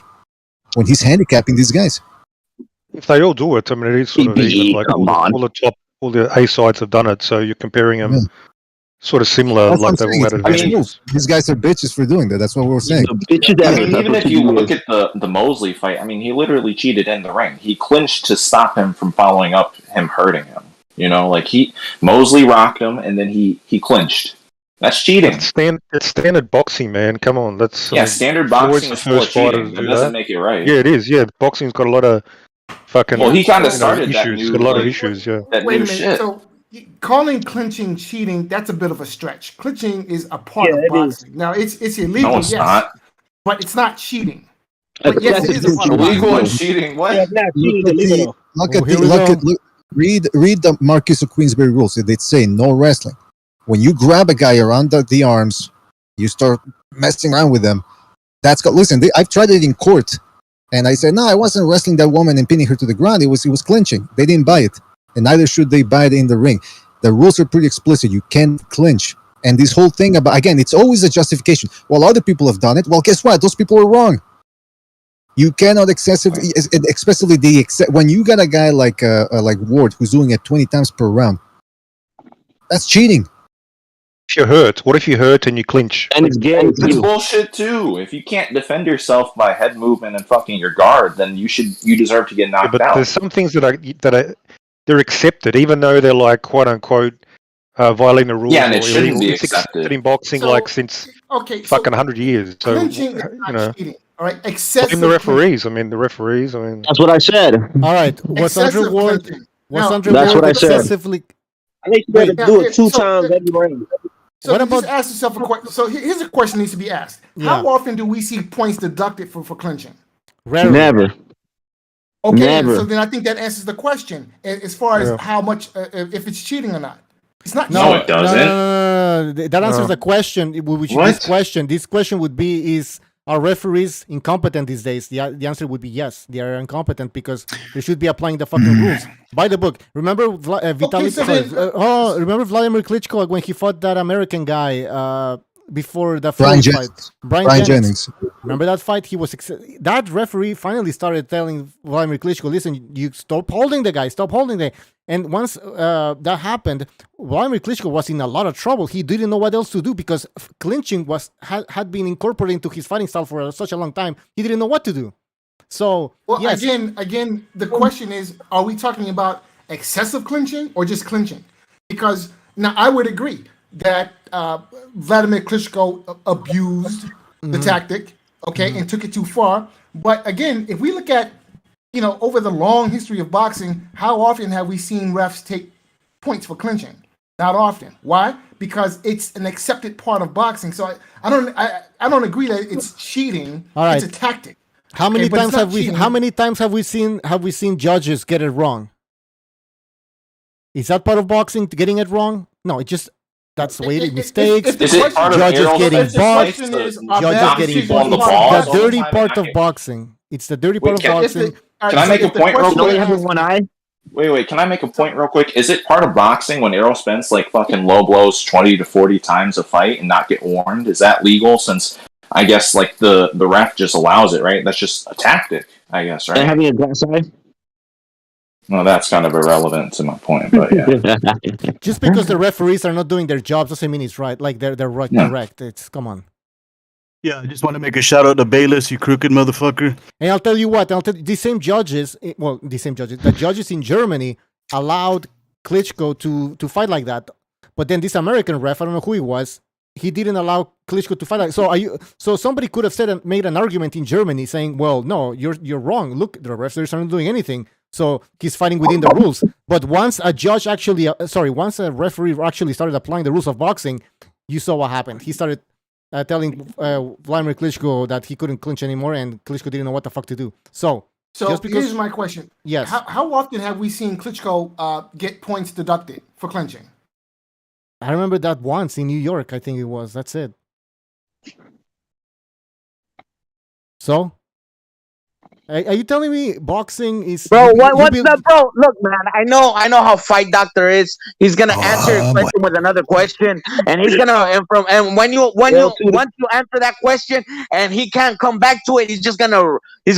when he's handicapping these guys. If they all do it, I mean, it is sort of even like all the A sides have done it. So you're comparing them. Yeah. Sort of similar, that's like they've all had advantages. These guys are bitches for doing that. That's what we're saying. Even if you look at the Mosley fight, I mean, he literally cheated in the ring. He clinched to stop him from following up him hurting him. Mosley rocked him, and then he clinched. That's cheating. It's standard boxing, man. Come on, standard boxing is full of cheating. It doesn't make it right. Yeah, it is. Yeah, boxing's got a lot of fucking. Well, he kind of started issues. Got a lot of issues. Yeah. Wait a minute. Shit. So calling clinching cheating, that's a bit of a stretch. Clinching is a part of boxing. Now it's illegal, no, it's not. But it's not cheating. But yes, it is a part of boxing. Illegal and cheating. What? Read the Marquis of Queensberry rules. They say no wrestling. When you grab a guy around the arms, you start messing around with them. Listen, I've tried it in court, and I said, no, I wasn't wrestling that woman and pinning her to the ground. It was clinching. They didn't buy it, and neither should they buy it in the ring. The rules are pretty explicit. You can't clinch. And this whole thing about, again, it's always a justification. Well, other people have done it. Well, guess what? Those people were wrong. You cannot excessively, when you got a guy like Ward who's doing it 20 times per round, that's cheating. If you're hurt, what if you hurt and you clinch? And it's bullshit too. If you can't defend yourself by head movement and fucking your guard, then you deserve to get knocked out. But there's some things that are they're accepted, even though they're like quote unquote violating the rules. Yeah, and it shouldn't be accepted in boxing since fucking 100 years. So clinching is not cheating. All right, excessive. Blame the referees. I mean, the referees. I mean, That's what I said. All right, was Andre Ward? Was Andre That's Ward what I said. excessively? I think you got to do it two times every round. So what about? Just ask yourself a question. So here's a question needs to be asked: How often do we see points deducted for clinching? Rarely. Never. Okay, Never. so then I think that answers the question as far as how much, if it's cheating or not. It's not. No, it doesn't. No. That answers the question. Which this question would be: Is are referees incompetent these days? The answer would be yes. They are incompetent because they should be applying the fucking rules by the book. Remember remember Vladimir Klitschko when he fought that American guy before the fight? Brian Jennings. Remember that fight? He was that referee finally started telling Vladimir Klitschko, "Listen, you stop holding the guy. Stop holding the." And once that happened, Vladimir Klitschko was in a lot of trouble. He didn't know what else to do because clinching had been incorporated into his fighting style for such a long time. He didn't know what to do. So, yes. again, the question is: Are we talking about excessive clinching or just clinching? Because now I would agree that Vladimir Klitschko abused the tactic, and took it too far. But again, if we look at over the long history of boxing, how often have we seen refs take points for clinching? Not often. Why? Because it's an accepted part of boxing. So I don't agree that it's cheating. All right. It's a tactic. How many times have we seen judges get it wrong? Is that part of boxing, getting it wrong? No, that's the way it mistakes. Is it part of judges getting boxed? Judges getting boxed. It's the dirty part of boxing. It's the dirty part of boxing. Can I make a point real quick? Having one eye. Wait. Can I make a point real quick? Is it part of boxing when Errol Spence fucking low blows 20 to 40 times a fight and not get warned? Is that legal? Since I guess the ref just allows it, right? That's just a tactic, I guess, right? And having a glass eye. Well, that's kind of irrelevant to my point, but yeah. Just because the referees are not doing their jobs doesn't mean it's right. Like they're right, correct. It's come on. Yeah, I just want to make a shout out to Bayless, you crooked motherfucker. And I'll tell you what, the judges in Germany allowed Klitschko to fight like that. But then this American ref, I don't know who he was, he didn't allow Klitschko to fight like that. So somebody could have made an argument in Germany saying, well, no, you're wrong. Look, the referees aren't doing anything. So he's fighting within the rules. But once a referee actually started applying the rules of boxing, you saw what happened. He started telling Vladimir Klitschko that he couldn't clinch anymore, and Klitschko didn't know what the fuck to do. So here's my question. Yes. How often have we seen Klitschko get points deducted for clinching? I remember that once in New York, I think it was. That's it. So? Are you telling me boxing is... Bro, what's up, bro? Look, man, I know how Fight Doctor is. He's gonna answer your question with another question, and he's gonna once you answer that question, and he can't come back to it, he's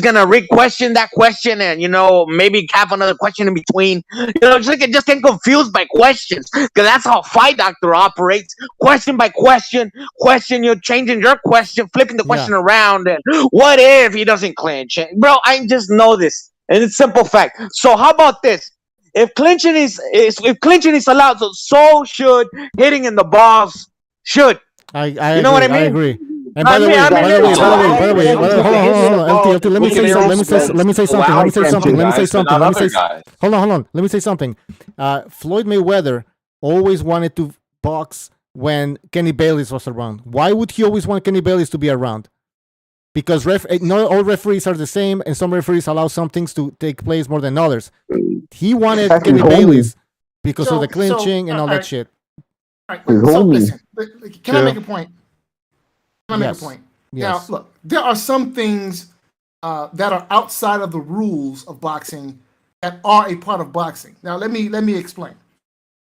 gonna re-question that question, and maybe have another question in between. Just get confused by questions, because that's how Fight Doctor operates. Question by question, you're changing your question, flipping the question around, and what if he doesn't clinch, bro? I just know this, and it's simple fact. So how about this? If clinching is allowed, so should hitting in the balls should. I you know agree, what I mean? I agree. And by the way, hold on. Let me say something. Floyd Mayweather always wanted to box when Kenny Bayless was around. Why would he always want Kenny Bayless to be around? Because not all referees are the same, and some referees allow some things to take place more than others. He wanted Kenny Bayless because of the clinching and all that shit. All right, so listen, can I make a point? Yes. Now, look, there are some things that are outside of the rules of boxing that are a part of boxing. Now, let me explain.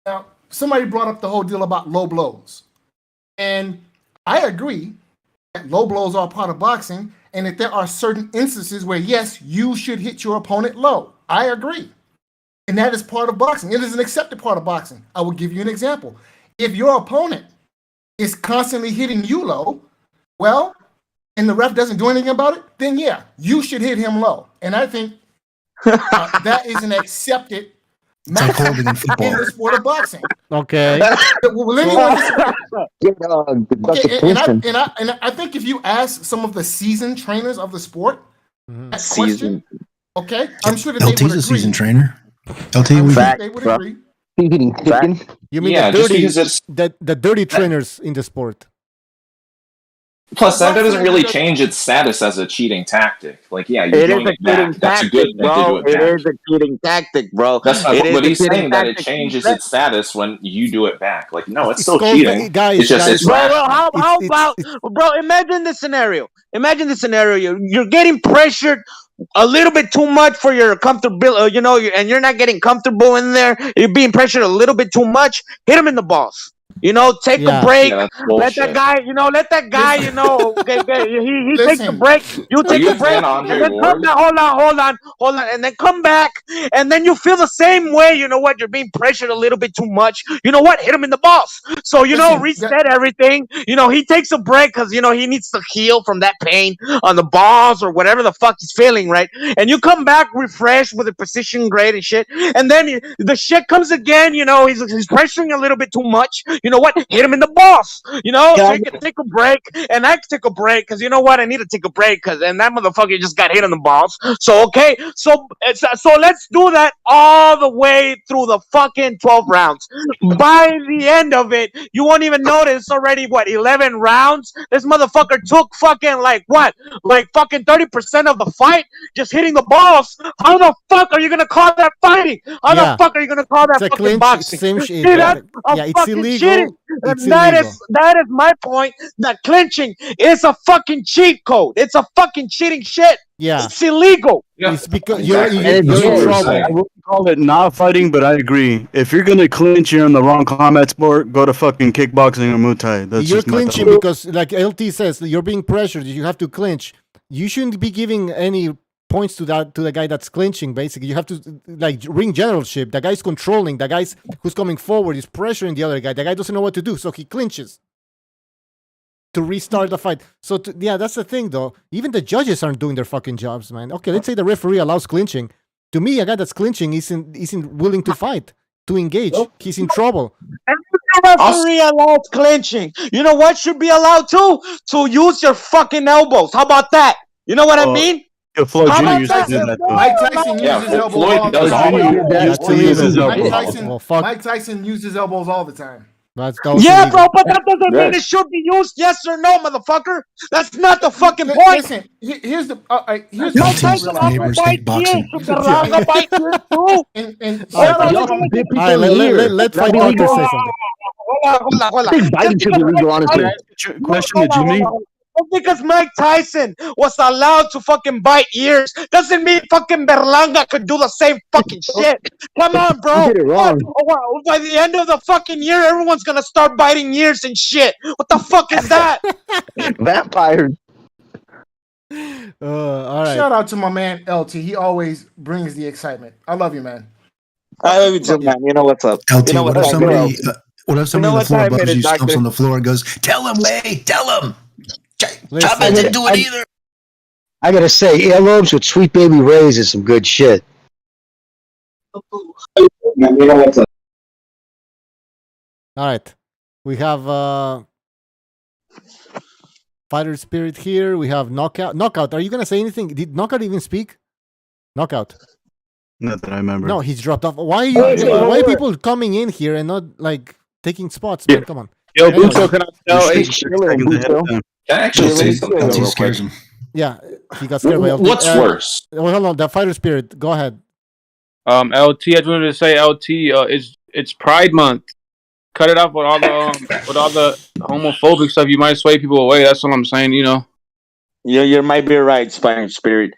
Now, somebody brought up the whole deal about low blows, and I agree. Low blows are part of boxing, and that there are certain instances where, yes, you should hit your opponent low. I agree. And that is part of boxing. It is an accepted part of boxing. I will give you an example. If your opponent is constantly hitting you low, and the ref doesn't do anything about it, then yeah, you should hit him low. And I think that is an accepted maximum in the sport of boxing. Okay. Will anyone disagree? And I think if you ask some of the seasoned trainers of the sport that question, okay, I'm sure that they would agree. LT's a seasoned trainer. LT, they would agree. You mean the dirty trainers in the sport? Plus, that doesn't really change its status as a cheating tactic. Like, yeah, you're doing it back. That's a good thing to do it back. It is a cheating tactic, bro. That's not what he's saying, that it changes its status when you do it back. Like, no, it's still cheating. It's just, it's how about, bro, imagine this scenario. You're getting pressured a little bit too much for your comfortability, and you're not getting comfortable in there. You're being pressured a little bit too much. Hit him in the balls. Take a break. Let that guy, he takes a break. You take a break. And then come back. Hold on. And then come back. And then you feel the same way. You know what? You're being pressured a little bit too much. You know what? Hit him in the balls. So, reset everything. He takes a break because, he needs to heal from that pain on the balls or whatever the fuck he's feeling, right? And you come back refreshed with a precision grade and shit. And then the shit comes again. He's pressuring a little bit too much. You know what? Hit him in the balls. Take a break, and I take a break because you know what? I need to take a break because that motherfucker just got hit in the balls. So okay, so let's do that all the way through the fucking 12 rounds. By the end of it, you won't even notice already 11 rounds. This motherfucker took fucking fucking 30% of the fight just hitting the balls. How the fuck are you gonna call that fighting? How the fuck are you gonna call that fucking boxing? It's illegal. That is my point. That clinching is a fucking cheat code. It's a fucking cheating shit. Yeah, it's illegal. Yeah. It's because you're in trouble. I wouldn't call it not fighting, but I agree. If you're gonna clinch, you're in the wrong combat sport. Go to fucking kickboxing or Muay Thai. You're clinching because, like LT says, you're being pressured. You have to clinch. You shouldn't be giving any points to the guy that's clinching. Basically, you have to ring generalship. The guy's controlling. The guy's who's coming forward is pressuring the other guy. The guy doesn't know what to do, so he clinches to restart the fight. So that's the thing, though. Even the judges aren't doing their fucking jobs, man. Okay, let's say the referee allows clinching. To me, a guy that's clinching isn't willing to fight, to engage. He's in trouble. And the referee allows clinching. You know what should be allowed to use your fucking elbows. How about that? You know what I mean? Floyd Jr. used to do that. Mike Tyson uses his elbows all the time. Mike Tyson uses his elbows all the time. Bro, but that doesn't mean it should be used. Yes or no, motherfucker? That's not the fucking point. Listen, here's the Mike Tyson bite boxing. Let fight doctor say something. Hold on. Biting should be legal, honestly. Question to Jimmy. Just because Mike Tyson was allowed to fucking bite ears doesn't mean fucking Berlanga could do the same fucking shit. Come on, bro. You did it wrong. By the end of the fucking year, everyone's gonna start biting ears and shit. What the fuck is that? Vampires. All right. Shout out to my man LT. He always brings the excitement. I love you, man. I love you too, man. You know what's up. LT, you know what if somebody on the floor butters you, stumps on the floor and goes, "Tell him, Way, tell him." Chapman didn't do it either. I gotta say, earlobes with Sweet Baby Ray's is some good shit. You know what's up. All right, we have Fighter Spirit here. We have Knockout. Knockout, are you gonna say anything? Did Knockout even speak? Knockout. Not that I remember. No, he's dropped off. Why are people coming in here and not taking spots? Man, come on. Yo, Bucho, can I tell? Can I actually say something real quick? Yeah, he got scared by LT. What's worse? Well, hold on, the Fighter Spirit. Go ahead. LT, I just wanted to say, LT, it's Pride Month. Cut it off with all the homophobic stuff. You might sway people away. That's what I'm saying. You might be right, Fighter Spirit.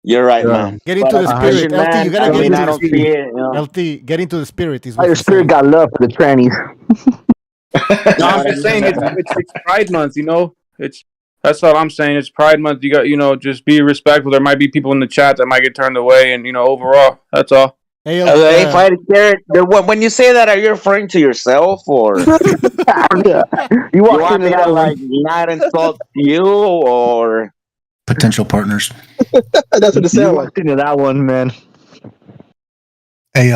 You're right, man. Get into the spirit, LT. You gotta get into the spirit. LT, get into the spirit. Fighter Spirit got love for the trannies. No, I'm just saying it's Pride Month. That's all I'm saying. It's Pride Month. You got just be respectful. There might be people in the chat that might get turned away, and overall, that's all. Hey, Fighter Spirit. When you say that, are you referring to yourself or You want me to not insult you or potential partners? That's what it sounds like. Into that one, man. Hey,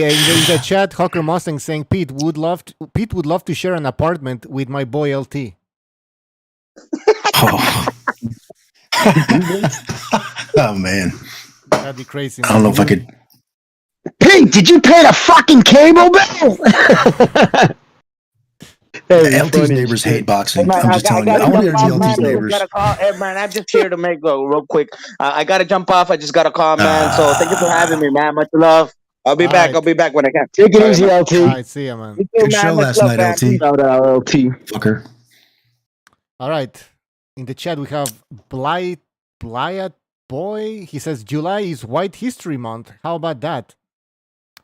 in the chat, Hawker Mustang saying Pete would love to share an apartment with my boy LT. Oh man, that'd be crazy. I don't know if I could. Pete, did you pay the fucking cable bill? LT's neighbors hate boxing. I'm just telling you. I want to interview LT's neighbors. Hey, man, I'm just here to make go real quick. I got to jump off. I just got a call, man. So thank you for having me, man. Much love. I'll be back. I'll be back when I can. Take it easy, LT. All right, see ya, man. Good show last night, LT. Shout out, LT. Fucker. All right. In the chat, we have Blyat Boy. He says July is White History Month. How about that?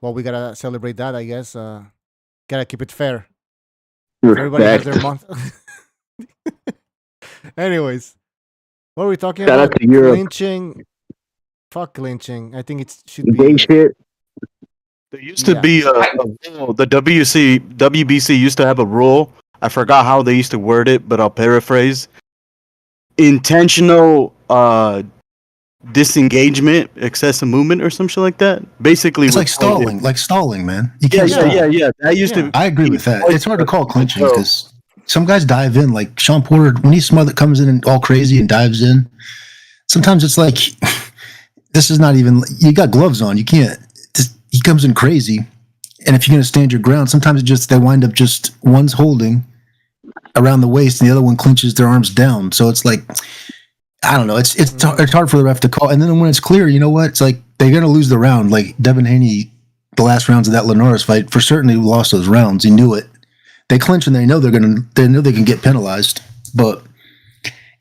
Well, we gotta celebrate that, I guess. Gotta keep it fair. Everybody has their month. Anyways, what are we talking Shout about? out to Europe. Lynching. Fuck lynching. I think it should be Gay shit. There used to be a rule. The WBC used to have a rule. I forgot how they used to word it, but I'll paraphrase. Intentional disengagement, excessive movement, or some shit like that. Basically, It's like stalling, man. You Yeah, can't stall. yeah. That used to. I agree with that. It's hard to call clinching because some guys dive in. Like Sean Porter, when he's smart, that comes in and all crazy and dives in. Sometimes it's like, this is not even. You got gloves on. You can't. He comes in crazy, and if you're gonna stand your ground, sometimes they wind up just one's holding around the waist and the other one clinches their arms down. So it's like, I don't know. It's hard for the ref to call. And then when it's clear, you know what? It's like they're gonna lose the round. Like Devin Haney, the last rounds of that Linares fight, for certain he lost those rounds. He knew it. They clinch and they know they know they can get penalized. But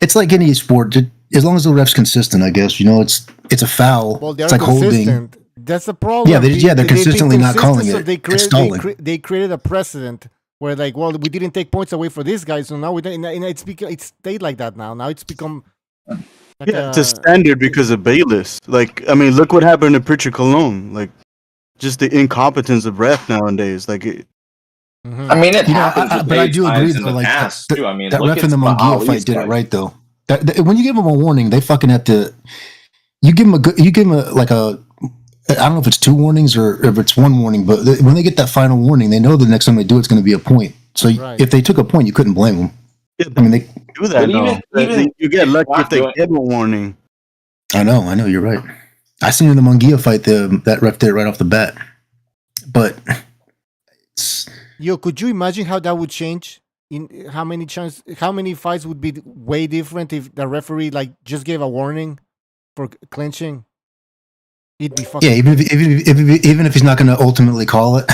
it's like any sport. As long as the ref's consistent, I guess. You know, it's a foul. Well, they're it's like consistent. holding. That's the problem. Yeah, they're consistently not calling it. It's stalling. They created a precedent where, like, well, we didn't take points away for this guy, so now we don't. And it's stayed like that now. Now it's become. Like it's a standard because of Bayless. Like, I mean, look what happened to Pritchard Cologne. Like, just the incompetence of ref nowadays. Like, I mean, it happens. But I do agree though. Like past, too. I mean, that look ref in at the Munguia fight did it right though. When you give them a warning, they fucking have to. You give them a I don't know if it's 2 warnings or if it's 1 warning, but when they get that final warning, they know the next time they do it's going to be a point. So if they took a point, you couldn't blame them. Yeah, I mean, they do that. Even you get lucky if they give a warning. I know. You're right. I seen in the Munguia fight that ref did it right off the bat. But could you imagine how that would change? In how many fights would be way different if the referee just gave a warning for clinching? It'd be fucking even if he's not going to ultimately call it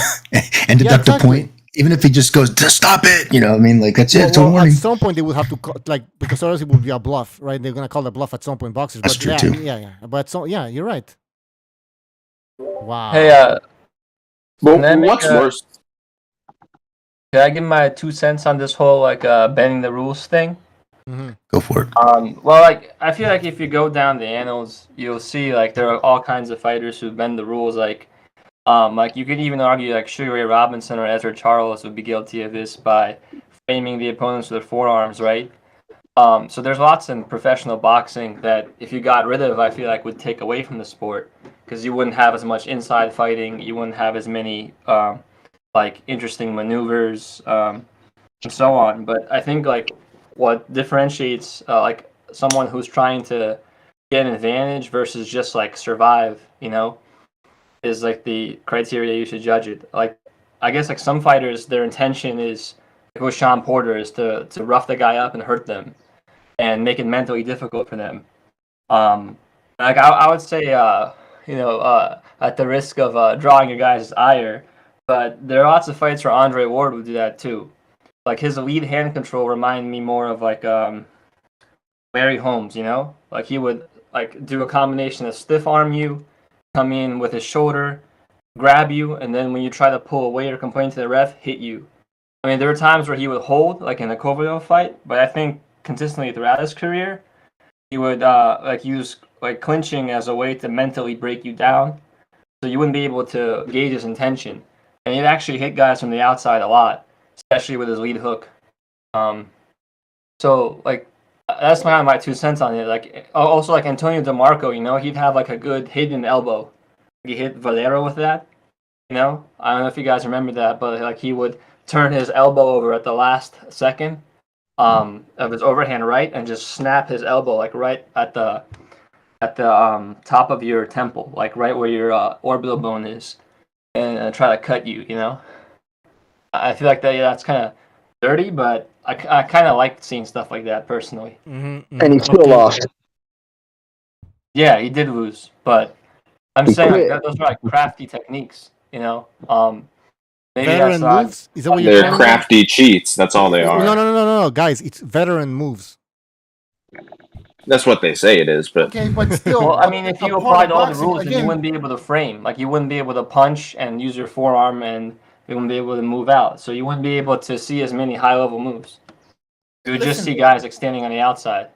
and deduct a point, even if he just goes to stop it, you know, I mean, like that's it. It's a warning. At some point, they would have to because otherwise it would be a bluff, right? They're going to call it a bluff at some point, boxers. That's true too. Yeah. But you're right. Wow. Hey, what's worse? Can I give my 2 cents on this whole bending the rules thing? Mm-hmm. Go for it. Well, I feel like if you go down the annals, you'll see there are all kinds of fighters who bend the rules. You could even argue Sugar Ray Robinson or Ezra Charles would be guilty of this by framing the opponents with their forearms, right? So there's lots in professional boxing that if you got rid of, I feel like would take away from the sport because you wouldn't have as much inside fighting, you wouldn't have as many interesting maneuvers and so on. But I think what differentiates someone who's trying to get an advantage versus just survive, you know, is the criteria you should judge it. I guess some fighters, their intention is, with Sean Porter, is to rough the guy up and hurt them and make it mentally difficult for them. I would say at the risk of drawing your guys' ire, but there are lots of fights where Andre Ward would do that too. His lead hand control reminded me more of Larry Holmes, you know? He would do a combination of stiff arm you, come in with his shoulder, grab you, and then when you try to pull away or complain to the ref, hit you. I mean, there were times where he would hold, in the Kovalev fight, but I think consistently throughout his career, he would use clinching as a way to mentally break you down, so you wouldn't be able to gauge his intention. And he'd actually hit guys from the outside a lot, especially with his lead hook. So that's my 2 cents on it. Also Antonio DeMarco, you know, he'd have a good hidden elbow, He hit Valero with that. You know, I don't know if you guys remember that, but like he would turn his elbow over at the last second of his overhand right and just snap his elbow like right at the top of your temple, like right where your orbital bone is, and try to cut you. You know, I feel like that's kind of dirty, but I kind of like seeing stuff like that personally. Mm-hmm. And he still lost. Yeah, he did lose, but I'm saying like, those are like crafty techniques. You know, maybe veteran that's moves. Is that what you're They're calling crafty cheats. That's all they them? are. No, guys. It's veteran moves. That's what they say it is, but Okay, but still, well, I mean, if you applied all the rules, then you wouldn't be able to frame. Like, you wouldn't be able to punch and use your forearm, and you wouldn't be able to move out. So you wouldn't be able to see as many high-level moves. You would just see guys like standing on the outside.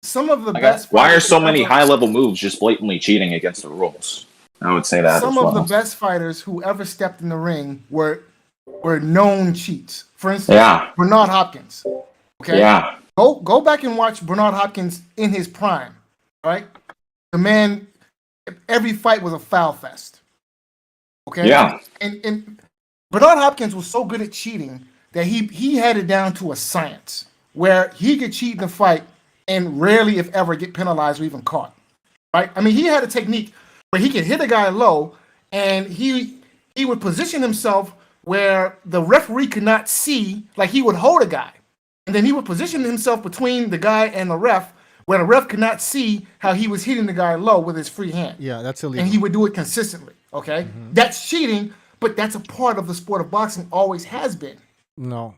Some of the best. Why are so many high-level moves just blatantly cheating against the rules? I would say that some as well. of the best fighters who ever stepped in the ring were known cheats. For instance, Bernard Hopkins. Okay. Yeah. Go back and watch Bernard Hopkins in his prime. Right. The man. Every fight was a foul fest. Okay. Yeah. And Bernard Hopkins was so good at cheating that he had it down to a science where he could cheat in a fight and rarely, if ever, get penalized or even caught. Right. I mean, he had a technique where he could hit a guy low, and he would position himself where the referee could not see, like he would hold a guy, and then he would position himself between the guy and the ref, where the ref could not see how he was hitting the guy low with his free hand. Yeah, that's illegal. And he would do it consistently. Okay, that's cheating, but that's a part of the sport of boxing. Always has been. No.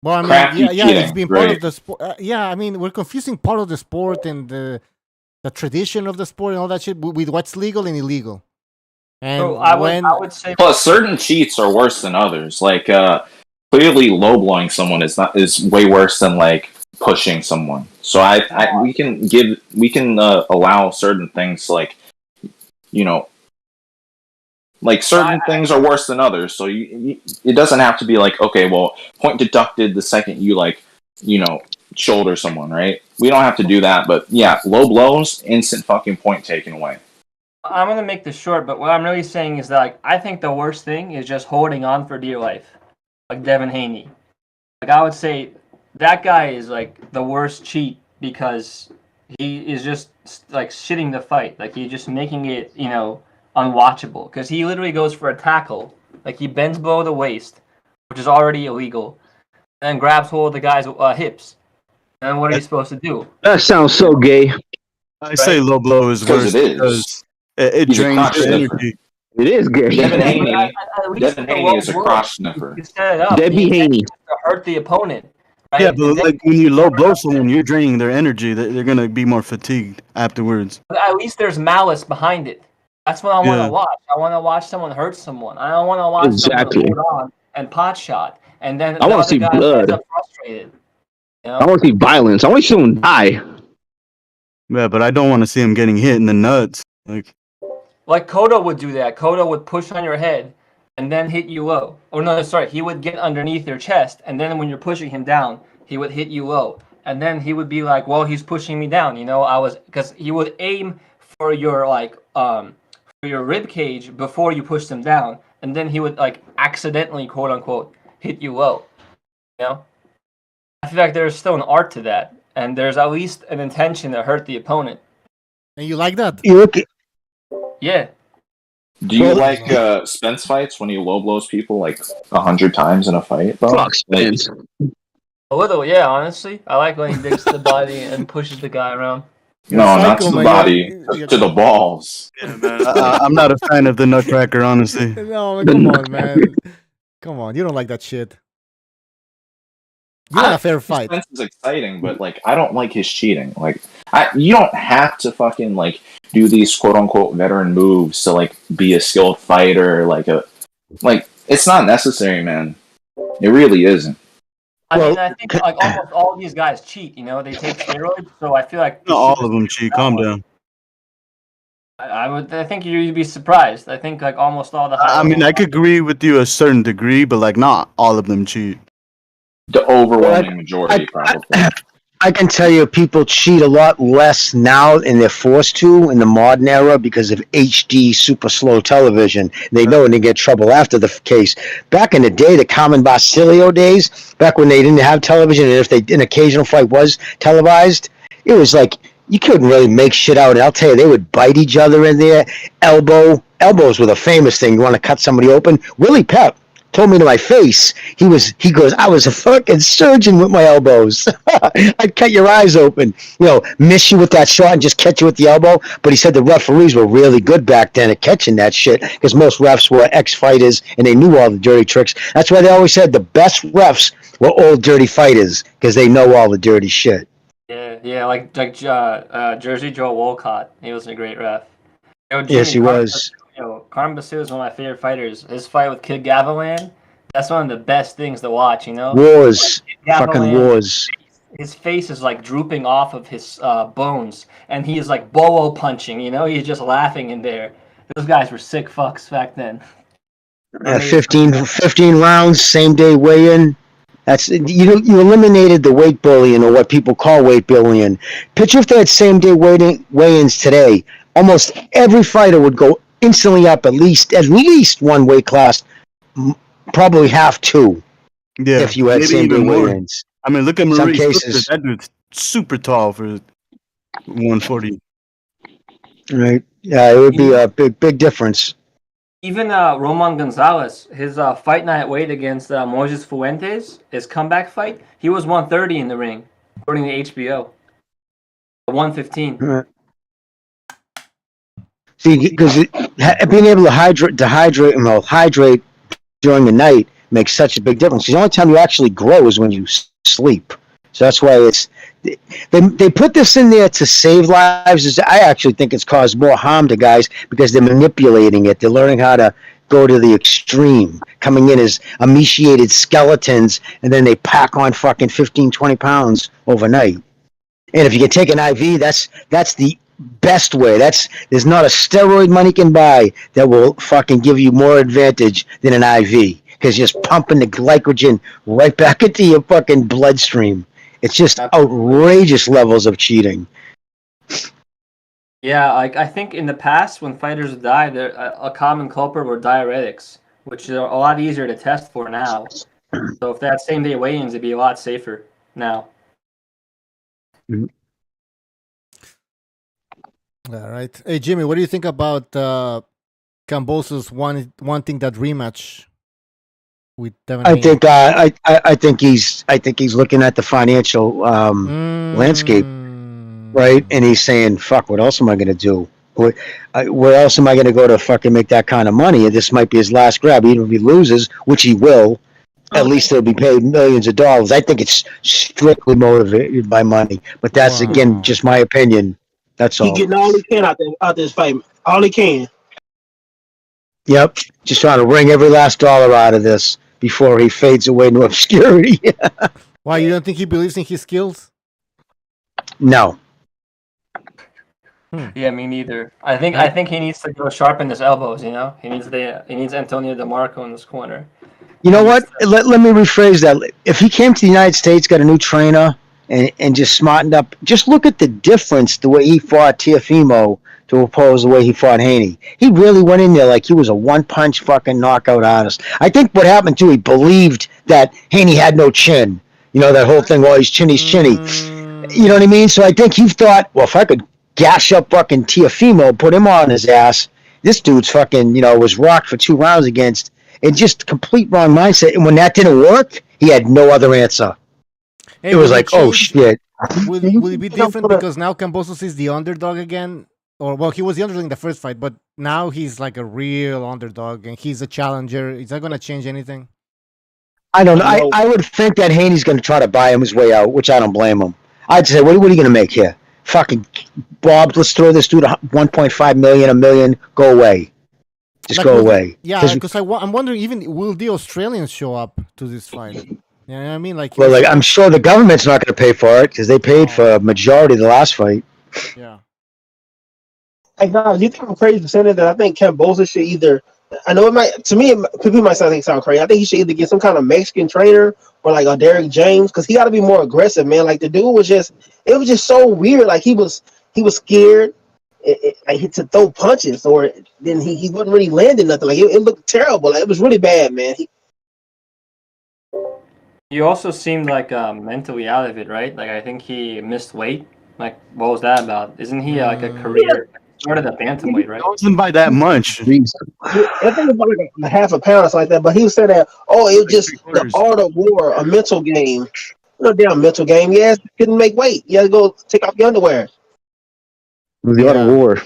Well, I mean, it's been part of the sport. I mean, we're confusing part of the sport and the tradition of the sport and all that shit with what's legal and illegal. And so I would say plus certain cheats are worse than others. Like clearly low blowing someone is way worse than like pushing someone. So we can allow certain things like, you know, like certain things are worse than others. So it doesn't have to be like, okay, well, point deducted the second you like, you know, shoulder someone, right? We don't have to do that, but yeah, low blows, instant fucking point taken away. I'm gonna make this short, but what I'm really saying is that like, I think the worst thing is just holding on for dear life, like Devin Haney. Like I would say that guy is like the worst cheat because he is just like shitting the fight, like he's just making it, you know, unwatchable because he literally goes for a tackle, like he bends below the waist, which is already illegal, and grabs hold of the guy's hips. And what are you supposed to do? That sounds so gay. I say low blow is worse because it drains the energy. It is gay. Devin Haney is a cross sniffer. Debbie Haney. To hurt the opponent. Right? Yeah, but like when you low blow someone, you're draining their energy. They're gonna be more fatigued afterwards. But at least there's malice behind it. That's what I want to watch. I want to watch someone hurt someone. I don't want to watch someone hold on and pot shot, and then I want to see blood. Frustrated. You know? I want to see violence. I want to see someone die. Yeah, but I don't want to see him getting hit in the nuts. Like Cotto would do that. Cotto would push on your head and then hit you low. Oh no, sorry, he would get underneath your chest, and then when you're pushing him down, he would hit you low, and then he would be like, "Well, he's pushing me down," you know. Because he would aim for your for your rib cage before you pushed him down, and then he would like accidentally, quote unquote, hit you low. You know, I feel like there's still an art to that, and there's at least an intention to hurt the opponent. And you like that? You look. Yeah. Do you like Spence fights when he low blows people like 100 times in a fight? Bro? Fuck Spence. A little, yeah. Honestly, I like when he digs the body and pushes the guy around. No, not to the body, to the balls. Yeah, man. I'm not a fan of the Nutcracker, honestly. No, come on, man. Come on, you don't like that shit. You want a fair fight. Spence is exciting, but like I don't like his cheating. Like you don't have to fucking like do these quote unquote veteran moves to like be a skilled fighter. Like it's not necessary, man. It really isn't. I mean, I think like almost all of these guys cheat. You know, they take steroids, so I feel like not all of them cheat. Calm down. I think you'd be surprised. I think like almost all the. I mean, I could agree with you a certain degree, but like not all of them cheat. The overwhelming majority, probably. I can tell you people cheat a lot less now, and they're forced to in the modern era because of HD super slow television. They know and they get trouble after the case. Back in the day, the Carmen Basilio days, back when they didn't have television, and if an occasional fight was televised, it was like you couldn't really make shit out. And I'll tell you, they would bite each other in there. Elbows were the famous thing. You want to cut somebody open? Willie Pep told me to my face, he goes, I was a fucking surgeon with my elbows. I'd cut your eyes open, miss you with that shot and just catch you with the elbow. But he said the referees were really good back then at catching that shit because most refs were ex-fighters and they knew all the dirty tricks. That's why they always said the best refs were old dirty fighters because they know all the dirty shit. Yeah, like Jersey Joe Wolcott. He was a great ref. Yes, he was. Carmen Basilio is one of my favorite fighters. His fight with Kid Gavilan, that's one of the best things to watch, Wars. Fucking wars. His face is like drooping off of his bones, and he is like bolo punching, He's just laughing in there. Those guys were sick fucks back then. 15 rounds, same day weigh-in. That's you eliminated the weight bullying, or what people call weight bullying. Picture if they had same day weigh-ins today. Almost every fighter would go instantly up at least one weight class, probably half two. Yeah, if you had same day weigh-ins. I mean, look at Some Maurice. cases, That dude's super tall for 140. Right? Yeah, it would be a big difference. Even Roman Gonzalez, his fight night weight against Moises Fuentes, his comeback fight, he was 130 in the ring, according to HBO. 115. Right. See, because being able to hydrate during the night makes such a big difference. The only time you actually grow is when you sleep. So that's why they put this in there to save lives. I actually think it's caused more harm to guys because they're manipulating it. They're learning how to go to the extreme, coming in as emaciated skeletons, and then they pack on fucking 15, 20 pounds overnight. And if you can take an IV, that's the best way. There's not a steroid money can buy that will fucking give you more advantage than an IV, because you're just pumping the glycogen right back into your fucking bloodstream. It's just outrageous levels of cheating. Yeah, I think in the past when fighters die, a common culprit were diuretics, which are a lot easier to test for now. So if they had same day weigh-ins, it'd be a lot safer now. All right. Hey, Jimmy, what do you think about Kambosos wanting that rematch with Devin Haney? I think he's looking at the financial landscape, right? And he's saying, "Fuck, what else am I going to do? Where else am I going to go to fucking make that kind of money? This might be his last grab. Even if he loses, which he will, at least he'll be paid millions of dollars." I think it's strictly motivated by money, but that's again just my opinion. That's all. He getting all he can out this fight. All he can. Yep. Just trying to wring every last dollar out of this before he fades away into obscurity. Why, you don't think he believes in his skills? No. Yeah, me neither. I think he needs to go sharpen his elbows, He needs Antonio DeMarco in this corner. You know what? Let me rephrase that. If he came to the United States, got a new trainer, and just smartened up, just look at the difference the way he fought Teofimo to oppose the way he fought Haney. He really went in there like he was a one-punch fucking knockout artist. I think what happened too, he believed that Haney had no chin. That whole thing, he's chinny. You know what I mean? So I think he thought, well, if I could gash up fucking Teofimo, put him on his ass, this dude's fucking, was rocked for 2 rounds against, and just complete wrong mindset. And when that didn't work, he had no other answer. Hey, it was like, oh shit. Will it be different because now Kambosos is the underdog again? Or, well, he was the underdog in the first fight, but now he's like a real underdog and he's a challenger. Is that going to change anything? I don't know. I would think that Haney's going to try to buy him his way out, which I don't blame him. I'd say, what are you going to make here? Fucking Bob, let's throw this dude $1.5 million, $1 million, go away. Just go away. Yeah, because I'm wondering, even will the Australians show up to this fight? You know what I mean? Well, I'm sure the government's not going to pay for it because they paid for a majority of the last fight. Yeah. Hey guys, you think I'm crazy for saying that? I think Kambosos should either. I know it might. To me, people might sound crazy. I think he should either get some kind of Mexican trainer or like a Derrick James, because he got to be more aggressive, man. Like the dude was just, it was just so weird. Like he was scared like to throw punches, or then he wasn't really landing nothing. Like it looked terrible. Like, it was really bad, man. He also seemed like mentally out of it, right? Like I think he missed weight. Like what was that about? Isn't he like a career? Started at bantamweight, right? It wasn't by that much. I think it was like a half a pound or something like that. But he was saying that, oh, it was just the art of war, a mental game. No damn mental game. Yes, you couldn't make weight. You had to go take off your underwear. It was the art of war.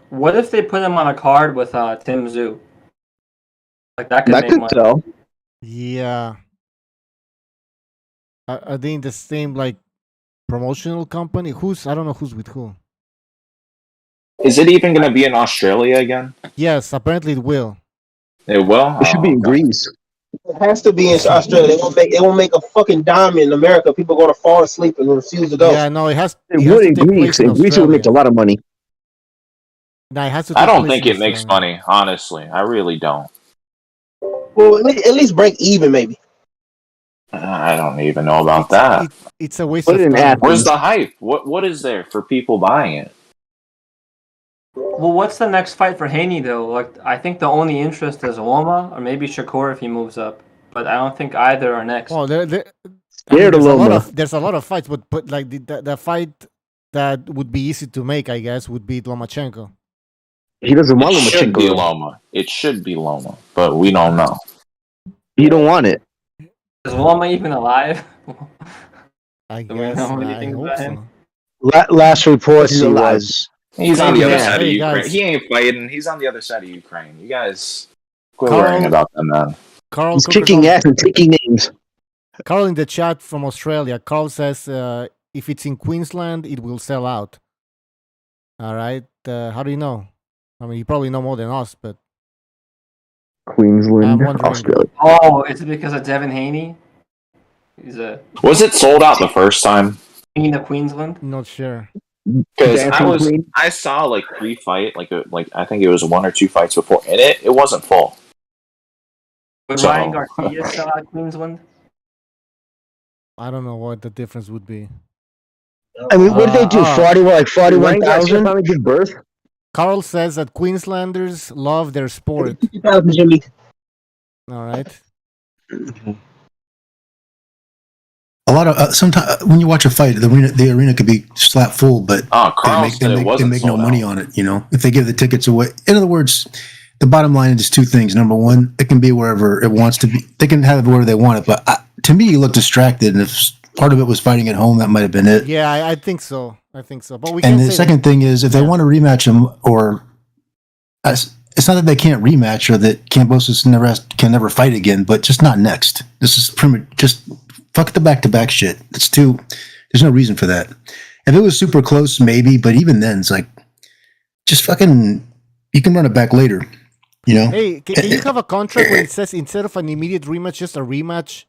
What if they put him on a card with Tim Tszyu? Like that could make money. Sell. Yeah. Are they in the same like promotional company? I don't know who's with who. Is it even going to be in Australia again? Yes, apparently it will. It will. It should be in Greece. It has to be in Australia. They won't make a fucking dime in America. People are going to fall asleep and refuse to go. Yeah, no, it has. It would in Greece. In Greece, it would make a lot of money. No, it has to. I don't think it makes money. Honestly, I really don't. Well, at least break even, maybe. I don't even know about that. It's a waste of time. Where's the hype? What is there for people buying it? Well, what's the next fight for Haney though? Like, I think the only interest is Loma or maybe Shakur if he moves up, but I don't think either are next. Well, there's a lot of fights, but like the fight that would be easy to make, I guess, would be Lomachenko. He doesn't want It should be Lomachenko. Loma. It should be Loma, but we don't know. You don't want it. Is Loma even alive? I Do we guess. know I anything hope about so. him? Last reports he was. He's on the other side of hey, Ukraine. guys. He ain't fighting. He's on the other side of Ukraine. You guys quit worrying about them, man. Carl He's kicking ass and taking names. Carl in the chat from Australia. Carl says if it's in Queensland, it will sell out. All right. How do you know? I mean, you probably know more than us, but I'm Queensland, wondering. Australia. Oh, is it because of Devin Haney? Was it sold out the first time? Queen of Queensland? Not sure. Because I saw like pre-fight, like I think it was 1 or 2 fights before, and it wasn't full. Would Ryan Garcia sell out Queensland? I don't know what the difference would be. I mean, what did they do? 41,000? Finally give birth. Carl says that Queenslanders love their sport. All right. A lot of sometimes when you watch a fight, the arena could be slap full, but they make no money on it. You know, if they give the tickets away. In other words, the bottom line is 2 things. Number one, it can be wherever it wants to be. They can have it wherever they want it. But to me, you look distracted, and if part of it was fighting at home, that might have been it. Yeah, I think so. But we. And the second thing is, if they want to rematch him, or it's not that they can't rematch or that Kambosos can never fight again, but just not next. This is just fuck the back-to-back shit. There's no reason for that. If it was super close, maybe, but even then, it's like, just fucking, you can run it back later, you know? Hey, can you have a contract where it says instead of an immediate rematch, just a rematch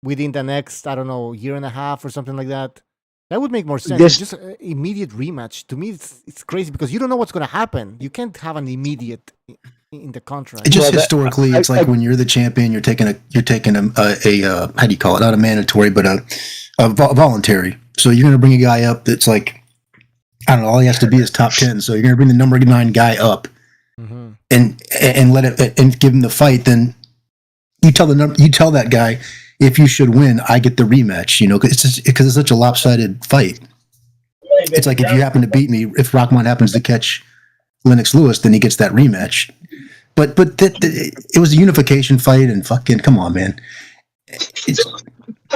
within the next, I don't know, year and a half or something like that? That would make more sense. Just an immediate rematch. To me, it's crazy because you don't know what's going to happen. You can't have an immediate in the contract. It's just historically, it's like when you're the champion, you're taking a how do you call it? Not a mandatory, but a voluntary. So you're going to bring a guy up that's like, I don't know, all he has to be is top 10. So you're going to bring the number 9 guy up and let it and give him the fight. Then you tell that guy, if you should win, I get the rematch. You know, because it's such a lopsided fight. It's like if you happen to beat me, if Rockmont happens to catch Lennox Lewis, then he gets that rematch. But it was a unification fight, and fucking come on, man.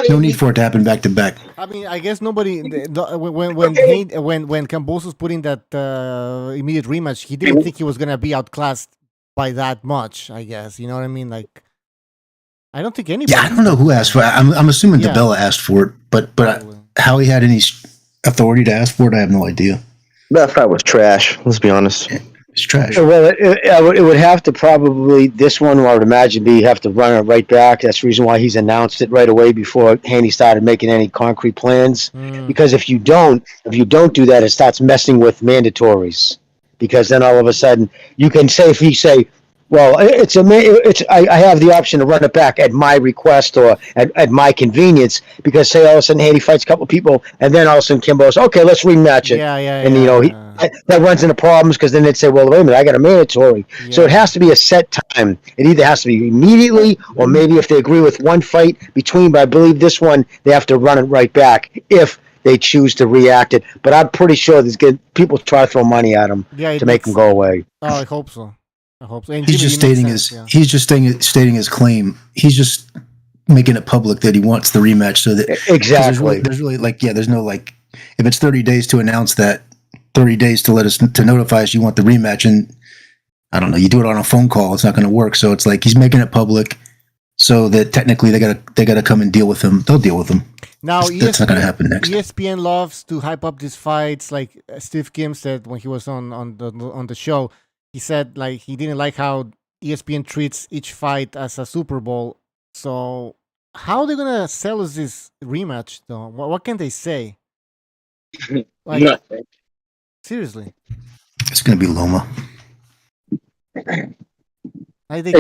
No need for it to happen back to back. I mean, I guess nobody when Kambosos put in that immediate rematch, he didn't think he was gonna be outclassed by that much. I guess you know what I mean. Like, I don't think anybody. Yeah, I don't know who asked for it. I'm assuming DeBella asked for it, but how he had any authority to ask for it, I have no idea. That fight was trash. Let's be honest. It's trash. Well, it would have to probably, this one, I would imagine, have to run it right back. That's the reason why he's announced it right away before Haney started making any concrete plans. Because if you don't do that, it starts messing with mandatories. Because then all of a sudden, you can say, if you say, Well, I have the option to run it back at my request or at my convenience because say all of a sudden Haney fights a couple of people and then all of a sudden Kimbo's okay, let's rematch it. And that runs into problems because then they'd say, well, wait a minute, I got a mandatory. So it has to be a set time. It either has to be immediately or maybe if they agree with one fight between. But I believe this one they have to run it right back if they choose to react it. But I'm pretty sure there's people try to throw money at him to make him go away. Oh, I hope so. And he's just stating stating his claim. He's just making it public that he wants the rematch. So that exactly, there's really there's no if it's 30 days to announce that, 30 days to notify us you want the rematch, and I don't know, you do it on a phone call, it's not going to work. So it's like he's making it public, so that technically they gotta come and deal with him. They'll deal with him. Now that's not going to happen next. ESPN loves to hype up these fights, like Steve Kim said when he was on the show. He said like he didn't like how ESPN treats each fight as a Super Bowl. So how are they gonna sell us this rematch though? What can they say? Like, nothing. Seriously, it's gonna be Loma. It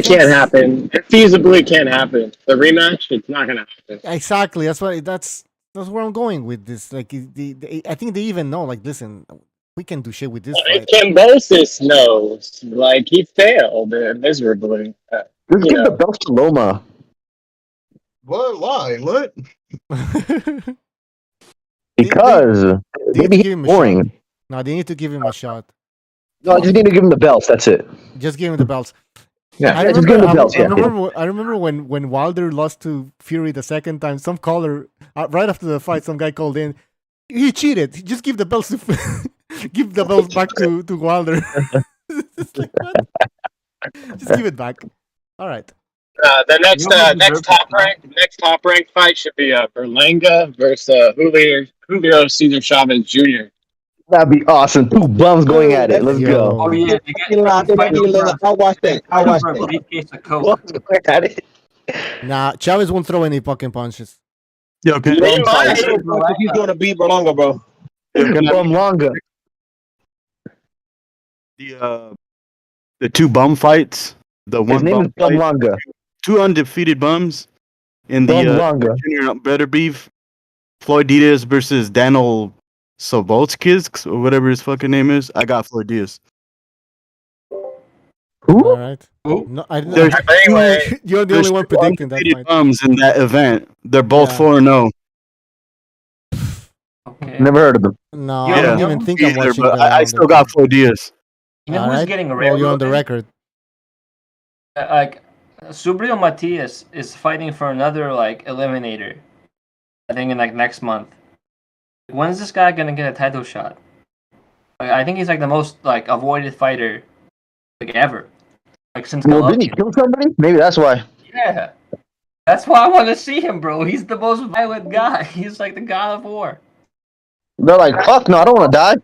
can't happen. It feasibly can't happen. The rematch, it's not gonna happen. Exactly. That's where I'm going with this. Like, I think they even know. Like, listen, we can do shit with this fight. Kambosos knows. Like, he failed miserably. Just give the belt to Loma. What? Why? What? Because maybe he's boring. No, they need to give him a shot. No, just need to give him the belts. That's it. Just give him the belts. Yeah, just give him the belts. I remember when Wilder lost to Fury the second time. Some caller right after the fight, some guy called in. He cheated. Just give the belts to give the belts back to Wilder. Like, what? Just give it back. All right. The next top rank fight should be Berlanga versus Julio Cesar Chavez Jr. That'd be awesome. Two bums going at it. Let's go. Oh yeah, I'll watch that. At it. Nah, Chavez won't throw any fucking punches. Yeah, okay. He's gonna beat Berlanga, bro. Berlanga. The two bum fights. The one His name is Berlanga. Two undefeated bums in the junior better beef. Floyd Diaz versus Daniel Sobolskis or whatever his fucking name is. I got Floyd Diaz. Who? All right. No, you're the only one predicting that fight. Bums in that event. They're both 4-0. Okay. Never heard of them. No, I don't even think I'm watching. But I still got Floyd Diaz. You know who's getting railroaded? You're on the record. Like, Subriel Matias is fighting for another eliminator. I think in next month. When is this guy gonna get a title shot? I think he's the most avoided fighter ever. Since didn't he kill somebody? Maybe that's why. Yeah, that's why I want to see him, bro. He's the most violent guy. He's like the god of war. They're like, fuck no, I don't want to die.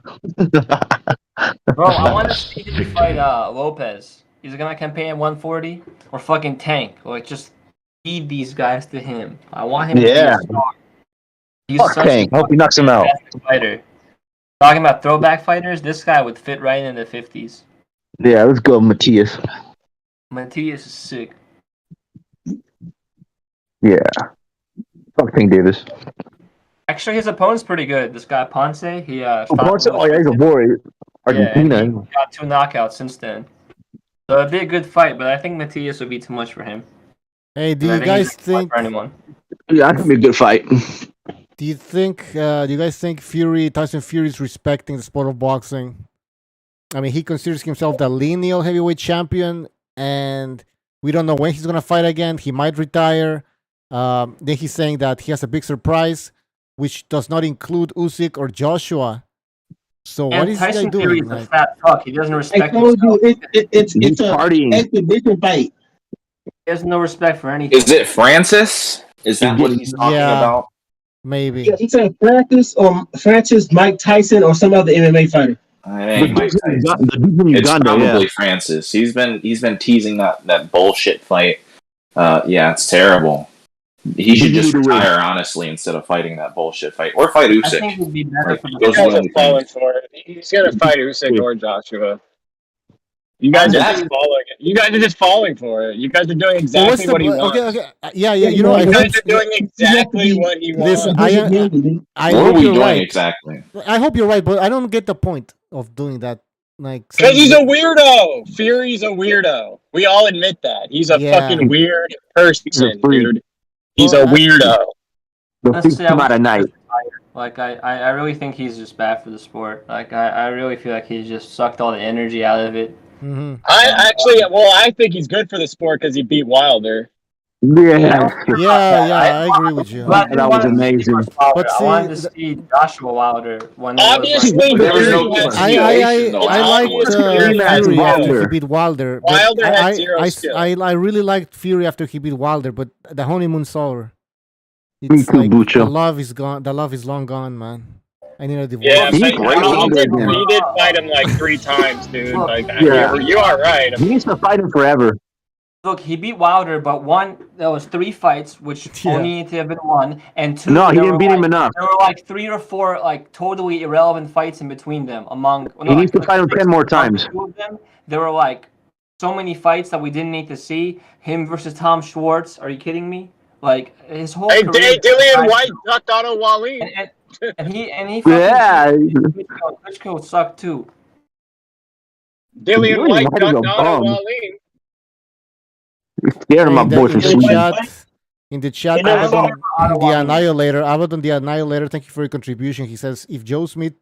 Bro, I want to see him fight Lopez. He's gonna campaign at 140 or fucking Tank. Just feed these guys to him. I want him to be a star. He's fuck Tank. Hope he knocks him out. Fighter. Talking about throwback fighters, this guy would fit right in the 50s. Yeah, let's go, Matias. Matias is sick. Yeah. Fuck Tank Davis. Actually, his opponent's pretty good. This guy Ponce, he Ponce? Oh yeah, he's a warrior. Argentina. Yeah, he got 2 knockouts since then. So it'd be a good fight, but I think Matias would be too much for him. Hey, do you guys think? For anyone. Yeah, that could be a good fight. Do you guys think Tyson Fury is respecting the sport of boxing? I mean, he considers himself the lineal heavyweight champion, and we don't know when he's gonna fight again. He might retire. Then he's saying that he has a big surprise, which does not include Usyk or Joshua. So what is Tyson he doing? Fury is a fat fuck. He doesn't respect. I told himself. you it's a partying. exhibition fight. He has no respect for anything. Is it Francis? Is that what he's talking about? Maybe. Yeah, he's saying Francis, Mike Tyson, or some other MMA fighter. It's probably Francis. He's been teasing that bullshit fight. Yeah, it's terrible. He should just retire, honestly, instead of fighting that bullshit fight, or fight Usyk. I think it would be better for those are the only things. He's gonna fight Usyk or Joshua. You guys are just following it. You guys are just falling for it. You guys are doing exactly what he wants. Okay. Yeah. You know, you guys are doing exactly what he wants. Listen, I What are hope we you're doing right. exactly? I hope you're right, but I don't get the point of doing that. Like, Because he's a weirdo. Fury's a weirdo. We all admit that. He's a fucking weird person, dude. He's a weirdo. Honestly, like I really think he's just bad for the sport. Like I really feel like he's just sucked all the energy out of it. Mm-hmm. I think he's good for the sport because he beat Wilder. Yeah, I agree with you. But that was amazing. But I wanted to see Joshua Wilder when obviously there was no continuation. I liked Fury after he beat Wilder. Wilder had zero skill. I really liked Fury after he beat Wilder, but the honeymoon's over. Me too, Bucho. The love is gone. The love is long gone, man. I need a divorce. Yeah, he did fight him like 3 times, dude. Like, you are right. He needs to fight him forever. Look, he beat Wilder, but there was 3 fights, which only needed to have been 1, and 2. No, he didn't beat him enough. There were like 3 or 4 like totally irrelevant fights in between them. He needs to fight him 10 more times. There were like so many fights that we didn't need to see. Him versus Tom Schwartz. Are you kidding me? Like his whole career. Dillian White ducked Otto Wallin. And he fucking Klitschko sucked too. Dillian White ducked Otto Wallin. Scared my boy from Sweden. In the chat, Abaddon the Annihilator, thank you for your contribution. He says, if Joe Smith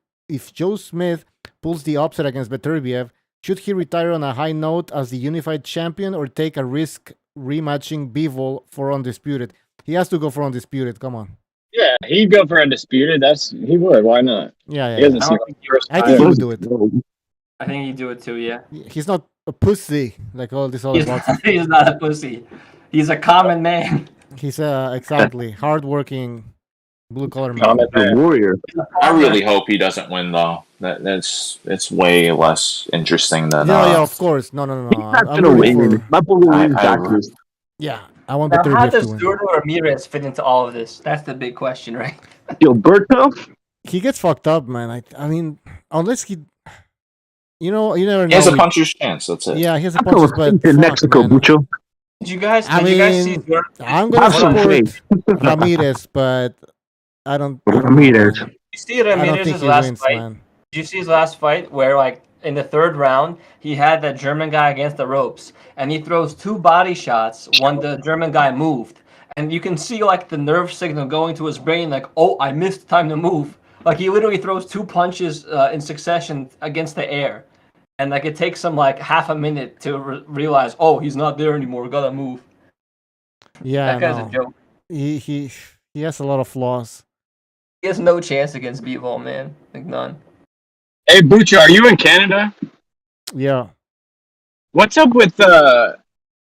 pulls the upset against Beterbiev, should he retire on a high note as the unified champion or take a risk rematching Bivol for Undisputed? He has to go for Undisputed, come on. Yeah, he'd go for Undisputed. He would. Why not? Yeah. I think he would do it. I think he'd do it too, yeah. He's not a pussy like all this other boxers. He's not a pussy. He's a common man. He's exactly hardworking blue collar man. A warrior. I really hope he doesn't win though. It's way less interesting than. Yeah, of course. No. He's not gonna win. My boy will win doctors. Yeah, I want now, how Beterbiev does to win. Zurdo Ramirez fit into all of this? That's the big question, right? Gilberto? He gets fucked up, man. I mean, unless he. You know, you never know. He has a puncher's chance. That's it. Yeah, he has a puncher's but in Mexico, Bucho. Did you guys? I see? I'm gonna support Ramirez, but I don't. Ramirez. You see Ramirez's last fight? Man. Did you see his last fight where, like, in the 3rd round, he had that German guy against the ropes, and he throws 2 body shots when the German guy moved, and you can see like the nerve signal going to his brain, like, oh, I missed time to move. Like he literally throws 2 punches in succession against the air. And like it takes him like half a minute to realize, oh, he's not there anymore. We gotta move. Yeah, that guy's a joke. He has a lot of flaws. He has no chance against Bivol, man. Like none. Hey, Bucho, are you in Canada? Yeah. What's up with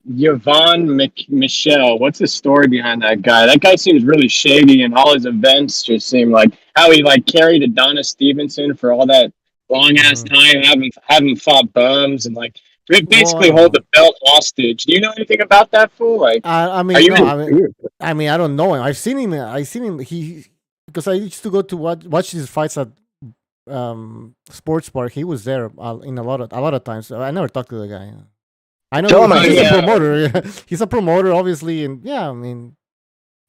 Yvonne Michelle? What's the story behind that guy? That guy seems really shady, and all his events just seem like how he like carried Adonis Stevenson for all that long ass time, having fought bums and like basically hold the belt hostage. Do you know anything about that fool? Like, I mean, I don't know him. I've seen him. He because I used to go to watch his fights at Sports Park. He was there in a lot of times. I never talked to the guy. I know he's a promoter. He's a promoter, obviously, and yeah, I mean,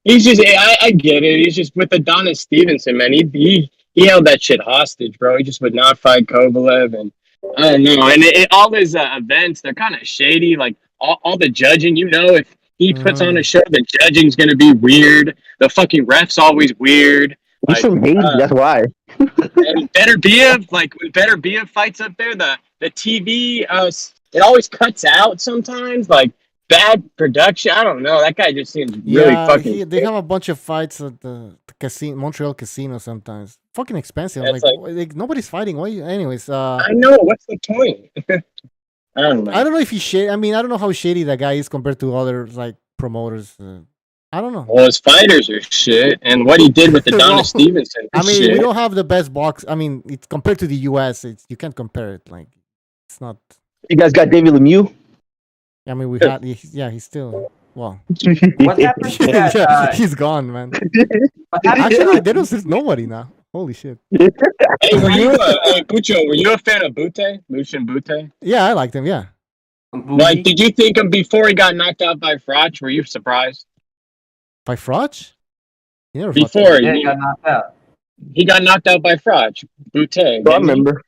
he's just. I get it. He's just with Adonis Stevenson, man. He held that shit hostage, bro. He just would not fight Kovalev, and I don't know. And all his events, they're kind of shady. Like all the judging, you know, if he puts on a show, the judging's gonna be weird. The fucking ref's always weird. He's from Haiti, that's why. And Beterbiev, like when Beterbiev fights up there, the TV, it always cuts out sometimes. Like bad production. I don't know. That guy just seems really fucking. They have a bunch of fights at the casino, Montreal casino. Sometimes fucking expensive. Like nobody's fighting. Why? Anyways, I know. What's the point? I don't know. I don't know if he's shady. I mean, I don't know how shady that guy is compared to other like promoters. I don't know. Well, his fighters are shit, and what he did with Adonis Stevenson. I mean, shit. we don't have the best box. I mean, it's compared to the U.S. You can't compare it. Like, it's not. You guys got David Lemieux? I mean, we had. Yeah, he's still. Well, what happened to that? He's gone, man. Actually, there's nobody now. Holy shit. Hey, Bucho, were you a fan of Butte? Lucian Butte? Yeah, I liked him. Yeah. Like, did you think him before he got knocked out by Froch? Were you surprised? By Froch? Before he got knocked out. He got knocked out by Froch. Butte. I remember.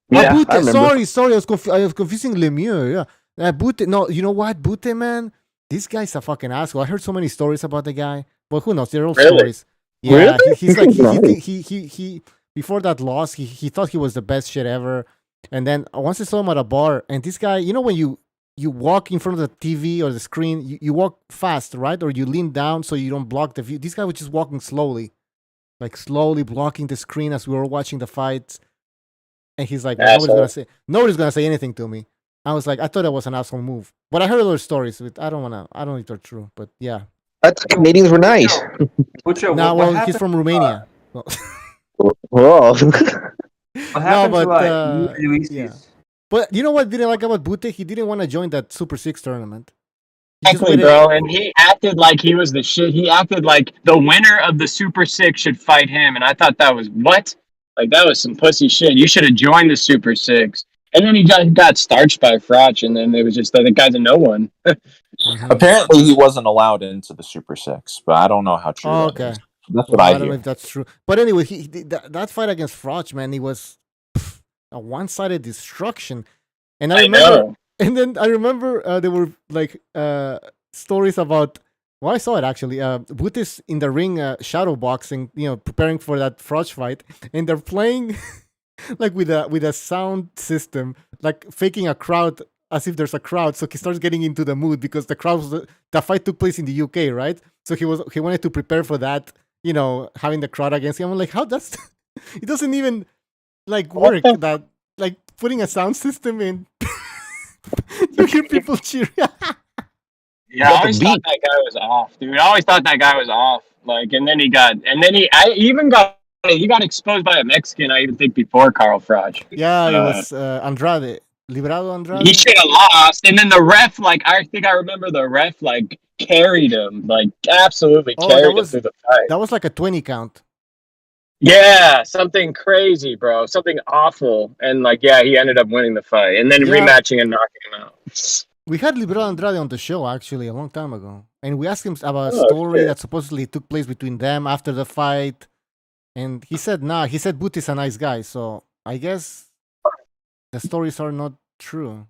Yeah, Butte, I remember. sorry, I was confusing Lemieux. Yeah, Butte. No, you know what, Butte, man, this guy's a fucking asshole. I heard so many stories about the guy, but who knows? They're all stories. Yeah, Really? he's like he before that loss, he thought he was the best shit ever, and then once I saw him at a bar, and this guy, you know, when you walk in front of the TV or the screen, you walk fast, right, or you lean down so you don't block the view. This guy was just walking slowly, like slowly blocking the screen as we were watching the fights. And he's like, well, nobody's gonna say anything to me. I was like, I thought that was an asshole move, but I heard other stories. I don't know if they're true, but yeah. Canadians were nice. No, well, he's from Romania. Whoa. No, but yeah. But you know what I didn't like about Butte? He didn't want to join that Super 6 tournament. Exactly, bro. And he acted like he was the shit. He acted like the winner of the Super 6 should fight him. And I thought that was what? Like, that was some pussy shit. You should have joined the Super 6. And then he got starched by Froch, and then it was just the guy's a no one. Apparently, he wasn't allowed into the Super 6, but I don't know how true that is. That's what I don't hear. know if that's true. But anyway, that fight against Froch, man, he was a one-sided destruction. And I remember, and then I remember there were like stories about. Well, I saw it actually. Bute's in the ring, shadow boxing, preparing for that Froch fight, and they're playing like with a sound system, like faking a crowd as if there's a crowd. So he starts getting into the mood because the fight took place in the UK, right? So he wanted to prepare for that, having the crowd against him. I'm like, how that's it doesn't even like work that like putting a sound system in. You hear people cheer. Yeah, I always thought that guy was off, dude. I always thought that guy was off. Like, and then he got exposed by a Mexican. I even think before Carl Froch. Yeah, it was Andrade, Liberado Andrade. He should have lost, and then the ref, I think I remember the ref carried him, absolutely carried him through the fight. That was like a 20 count. Yeah, something crazy, bro. Something awful, and he ended up winning the fight, and then rematching and knocking him out. We had Liberado Andrade on the show actually a long time ago, and we asked him about a story that supposedly took place between them after the fight, and he said, "Nah." He said Butte's a nice guy, so I guess the stories are not true.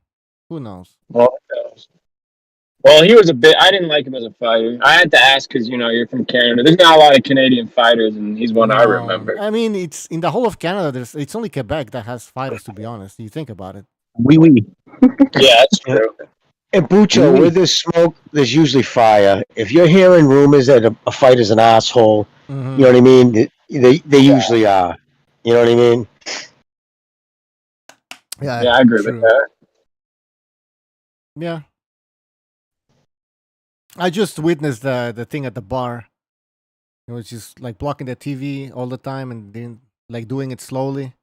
Who knows? Well, he was a bit. I didn't like him as a fighter. I had to ask because you're from Canada. There's not a lot of Canadian fighters, and he's one I remember. I mean, it's in the whole of Canada. It's only Quebec that has fighters. To be honest, you think about it. Oui. Yeah, that's true. And Bucho, where there's smoke, there's usually fire. If you're hearing rumors that a fighter's an asshole, you know what I mean? They usually are. You know what I mean? Yeah, I agree with that. Yeah. I just witnessed the thing at the bar. It was just like blocking the TV all the time and then doing it slowly.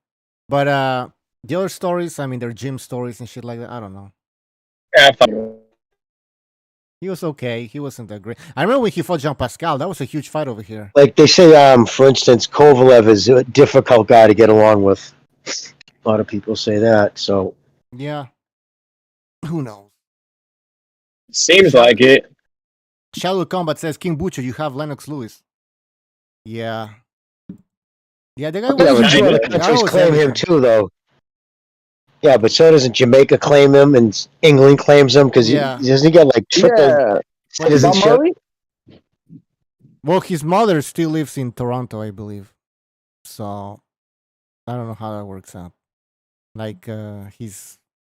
But the other stories, I mean, they're gym stories and shit like that. I don't know. Yeah, he was okay. He wasn't that great. I remember when he fought Jean Pascal. That was a huge fight over here. Like they say, for instance, Kovalev is a difficult guy to get along with. A lot of people say that. So yeah, who knows? Seems like it. Shadow Combat says, King Butcher, you have Lennox Lewis. Yeah. Yeah, the guy was sure the countries claim him too, though. Yeah, but so doesn't Jamaica claim him and England claims him because doesn't he get triple citizenship? Well, his mother still lives in Toronto, I believe. So I don't know how that works out.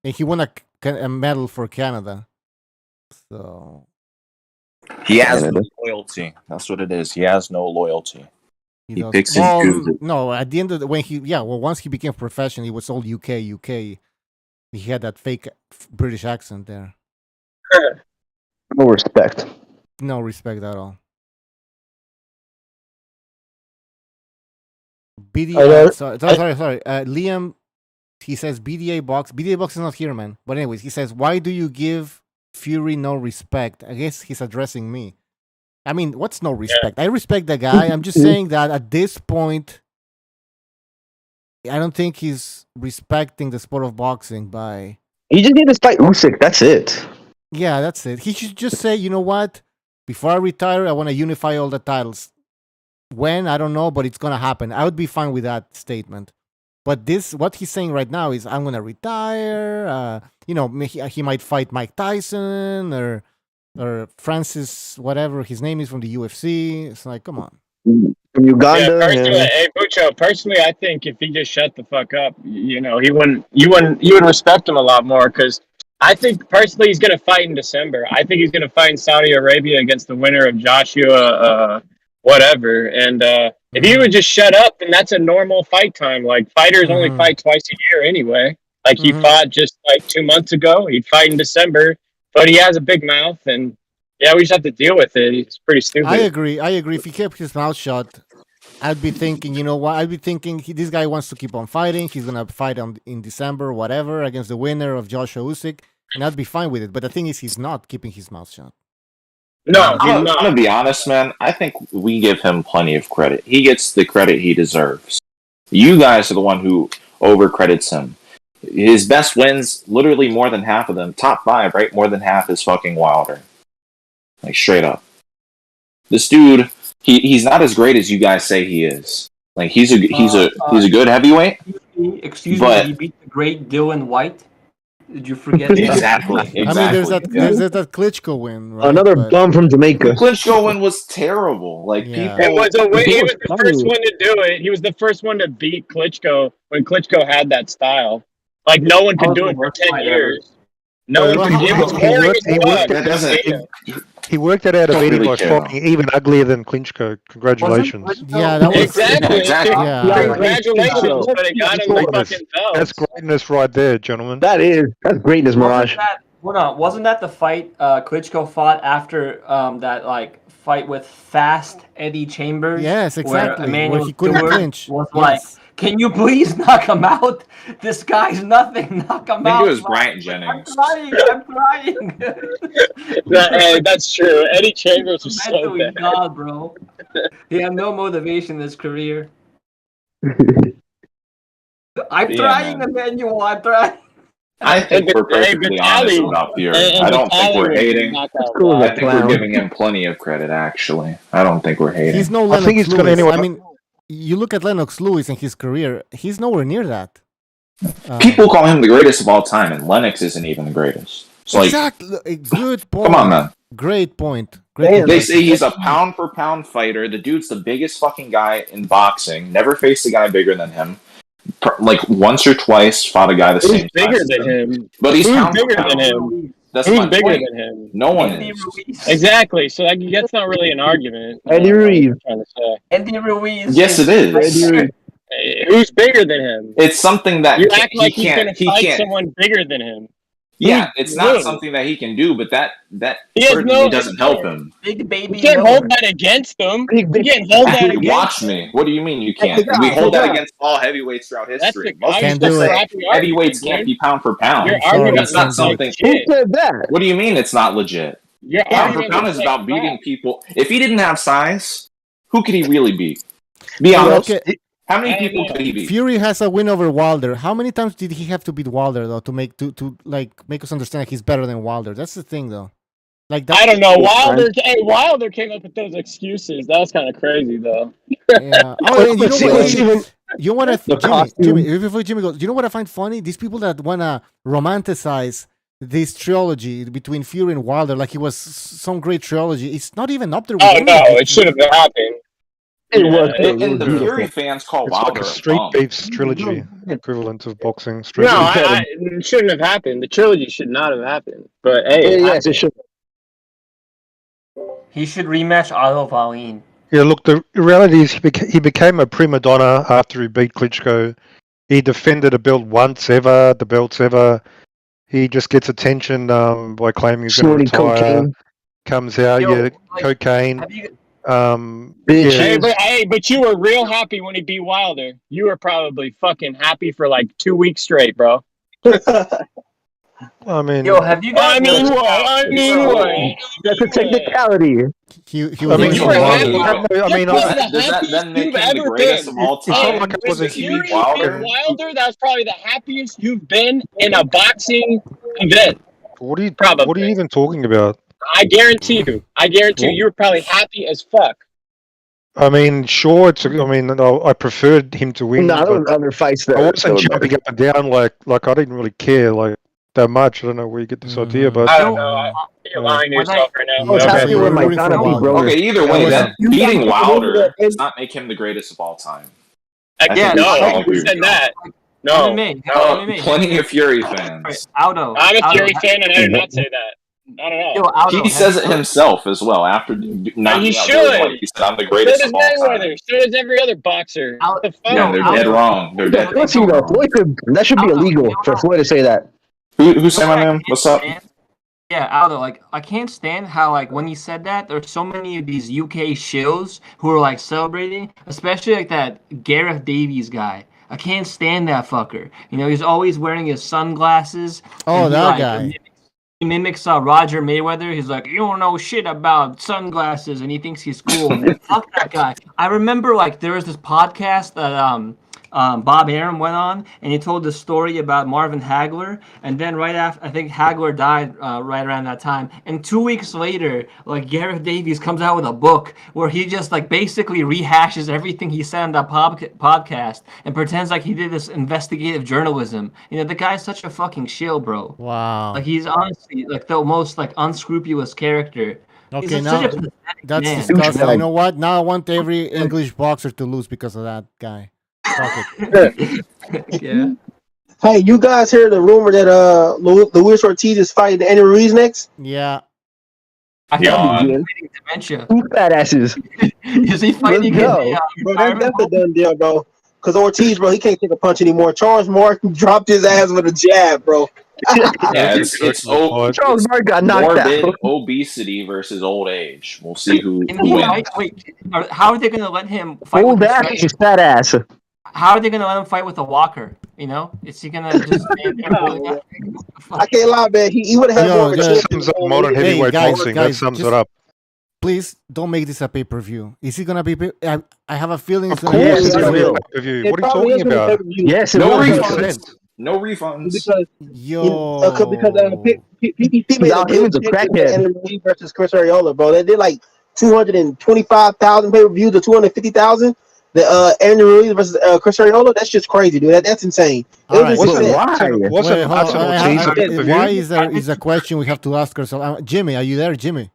He won a medal for Canada. So he has no loyalty. That's what it is. He has no loyalty. He picks and chooses. No, at the end of once he became professional, he was all UK. He had that fake British accent there. No respect. No respect at all. Sorry. Liam, he says BDA box. BDA box is not here, man. But anyways, he says, why do you give Fury no respect? I guess he's addressing me. I mean, what's no respect? I respect the guy. I'm just saying that at this point, I don't think he's respecting the sport of boxing by He just needs to fight Usyk. That's it. Yeah, that's it. He should just say, you know what? Before I retire, I want to unify all the titles. When, I don't know, but it's gonna happen. I would be fine with that statement. But what he's saying right now is, I'm gonna retire. He might fight Mike Tyson or Francis, whatever his name is from the UFC. It's like, come on. From Uganda. Yeah, personally, hey Bucho, personally, I think if he just shut the fuck up, you would respect him a lot more. Because I think personally, he's gonna fight in December. I think he's gonna fight in Saudi Arabia against the winner of Joshua, whatever. And if he would just shut up, then that's a normal fight time. Like fighters only fight twice a year anyway. Like he fought just like 2 months ago. He'd fight in December, but he has a big mouth, and yeah, we just have to deal with it. He's pretty stupid. I agree. If he kept his mouth shut, I'd be thinking, you know what? I'd be thinking this guy wants to keep on fighting. He's gonna fight in December, whatever, against the winner of Joshua Usyk, and I'd be fine with it. But the thing is, he's not keeping his mouth shut. No, I'm gonna be honest, man. I think we give him plenty of credit. He gets the credit he deserves. You guys are the one who overcredits him. His best wins, literally more than half of them, top 5, right? More than half is fucking Wilder. Like straight up. This dude, he's not as great as you guys say he is. Like he's a good heavyweight. Excuse me, he beat the great Dylan White. Did you forget? Exactly. I mean, there's that Klitschko win. Right? Another bum from Jamaica. The Klitschko win was terrible. Like people. He was the first one to do it. He was the first one to beat Klitschko when Klitschko had that style. Like no one could do it for 10 years. No one could. It was boring as fuck. He worked it out a beating by fighting even uglier than Klitschko. Congratulations. Yeah, that was exactly. Yeah. Congratulations, but it got him the fucking belt. That's greatness right there, gentlemen. That's greatness, Mirage. Wasn't that the fight Klitschko fought after that fight with fast Eddie Chambers? Yes, exactly. Where he couldn't Stewart clinch. Was like, can you please knock him out? This guy's nothing. Knock him out. I think it was Bryant Jennings. I'm trying. That's true. Eddie Chambers was so bad. God, bro. He had no motivation in his career. I'm trying, Emmanuel. I'm trying. I think we're perfectly honest about Fury. I don't think we're hating. I think we're giving him plenty of credit, actually. I don't think we're hating. He's no Lennox Lewis. I mean, you look at Lennox Lewis and his career, he's nowhere near that. People call him the greatest of all time, and Lennox isn't even the greatest. So exactly. Good point. Come on, man. Great point. They say he's a pound-for-pound fighter. The dude's the biggest fucking guy in boxing. Never faced a guy bigger than him. Like once or twice fought a guy the same size. Who's bigger than him? But he's bigger than him. That's Who's my bigger point. than him? No one is. Exactly. So that's not really an argument. Eddie Ruiz. Eddie Ruiz. Yes, it is. Who's bigger than him? It's something that you act like he's going to fight someone bigger than him. Yeah, it's not something that he can do, but that certainly doesn't help him. Big baby. You can't hold that against him. You can't hold that against Watch me. What do you mean you can't? We hold that against all heavyweights throughout history. Most people say heavyweights can't be pound for pound. That's not something. Who said that? What do you mean it's not legit? Pound for pound is about beating people. If he didn't have size, who could he really beat? Be honest. Okay. How many people could he beat? Fury has a win over Wilder. How many times did he have to beat Wilder though to make us understand that he's better than Wilder? That's the thing though. I don't know. Wilder came up with those excuses. That was kind of crazy though. Yeah. Oh, and you know what? Jimmy, before Jimmy goes, you know what I find funny? These people that wanna romanticize this trilogy between Fury and Wilder like it was some great trilogy. It's not even up there. Oh no, it should have happened. And the Fury fans call Wilder like a Street Beefs trilogy, equivalent of boxing. It shouldn't have happened. The trilogy should not have happened. But hey, it should. He should rematch Otto Wallin. Yeah, look, the reality is he became a prima donna after he beat Klitschko. He defended a belt the belts ever. He just gets attention by claiming he's going to retire. Cocaine. Comes out, cocaine. But you were real happy when he beat Wilder. You were probably fucking happy for like 2 weeks straight, bro. I mean, have you guys? I mean what? That's a technicality. Does that then make him the greatest of all time? Wilder, that's probably the happiest you've been in a boxing A bit. What are you Probably. even talking about? I guarantee you. You were probably happy as fuck. I mean, sure. I preferred him to win. No, there but was other fights there. I wasn't jumping up and down like I didn't really care like that much. I don't know where you get this idea, but I don't know. You're lying to yourself right now. I was happy with my Donovan brother. Okay, either way, then beating Wilder does not make him the greatest of all time. Again, no. Who said that? No. Plenty of Fury fans. Aldo. I'm a Fury fan, and I did not say that. Not at all. He says it himself as well. After not he being out should. there, he said, "I'm the greatest of all time." Mayweather. So does every other boxer. Yeah, they're dead wrong. They're dead wrong. That should be illegal for Floyd to say that. Who said my name? What's up? Yeah, Aldo, like, I can't stand how, like, when he said that, there's so many of these UK shills who are, like, celebrating, especially, like, that Gareth Davies guy. I can't stand that fucker. You know, he's always wearing his sunglasses. Oh, and that guy. He mimics Roger Mayweather. He's like, you don't know shit about sunglasses, and he thinks he's cool. Fuck that guy. I remember, like, there was this podcast that Bob Arum went on, and he told the story about Marvin Hagler, and then right after, I think Hagler died right around that time, and 2 weeks later, like, Gareth Davies comes out with a book where he just, like, basically rehashes everything he said on that podcast and pretends like he did this investigative journalism. You know, the guy's such a fucking shill, bro. Wow. Like, he's honestly, like, the most, like, unscrupulous character. Okay, now that's man. disgusting. You know what? Now I want every English boxer to lose because of that guy. Fuck it. Yeah. Hey, you guys heard the rumor that Luis Ortiz is fighting Andy Ruiz next? Yeah. Dementia. Fat asses. Is he fighting? Bro, that's a done deal, bro. Because Ortiz, bro, he can't take a punch anymore. Charles Martin dropped his ass with a jab, bro. Yeah, it's Charles Martin got knocked morbid out. obesity versus old age. We'll see who Can he wins. fight? Wait, how are they going to let him fight? Old with ass is fat ass. How are they going to let him fight with a walker? You know, is he going to just stand there? I can't lie, man. He would have had more of a chance. Sums up modern heavyweight boxing. That sums it up. Please don't make this a pay-per-view. Is he gonna be? I have a feeling it's Of gonna course, be it's a gonna be a pay-per-view. pay-per-view. What are you talking about? Yes, No will. refunds. No refunds. Because Yo, PPP made Now, he was a crackhead. Andy Ruiz versus Chris Arreola, bro. They did like 225,000 pay-per-views or 250,000. The Andy Ruiz versus Chris Arreola, that's just crazy, dude. That's insane. All right. Why? Why is there is a question we have to ask ourselves? Jimmy, are you there, Jimmy?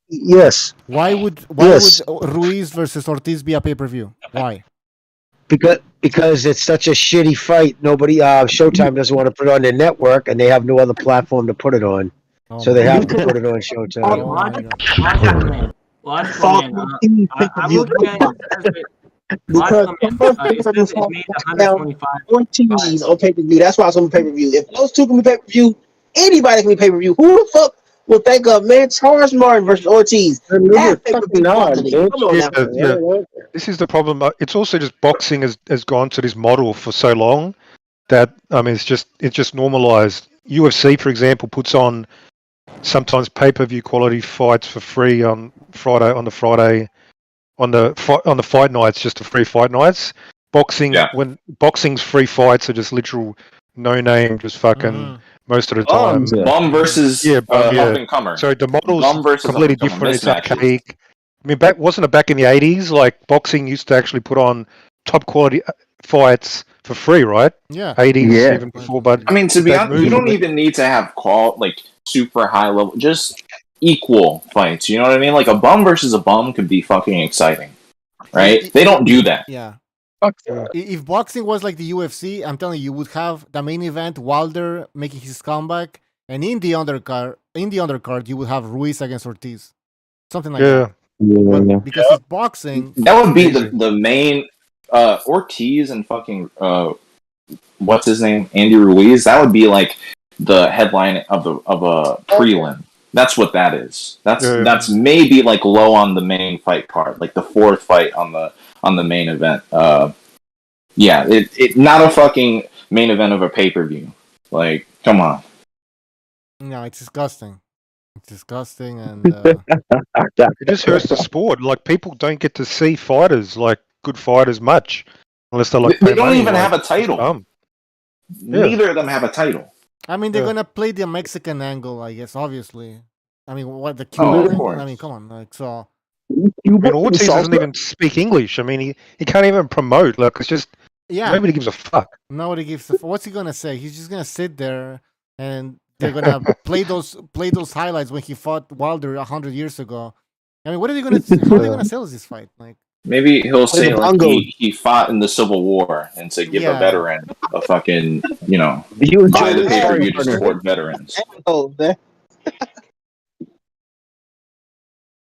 Yes. Why would Ruiz versus Ortiz be a pay-per-view? Why? Because it's such a shitty fight. Nobody, Showtime doesn't want to put it on their network, and they have no other platform to put it on. So they have to put it on Showtime. Because Ortiz on pay-per-view. That's why it's on pay-per-view. If those two can be pay-per-view, anybody can be pay-per-view. Who the fuck will think of, man, Charles Martin versus Ortiz? This is the problem. It's also just boxing has gone to this model for so long that it's just normalized. UFC, for example, puts on sometimes pay-per-view quality fights for free on the fight nights, just the free fight nights. When boxing's free fights are just literal no name, just fucking most of the time. Bum versus up and comer. So the model's completely different. It's archaic. I mean, wasn't it back in the 80s? Like boxing used to actually put on top quality fights for free, right? Yeah. 80s even before. But I mean, to be honest, you don't even need to have super high level, just equal fights. You know what I mean? Like a bum versus a bum could be fucking exciting, right? They don't do that. Yeah. If boxing was like the UFC, I'm telling you would have the main event, Wilder making his comeback, and in the undercard, you would have Ruiz against Ortiz, something like that. But because it's boxing, that would be the main Ortiz and fucking what's his name, Andy Ruiz. That would be like the headline of a prelim. That's what that is. That's maybe like low on the main fight card, like the fourth fight on the main event. It not a fucking main event of a pay-per-view. Like, come on. No, it's disgusting. It's disgusting, and it just hurts the sport. Like people don't get to see fighters, like good fighters, much unless they're like they don't even have a title. Neither of them have a title. I mean, they're gonna play the Mexican angle, I guess. Obviously, I mean, what the Oh, Cuban of angle? course. I mean, come on, like so. I mean, Ortiz doesn't even speak English. I mean, he can't even promote. Like, it's just nobody gives a fuck. Nobody gives a. What's he gonna say? He's just gonna sit there, and they're gonna play those highlights when he fought Wilder 100 years ago. I mean, what are they gonna? How are they gonna sell this fight? Like, maybe he'll say like he fought in the Civil War, and to give a veteran a fucking buy the pay-per-view to support veterans.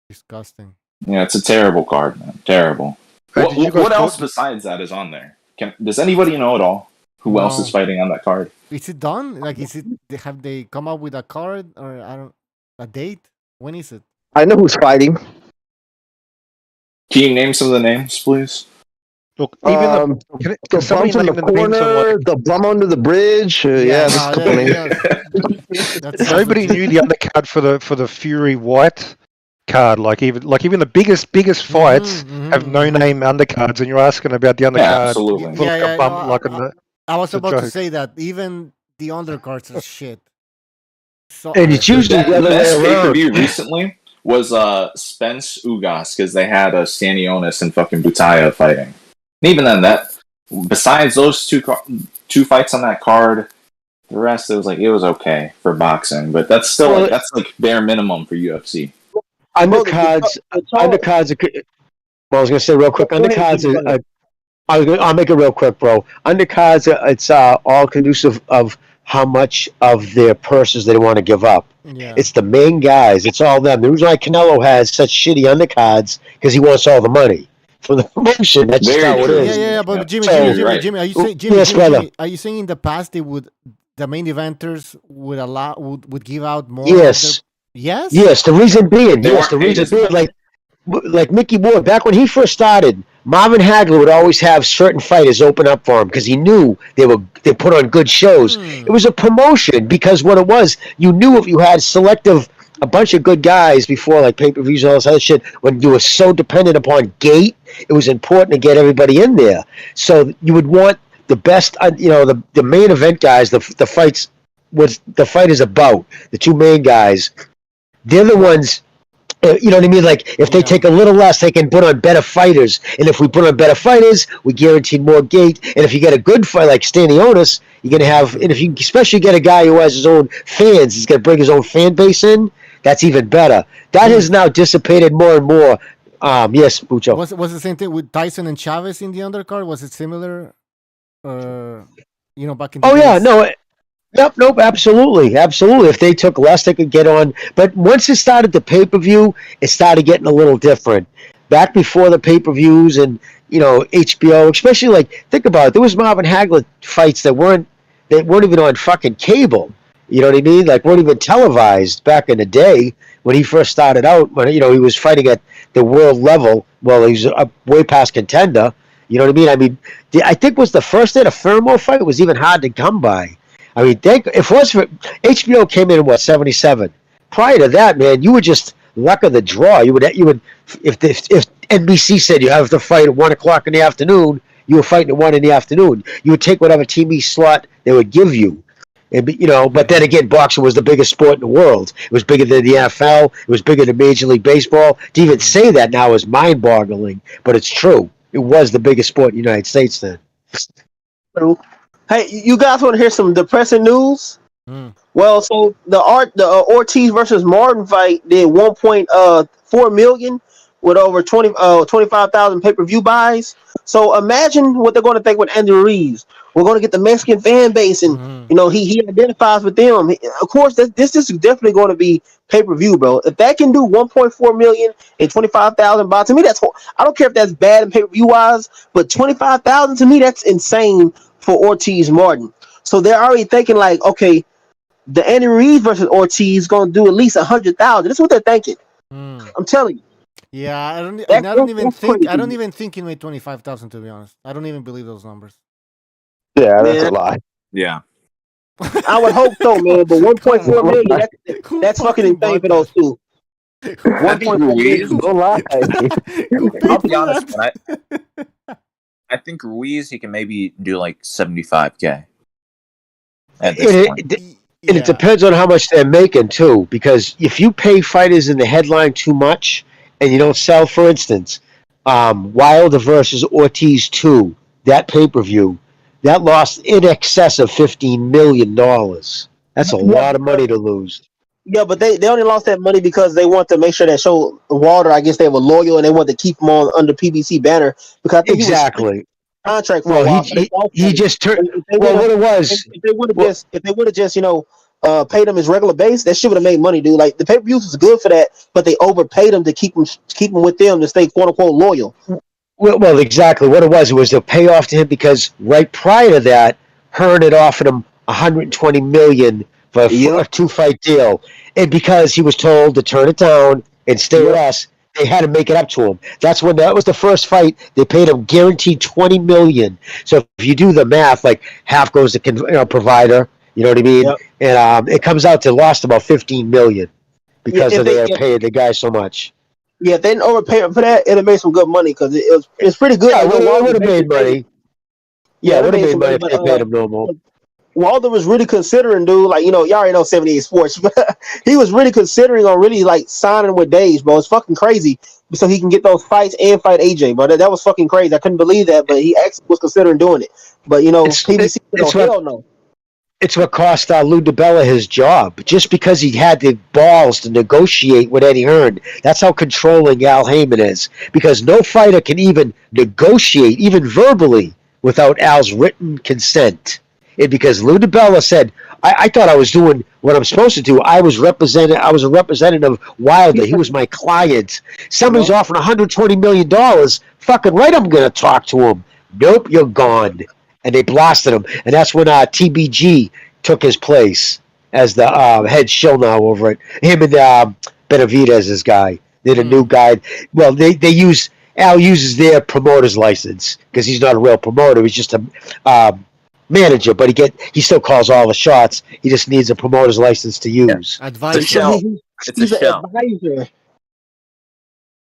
Disgusting. Yeah, it's a terrible card, man. Terrible. What else besides that is on there? Does anybody know at all who else is fighting on that card? Is it done? Like, is it? Have they come up with a card or a date? When is it? I know who's fighting. Can you name some of the names, please? Look, even the bump in the corner, the bum under the bridge. There's a couple names. Nobody knew the undercard for the Fury White card. Like even the biggest fights have no name undercards, and you're asking about the undercard. Yeah, absolutely. I was about to say that even the undercards are shit. So, and it's usually the best pay-per-view recently was Spence Ugas, because they had Stanionis and fucking Butaya fighting. And even then, besides those two fights on that card, the rest it was okay for boxing, but that's still that's like bare minimum for UFC. Undercards. Well, I was gonna say real quick. Undercards. I'll make it real quick, bro. Undercards. It's all conducive of how much of their purses they want to give up. Yeah. It's the main guys. It's all them. The reason why Canelo has such shitty undercards because he wants all the money for the promotion. That's just how it is. Yeah. But Jimmy, are you saying Jimmy, are you saying in the past the main eventers would give out more? Yes. Yes. The reason being, like Mickey Moore, back when he first started, Marvin Hagler would always have certain fighters open up for him because he knew they put on good shows. It was a promotion because what it was, you knew if you had a bunch of good guys before, like pay-per-views and all this other shit, when you were so dependent upon gate, it was important to get everybody in there. So you would want the best, the main event guys, the fights, what the fight is about, the two main guys, they're the ones. You know what I mean? Like, if they take a little less, they can put on better fighters. And if we put on better fighters, we guaranteed more gate. And if you get a good fight like Stanionis, you're going to have, and if you especially get a guy who has his own fans, he's going to bring his own fan base in, that's even better. That has now dissipated more and more. Yes, Bucho. Was it the same thing with Tyson and Chavez in the undercard? Was it similar? Back in the days? Yeah, no. Nope, absolutely. If they took less, they could get on. But once it started the pay-per-view, it started getting a little different. Back before the pay-per-views and, HBO, especially like, think about it, there was Marvin Hagler fights that weren't even on fucking cable. You know what I mean? Like, weren't even televised back in the day when he first started out, when, he was fighting at the world level. Well, he's way past contender. You know what I mean? I think was the first day the Fermo fight was even hard to come by. I mean, if it was for HBO came in 77. Prior to that, man, you were just luck of the draw. You would if NBC said you have to fight at 1:00 in the afternoon, you were fighting at 1 in the afternoon. You would take whatever TV slot they would give you, But then again, boxing was the biggest sport in the world. It was bigger than the NFL. It was bigger than Major League Baseball. To even say that now is mind-boggling, but it's true. It was the biggest sport in the United States then. Hey, you guys want to hear some depressing news? Well, so the Ortiz versus Martin fight did 1.4 million with over 25,000 pay-per-view buys. So imagine what they're going to think with Andy Ruiz. We're going to get the Mexican fan base, and he identifies with them. Of course, this is definitely going to be pay-per-view, bro. If that can do 1.4 million and 25,000 buys, to me I don't care if that's bad in pay-per-view wise, but 25,000 to me that's insane for Ortiz Martin. So they're already thinking like, okay, the Andy Ruiz versus Ortiz is going to do at least 100,000. That's what they're thinking. I'm telling you. Yeah, I don't even think he made 25,000, to be honest. I don't even believe those numbers. Yeah, that's a lie. Yeah. I would hope so, man. But 1.4 million, that's fucking insane for those two. 1.4 million. Don't lie. I'll be honest, I think Ruiz, he can maybe do like 75K at this point. And it depends on how much they're making too, because if you pay fighters in the headline too much and you don't sell, for instance, Wilder versus Ortiz 2, that pay-per-view, that lost in excess of $15 million. That's a lot of money to lose. Yeah, but they only lost that money because they want to make sure that show Walter, I guess they were loyal and they want to keep him on under PBC banner because I think Exactly. he was contract for Well, a while. he just turned. Well, what it was, if they would have just paid him his regular base, that shit would have made money, dude. Like the pay per views was good for that, but they overpaid him to keep him with them to stay quote unquote loyal. Well, exactly what it was a payoff to him because right prior to that, Hearn had offered him $120 million for a 2-fight deal, and because he was told to turn it down and stay with us, they had to make it up to him. That was the first fight. They paid him guaranteed $20 million. So if you do the math, like half goes to provider, you know what I mean, and it comes out to lost about $15 million because they had paid the guy so much. Yeah, if they didn't overpay him for that, it'd have made some good money because it's pretty good. Yeah, it would have made money. Yeah, it would have made money if they paid him normal. Walter was really considering, dude, like, y'all already know 78 Sports, but he was really considering on really, like, signing with Days, bro. It's fucking crazy. So he can get those fights and fight AJ, bro. That was fucking crazy. I couldn't believe that, but he actually was considering doing it. But, PBC, hell no. It's what cost Lou DiBella his job, just because he had the balls to negotiate with Eddie Hearn. That's how controlling Al Heyman is, because no fighter can even negotiate, even verbally, without Al's written consent. And because Lou DiBella said, I thought I was doing what I'm supposed to do. I was a representative of Wilder. He was my client. Somebody's offering $120 million. Fucking right, I'm going to talk to him. Nope, you're gone. And they blasted him. And that's when TBG took his place as the head shill now over it. Him and Benavidez, this guy. They're the new guy. Well, Al uses their promoter's license because he's not a real promoter. He's just a manager, but he still calls all the shots. He just needs a promoter's license to use. Advisor. It's a shell.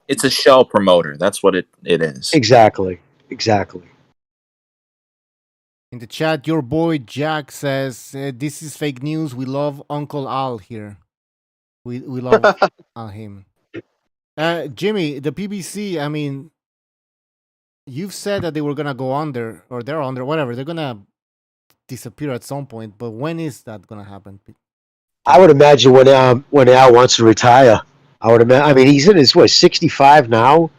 It's a shell promoter. That's what it is. Exactly. In the chat, your boy Jack says, "This is fake news. We love Uncle Al here. We love him." Jimmy, the PBC. I mean, you've said that they were gonna go under, or they're under, whatever. They're gonna disappear at some point. But when is that gonna happen? I would imagine when Al wants to retire. I would imagine. I mean, he's in his 65 now,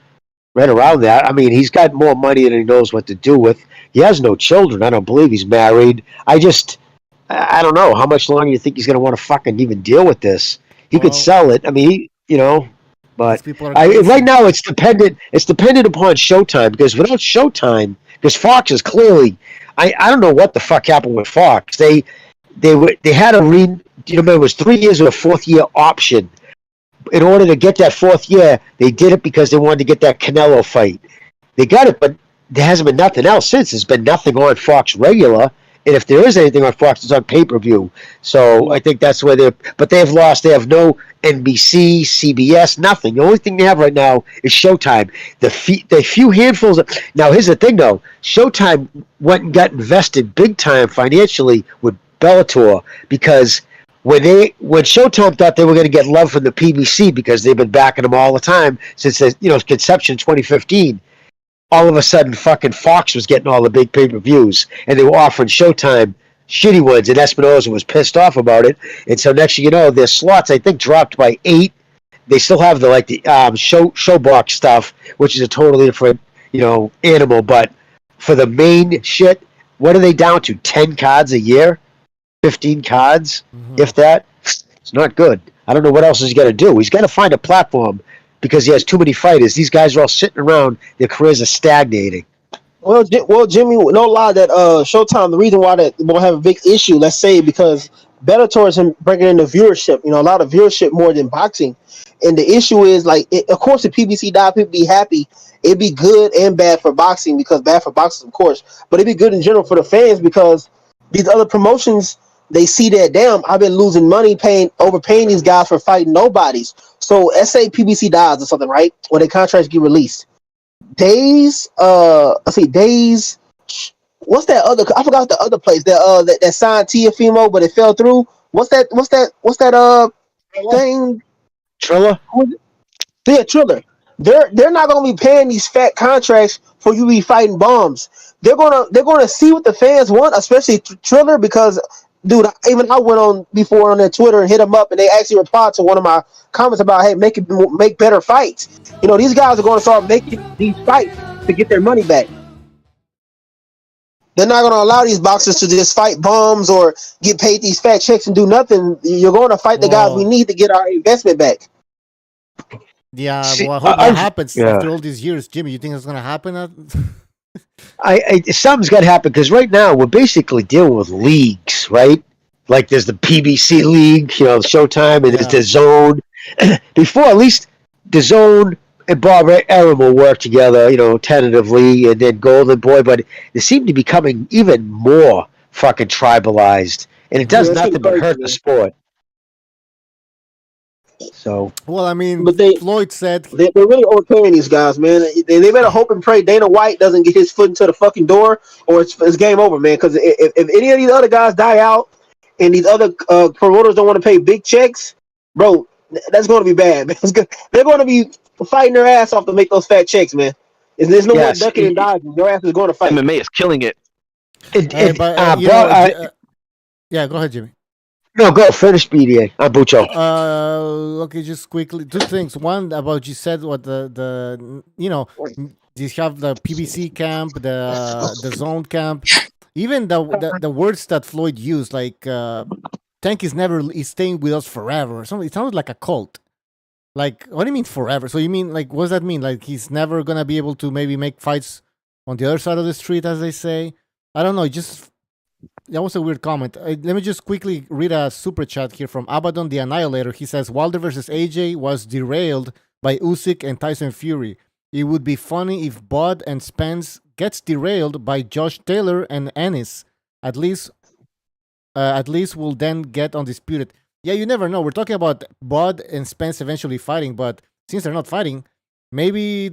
right around that. I mean, he's got more money than he knows what to do with. He has no children. I don't believe he's married. I don't know how much longer you think he's going to want to fucking even deal with this. He could sell it. I mean, but right now it's dependent. It's dependent upon Showtime, because without Showtime, because Fox is clearly, I don't know what the fuck happened with Fox. They had it was 3 years with a 4th year option. In order to get that 4th year, they did it because they wanted to get that Canelo fight. They got it, but there hasn't been nothing else since. There's been nothing on Fox regular, and if there is anything on Fox, it's on pay-per-view. So I think that's where but they've lost. They have no NBC, CBS, nothing. The only thing they have right now is Showtime. The few handfuls now, here's the thing, though. Showtime went and got invested big time financially with Bellator, because when Showtime thought they were going to get love from the PBC because they've been backing them all the time since conception 2015, all of a sudden fucking Fox was getting all the big pay-per-views, and they were offering Showtime shitty ones, and Espinosa was pissed off about it. And so next thing you know, their slots, I think, dropped by 8. They still have the Showbox stuff, which is a totally different animal. But for the main shit, what are they down to? 10 cards a year, 15 cards, if that. It's not good. I don't know what else he's got to do. He's got to find a platform, because he has too many fighters. These guys are all sitting around. Their careers are stagnating. Well, Jimmy, no lie that Showtime, the reason why that will have a big issue, let's say, because Bellator is bringing in the viewership, a lot of viewership more than boxing. And the issue is, of course, if PBC died, people be happy. It'd be good and bad for boxing, because bad for boxers, of course. But it'd be good in general for the fans, because these other promotions, they see that, damn, I've been losing money overpaying these guys for fighting nobodies. So let's say PBC dies or something, right? Or their contracts get released. Days, what's that other? I forgot the other place that signed Tiafimo, but it fell through. What's that thing? Triller? Yeah, Triller. They're not gonna be paying these fat contracts for you to be fighting bombs. They're gonna see what the fans want, especially Triller, because dude, even I went on before on their Twitter and hit them up, and they actually replied to one of my comments about, hey, make better fights. You know, these guys are going to start making these fights to get their money back. They're not going to allow these boxers to just fight bums or get paid these fat checks and do nothing. You're going to fight the guys we need to get our investment back. Yeah, well, I hope that happens after all these years. Jimmy, you think it's going to happen? Something's got to happen because right now we're basically dealing with leagues, right? Like there's the PBC league, you know, Showtime, and there's the Zone. Before, at least the Zone and Bob Arum will work together, you know, tentatively, and then Golden Boy, but they seem to be becoming even more fucking tribalized, and it does nothing but hurt the sport. So, well, I mean, but Floyd said they're really overpaying these guys, man. They better hope and pray Dana White doesn't get his foot into the fucking door, or it's game over, man. Because if any of these other guys die out, and these other promoters don't want to pay big checks, bro, that's going to be bad. Man. They're going to be fighting their ass off to make those fat checks, man. There's no more ducking and dodging. Your ass is going to fight. MMA is killing it. yeah, go ahead, Jimmy. No, go finish BDA. Bucho. Okay, just quickly, two things. One about you said what the you know, you have the PBC camp, the Zone camp, even the words that Floyd used, like Tank is staying with us forever. Something. It sounds like a cult. Like, what do you mean forever? So you mean like, what does that mean? Like he's never gonna be able to maybe make fights on the other side of the street, as they say? I don't know. That was a weird comment. Let me just quickly read a super chat here from Abaddon the Annihilator. He says Wilder versus AJ was derailed by Usyk and Tyson Fury. It would be funny if Bud and Spence gets derailed by Josh Taylor and Ennis. At least we'll then get undisputed. Yeah, you never know. We're talking about Bud and Spence eventually fighting, but since they're not fighting, maybe,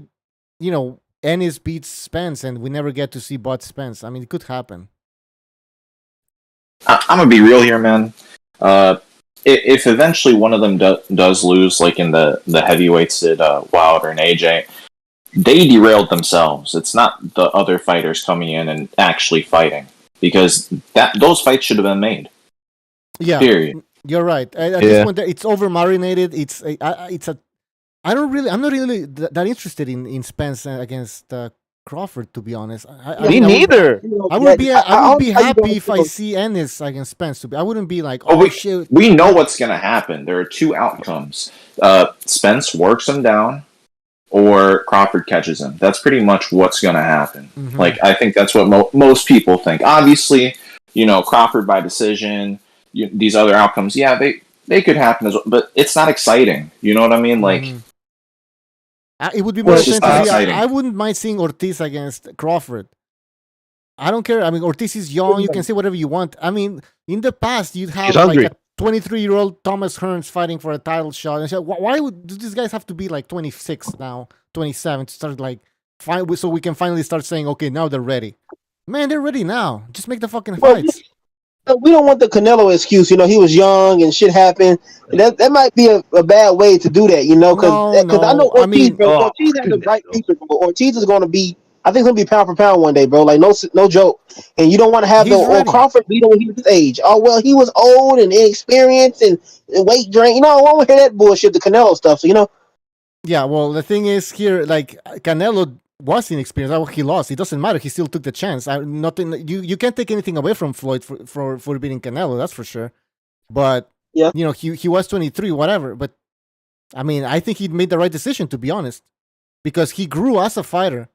you know, Ennis beats Spence and we never get to see Bud Spence. I mean, it could happen. I'm gonna be real here, man. If eventually one of them does lose, like in the heavyweights at Wilder and AJ, they derailed themselves. It's not the other fighters coming in and actually fighting, because those fights should have been made. Yeah, period. You're right. At this point, it's over marinated. I'm not really that interested in Spence against Crawford, to be honest. Me neither. I would be happy if I see Ennis against Spence. I wouldn't be like, shit. We know what's going to happen. There are two outcomes. Spence works him down, or Crawford catches him. That's pretty much what's going to happen. Mm-hmm. Like, I think that's what most people think. Obviously, you know, Crawford by decision, these other outcomes, yeah, they could happen as well, but it's not exciting. You know what I mean? Like, it would be more exciting. I wouldn't mind seeing Ortiz against Crawford. I don't care. I mean, Ortiz is young. You can say whatever you want. I mean, in the past, you'd have like a 23-year-old Thomas Hearns fighting for a title shot. And so why do these guys have to be like 26 now, 27 to start like so we can finally start saying, okay, now they're ready. Man, they're ready now. Just make the fucking fights. We don't want the Canelo excuse. You know, he was young and shit happened. That might be a bad way to do that. You know, because I know Ortiz, Ortiz has the right future. Ortiz is going to be, I think, he's going to be pound for pound one day, bro. Like no joke. And you don't want to have Crawford beat him when he was his age. Oh well, he was old and inexperienced and weight drain. You know, I don't want to hear that bullshit, the Canelo stuff. So, you know. Yeah, well, the thing is here, like Canelo was inexperienced. He lost. It doesn't matter. He still took the chance. Nothing. You can't take anything away from Floyd for beating Canelo. That's for sure. But you know, he was 23, whatever. But I mean, I think he made the right decision, to be honest, because he grew as a fighter.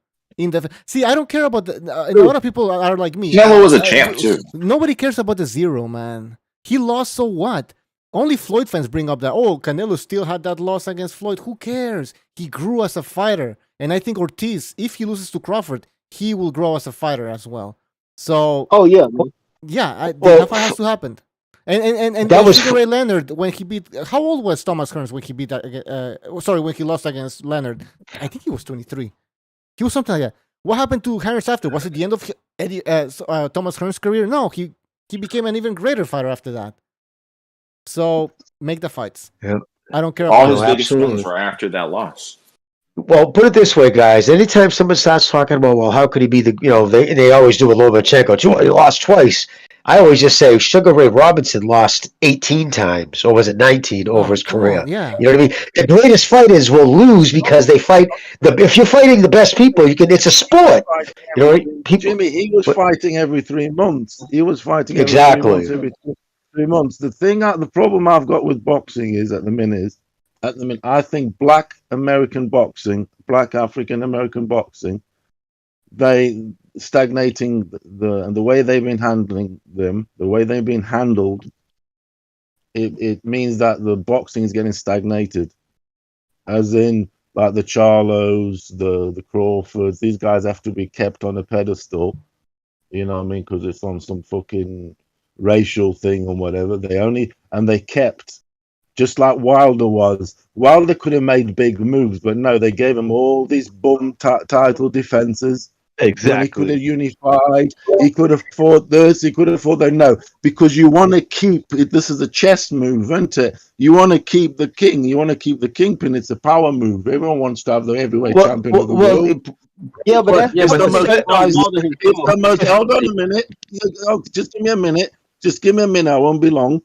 See, I don't care about a lot of people are like me. Canelo was a champ too. Nobody cares about the zero, man. He lost, so what? Only Floyd fans bring up that, Canelo still had that loss against Floyd. Who cares? He grew as a fighter. And I think Ortiz, if he loses to Crawford, he will grow as a fighter as well. So, that has to happen. And that was Sugar Ray Leonard when he beat. How old was Thomas Hearns when he beat? When he lost against Leonard? I think he was 23. He was something like that. What happened to Hearns after? Was it the end of Thomas Hearns' career? No, he became an even greater fighter after that. So make the fights. Yeah. I don't care All about his it. biggest absolutely. wins were after that loss. Well, put it this way, guys. Anytime someone starts talking about, well, how could he be the, they always do a little bit of Lomachenko. He lost twice. I always just say Sugar Ray Robinson lost 18 times, or was it 19 over his career? On, yeah. You know what I mean? The greatest fighters will lose because they fight. If you're fighting the best people, it's a sport. You know, people, Jimmy, he was fighting every 3 months. He was fighting every Exactly. 3 months. Every 3 months. The problem I've got with boxing is at the minute, I think black American boxing, black African American boxing, they stagnating the way they've been handling them, the way they've been handled. It means that the boxing is getting stagnated, as in like the Charlos, the Crawfords. These guys have to be kept on a pedestal. You know what I mean? Because it's on some fucking racial thing or whatever. They kept. Just like Wilder was. Wilder could have made big moves, but no, they gave him all these bum title defenses. Exactly. When he could have unified, he could have fought this, he could have fought that. No, because you want to keep it. This is a chess move, isn't it? You want to keep the king. You want to keep the kingpin. It's a power move. Everyone wants to have the heavyweight champion of the world. It's the most. Hold on a minute. Just give me a minute. Just give me a minute. I won't be long.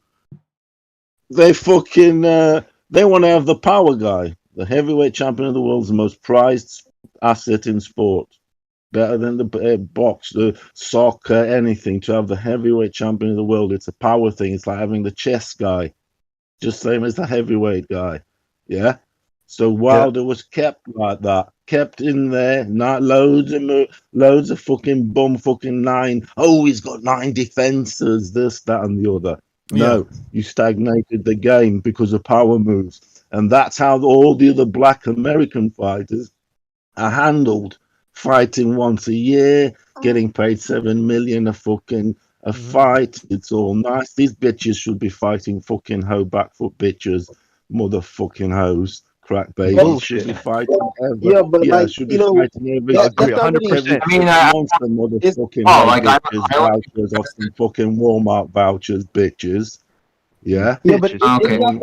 They fucking they want to have the power guy. The heavyweight champion of the world is the most prized asset in sport. Better than the box, the soccer, anything. To have the heavyweight champion of the world, it's a power thing. It's like having the chess guy, just same as the heavyweight guy. Yeah. So Wilder was kept like that, kept in there. Not loads of fucking bum fucking 9. Oh, he's got 9 defenses. This, that, and the other. No, you stagnated the game because of power moves. And that's how all the other black American fighters are handled. Fighting once a year, getting paid $7 million a fight. It's all nice. These bitches should be fighting fucking hoe backfoot bitches, motherfucking hoes, crack babies. Should be fighting ever. Should be fighting every. I agree 100%. I mean, motherfucking vouchers off some fucking Walmart vouchers, bitches. Yeah. But okay. Around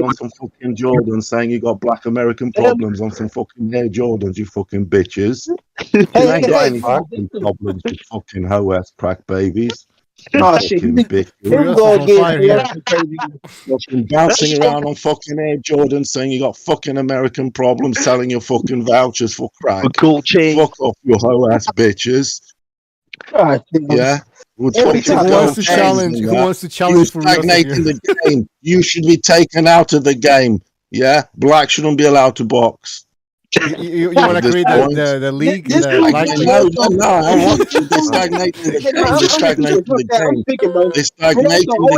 on some fucking Jordans, saying you got black American problems on some fucking Air Jordans, you fucking bitches. You ain't got any fucking problems, you fucking hoe ass crack babies. Oh shit! Fucking bouncing around on fucking Air Jordans, saying you got fucking American problems, selling your fucking vouchers for crack. Cool chain. Fuck off, you hoe ass bitches. Yeah. Who wants to challenge? Who wants to challenge for stagnating the game? You should be taken out of the game. Yeah, black shouldn't be allowed to box. You want to create the league? No, I want to. They're stagnating the game. They're stagnating the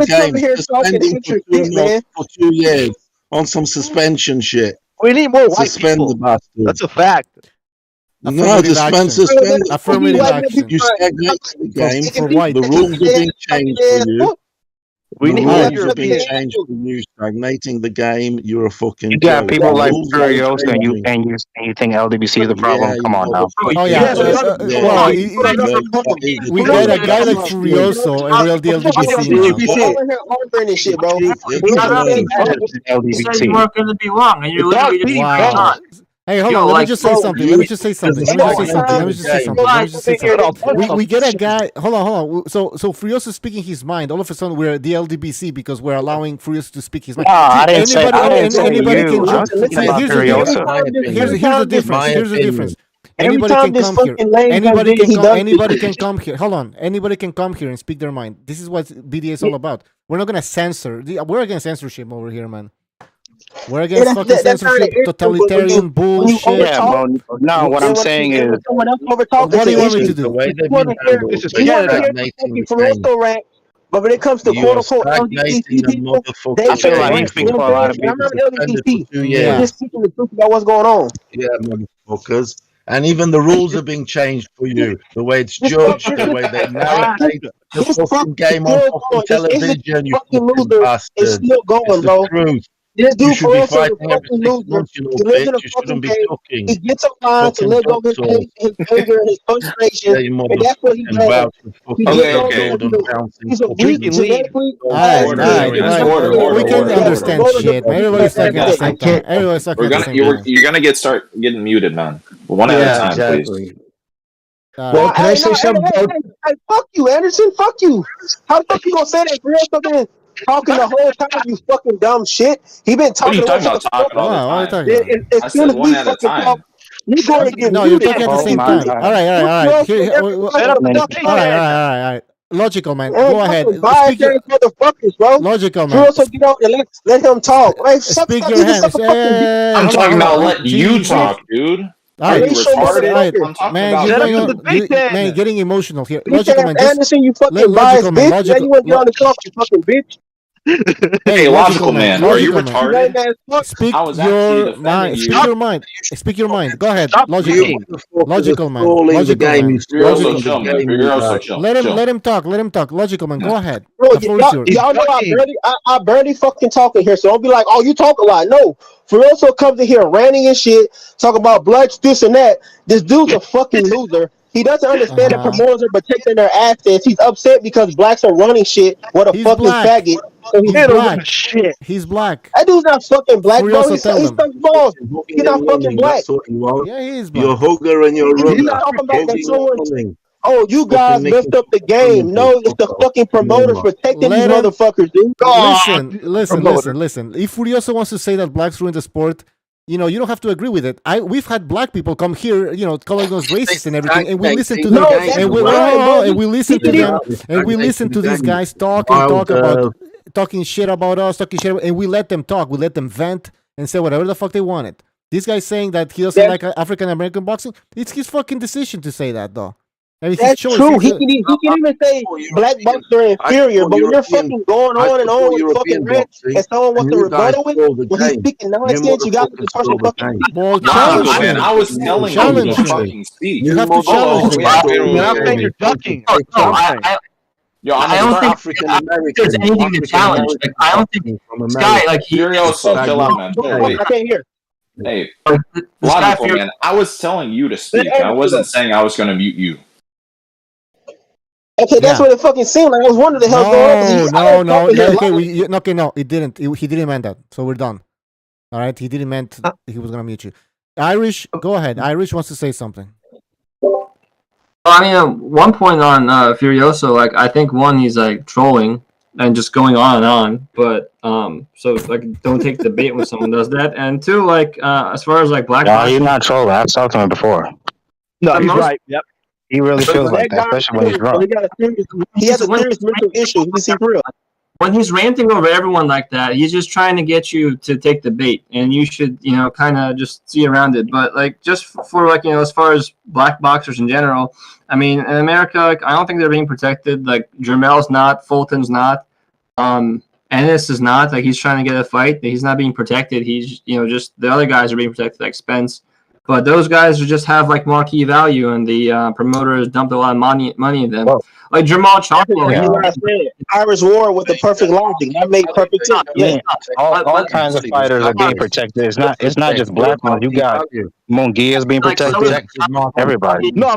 game. They're stagnating the game. For 2 years on some suspension shit. We need more white Suspend people. the bastard. That's a fact. No, suspend. Affirmative action. You stagnate the game. For white. The rules have been changed for you. We need more European have been changed for you. Stagnating the game. You're a fucking. You got people like Furiosa, and you think LDBC is the problem? Come on now. Oh yeah. We got a guy like Furioso and real LDBC shit, bro. You said you weren't going to be wrong, and you're literally just not. Hey, hold on. Let me just say something. We get a guy. Hold on. So Furiosa is speaking his mind. All of a sudden, we're the LDBC because we're allowing Furiosa to speak his mind. I didn't say anybody you. can jump. Here's the difference. Anybody can come here. Anybody can come here. Hold on. Anybody can come here and speak their mind. This is what BDA is all about. We're not gonna censor. We're against censorship over here, man. We're against fucking censorship, totalitarian bullshit. Yeah, no, what I'm saying is, what do you want me to do? But when it comes to quote unquote LGBT people, I feel like he's speaking for a lot of people. I'm not LGBT. I'm just speaking the truth about what's going on. Yeah, motherfuckers. And even the rules are being changed for you. The way it's judged, the way they narrate the fucking game on fucking television, you fucking bastard. It's still going, bro. This You dude should be for us is a fighting every fucking 6 loser. months, you He little lives in bitch. a You fucking shouldn't be cave. talking. He gets online to Fucking let go talk his to us. his anger and his frustration, Yeah, you and that's what he motherfucking does. vouch for He fucking gets Okay, on okay. there. Jordan bouncing. He's a weak, Fucking genetically All bad right, Order, kid. all guys. right. Order, We can order, Yeah, order. understand promoters shit, man. abuse Everybody's talking at the Guys, same time. Everybody's talking we're at the gonna same time. you're gonna start getting muted, man. One at a Yeah, time, please. exactly. All Well, right. can I say something? Hey, fuck you, Anderson. Fuck you. How the fuck you gonna say that? For real, been talking the whole time. You fucking dumb shit. He been What are you talking talking away about? for Talking all the What are you time. talking about? As I soon said as one we at a fucking talk, time. you're going to get No, you're muted. talking at the Oh same my time. god. All right, all right, all right. Here, Let him all right, all right. Logical, man. Man, Go ahead. fucking biased Speak your ass motherfuckers, bro. logical, You man. also get out and let him talk. Hey, Speak stop your giving suck hands. a fucking dick. I'm Hold on, talking hold about on. letting you Jesus. talk, dude. All Are right. you Racial retarded? All right, motherfucker. I'm talking man. about You're Shut up, going you on. Man, getting emotional here. bitch Logical, ass man. Just Anderson, you fucking logical, biased man. bitch. Now Logical. you want to get on the talk, you fucking bitch. Hey, Hey, logical, logical man. man, are you Logical, man. You lame retarded? ass fuck. Speak I was actually your defending mind. you. Speak your mind. Speak your mind. Go ahead. Stop Logical. you motherfuckers Logical, are man. stalling the Logical, game. man. You're You're also stalling the chill, man. game, you You're also guys. chill. Let him. Chill. Let him talk. Let him talk. Logical, man. Go ahead. Bro, The floor is yours. y'all know I barely fucking talking here, so don't be like, oh, you talk a lot. No, Ferroso comes in here ranting and shit, talk about blacks, this and that. This dude's a fucking loser. He doesn't understand that promoters are protecting their assets. He's upset because blacks are running shit. What a He's fucking black. faggot. So He's black. He's black. that dude's not fucking black, bro. Furioso, tell He's them. such balls. He's not fucking black. That's what you are. Yeah, he is You're a black. hugger and you're a He's runner. talking about that Hugging and someone. running. Oh, you guys Fucking messed making up the game. No, it's the fucking promoters protecting these Let him motherfuckers, dude. Listen. If Furioso wants to say that blacks ruin the sport, you don't have to agree with it. We've had black people come here, calling us racist and everything, and we listen to them, and we listen to them, and we listen to these guys talking shit about us, and we let them talk, we let them vent and say whatever the fuck they wanted. This guy's saying that he doesn't like African American boxing. It's his fucking decision to say that, though. I mean, That's true. He can even say black bucks are inferior, but when you're fucking going on and on with fucking rant, and someone wants to rebuttal it, when he's speaking nonsense, you got to person fucking. Well, Nah, challenge him. I was telling you to fucking speak. You have to challenge him. I'm saying you're ducking. Yo, I'm I don't think African there's anything to challenge. Like, I don't think this guy, like, Furioso, chill out, man. Chill, wait. I can't hear. Hey, logical, man. I was telling you to speak. I wasn't saying I was going to mute you. Okay, that's what it fucking seemed like. I was wondering the hell's going on. No, it didn't. He didn't mean that. So we're done. All right, he didn't meant he was gonna mute you. Irish, go ahead. Irish wants to say something. Well, I mean, one point on Furioso, like I think one, he's like trolling and just going on and on, but so like don't take the bait when someone does that. And two, like as far as like black, no, he's not trolling. I've talked to him before. No, he's right. Yep. He really feels like that, especially when he's drunk. He has a serious mental issue. He's real. When he's ranting over everyone like that, he's just trying to get you to take the bait, and you should, kind of just see around it. But like, just for like, as far as black boxers in general, I mean, in America, like, I don't think they're being protected. Like, Jermel's not, Fulton's not, Ennis is not. Like, he's trying to get a fight. He's not being protected. He's, just the other guys are being protected, like Spence. But those guys just have like marquee value, and the promoters dumped a lot of money in them. Whoa. Like Jamal Charlo, Irish War with the perfect logic. That made perfect sense. Yeah, all kinds of fighters are being protected. It's not just black ones. You got Munguia's being protected. Everybody. No,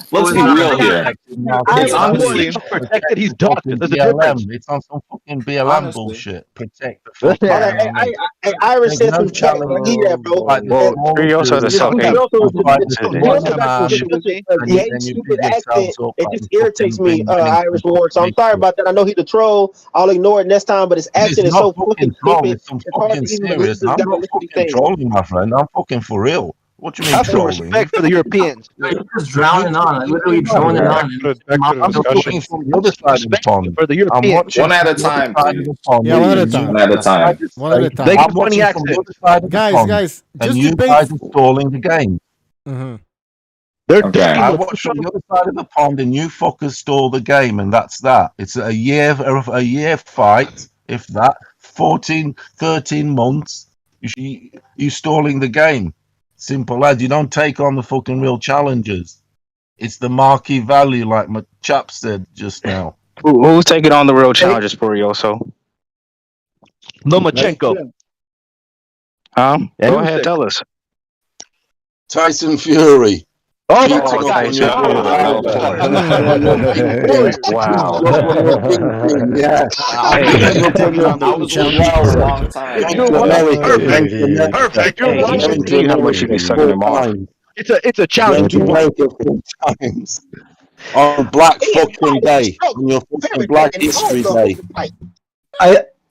let's be real here. It's honestly protected. He's ducked. There's a difference. It's on some fucking BLM bullshit. Protect the fuck. Hey, Irish said some chat. Yeah, bro. Well, Furioso the he hates stupid accent. It just irritates me, Irish Ward. So I'm sorry about that. I know he's a troll. I'll ignore it next time. But his accent is so fucking stupid. It's fucking serious. I'm not fucking trolling, my friend. I'm fucking for real. What do you mean have trolling? some respect for the Europeans. You're just drowning on. Like, literally droning on. I'm looking from the other side of the pond. For the Europeans. One at a time, please. Yeah, one at a time. One at a time. One at a time. They I'm can funny watching from the accent. other side of the pond, Guys, and just you debate. guys are stalling the game. They're Okay. I watched from the other side of the pond, and you fuckers stall the game, and that's that. It's a year fight, if that. 13 months. You stalling the game. Simple as. You don't take on the fucking real challengers. It's the marquee value, like my chap said just now. Who's taking on the real challenges, Furioso? Lomachenko. Go ahead, tell us. Tyson Fury. Oh, Tyson Wow. Yeah. I was waiting for a long time. Perfect. You see how much you be sucking him off. It's a challenge. Times. On Black fucking Day. On your fucking Black History Day.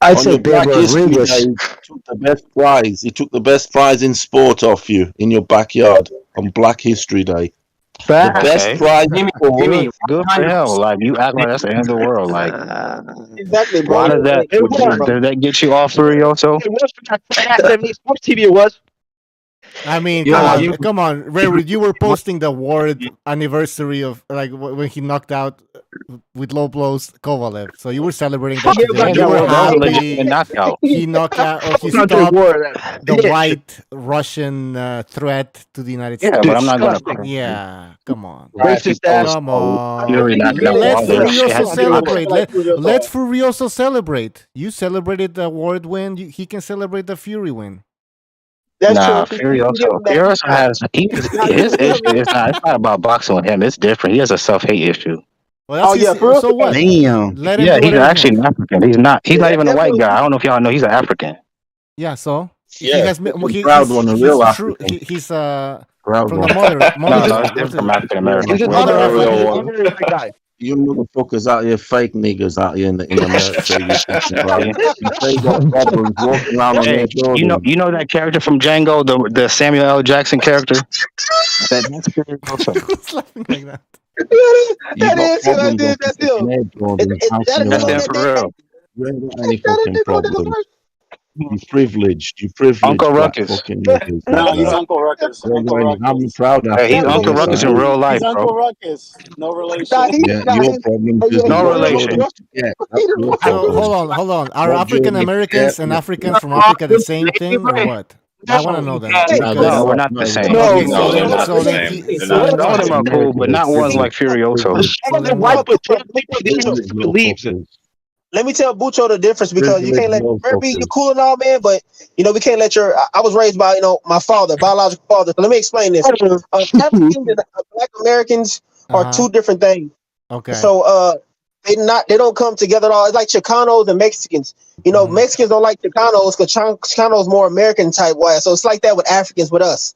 I'd say Black Babe History Rodriguez. Day, he took the best prize. He took the best prize in sport off you in your backyard on Black History Day. The best prize in sport. Good for him. Like, you act like that's the end of the world. Like, Exactly, bro. why does that get you off Furioso? It was for that 70s sports TV. It was. I mean, come on, Ray, you were posting the Ward anniversary of like when he knocked out with low blows Kovalev. So you were celebrating that. Yeah, you were happy. He knocked out, or he stopped the white Russian threat to the United States. Yeah, but I'm not gonna. Yeah, come on. Come on. Let's Furioso celebrate. Let's Furioso celebrate. You celebrated the Ward win. He can celebrate the Fury win. That's true. Furioso has his issue. It's not about boxing with him. It's different. He has a self-hate issue. Well, so what? Damn. Yeah, he's actually an African. He's not even a white guy. I don't know if y'all know he's an African. Yeah, so yeah, he's proud one, a real African. He's from the mother. No, it's different from African American. You motherfuckers out here, fake niggas out here in America. They got problems walking around on their doors. You know that character from Django, the Samuel L. Jackson character. That's Who's laughing like that? That's him for real. You ain't got any fucking problems. You privileged. Uncle Ruckus. No, he's Uncle Ruckus. I'm proud of he's Uncle Ruckus in real life, bro. Uncle Ruckus. No relation. Yeah, your problem is no relation. So, hold on. Are African Americans and Africans from Africa the same thing or what? I want to know that. No, we're not the same. No, All of them are cool, but not ones like Furioso. Let me tell Bucho the difference, because you can't let you cool and all, man, but we can't let I was raised by my father, biological father. So let me explain this. Africans and Black Americans are two different things. Okay. So they don't come together at all. It's like Chicanos and Mexicans. Mexicans don't like Chicanos because Chicanos more American type wise. So it's like that with Africans with us.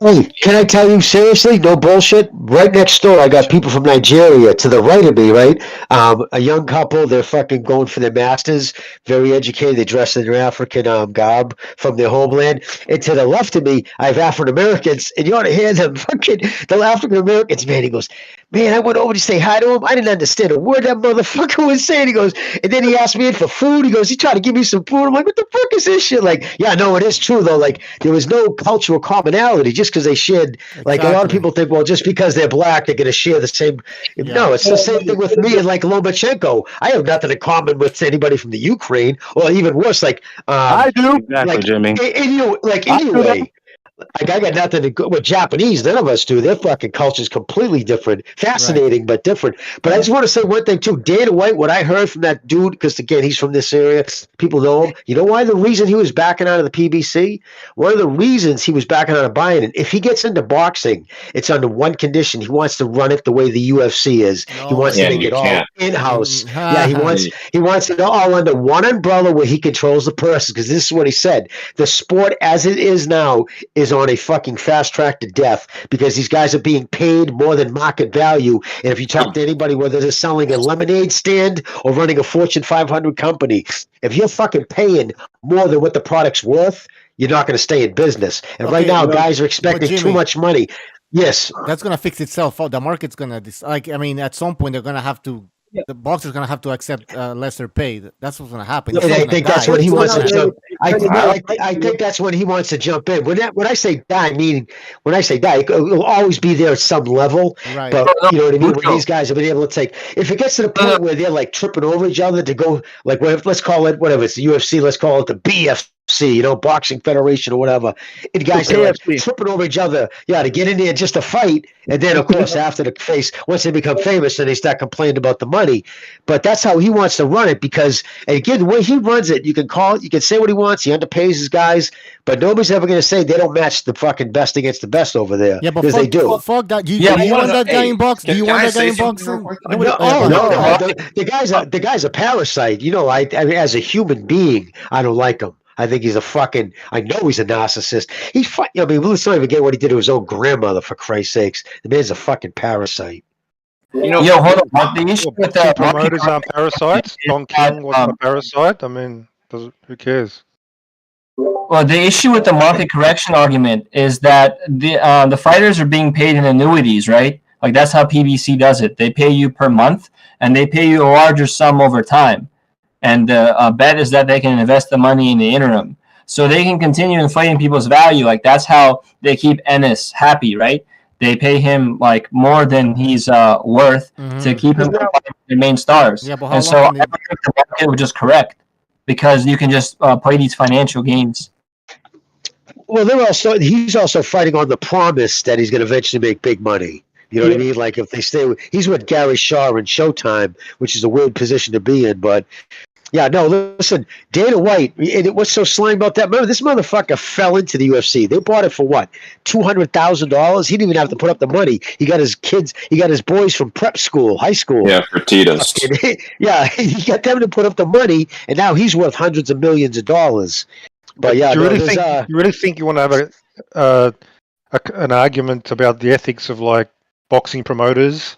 Hey, can I tell you seriously? No bullshit. Right next door, I got people from Nigeria to the right of me, right? A young couple, they're fucking going for their masters, very educated. They dress in their African garb from their homeland. And to the left of me, I have African Americans, and you ought to hear them fucking, the African Americans, man. He goes, man, I went over to say hi to him. I didn't understand a word that motherfucker was saying. He goes, and then he asked me for food. He goes, he tried to give me some food. I'm like, what the fuck is this shit? Like, yeah, no, it is true though. Like, there was no cultural commonality just because they shared. Like, a lot of people think, well, just because they're black, they're going to share the same. Yeah. No, it's the same thing with me and like Lomachenko. I have nothing in common with anybody from the Ukraine, or even worse, like I do. Exactly, like, Jimmy. Anyway. Like, I got nothing to go with Japanese. None of us do. Their fucking culture is completely different. Fascinating, but different. But I just want to say one thing, too. Dana White, what I heard from that dude, because, again, he's from this area. People know him. You know why the reason he was backing out of the PBC? One of the reasons he was backing out of buying it, if he gets into boxing, it's under one condition. He wants to run it the way the UFC is. He wants to make it all in-house. Yeah, he wants it all under one umbrella where he controls the person, because this is what he said. The sport as it is now is on a fucking fast track to death, because these guys are being paid more than market value. And if you talk to anybody, whether they're selling a lemonade stand or running a Fortune 500 company, if you're fucking paying more than what the product's worth, you're not going to stay in business. And right now, guys are expecting too much money. Yes, that's going to fix itself out. The market's going to at some point they're going to have to. The boxer's gonna have to accept lesser pay. That's what's gonna happen. And I think that's when he wants to jump. I think that's when he wants to jump in. When I say die, meaning when I say die, it'll always be there at some level. Right. But you know what I mean. When these guys have been able to take, if it gets to the point where they're like tripping over each other to go, like let's call it whatever it's the UFC. Let's call it the BFC. Boxing Federation or whatever. And guys are like tripping over each other, to get in there just to fight. And then, of course, after the face, once they become famous, then they start complaining about the money. But that's how he wants to run it because, and again, the way he runs it, you can call it, you can say what he wants. He underpays his guys, but nobody's ever going to say they don't match the fucking best against the best over there. Yeah, but they do. Fuck that. Do you want that guy in boxing? Do you want that guy in boxing? The guy's a parasite. I mean, as a human being, I don't like him. I think he's I know he's a narcissist. Let's not even get what he did to his own grandmother, for Christ's sakes. The man's a fucking parasite. Hold on. The issue with that promoters aren't parasites. Don King wasn't a parasite. I mean, who cares? Well, the issue with the market correction argument is that the fighters are being paid in annuities, right? Like that's how PBC does it. They pay you per month, and they pay you a larger sum over time. And the bet is that they can invest the money in the interim. So they can continue inflating people's value. Like that's how they keep Ennis happy, right? They pay him like more than he's worth to keep him the main stars. Yeah, and so I think the market would just correct because you can just play these financial games. Well, he's also fighting on the promise that he's going to eventually make big money. You know what I mean? Like if they he's with Gary Shaw in Showtime, which is a weird position to be in, but. Yeah, no, listen, Dana White, and what's so slang about that? Remember, this motherfucker fell into the UFC. They bought it for what? $200,000? He didn't even have to put up the money. He got his boys from prep school, high school. Yeah, for Titus. Yeah, he got them to put up the money, and now he's worth hundreds of millions of dollars. But yeah, you really think you want to have an argument about the ethics of like boxing promoters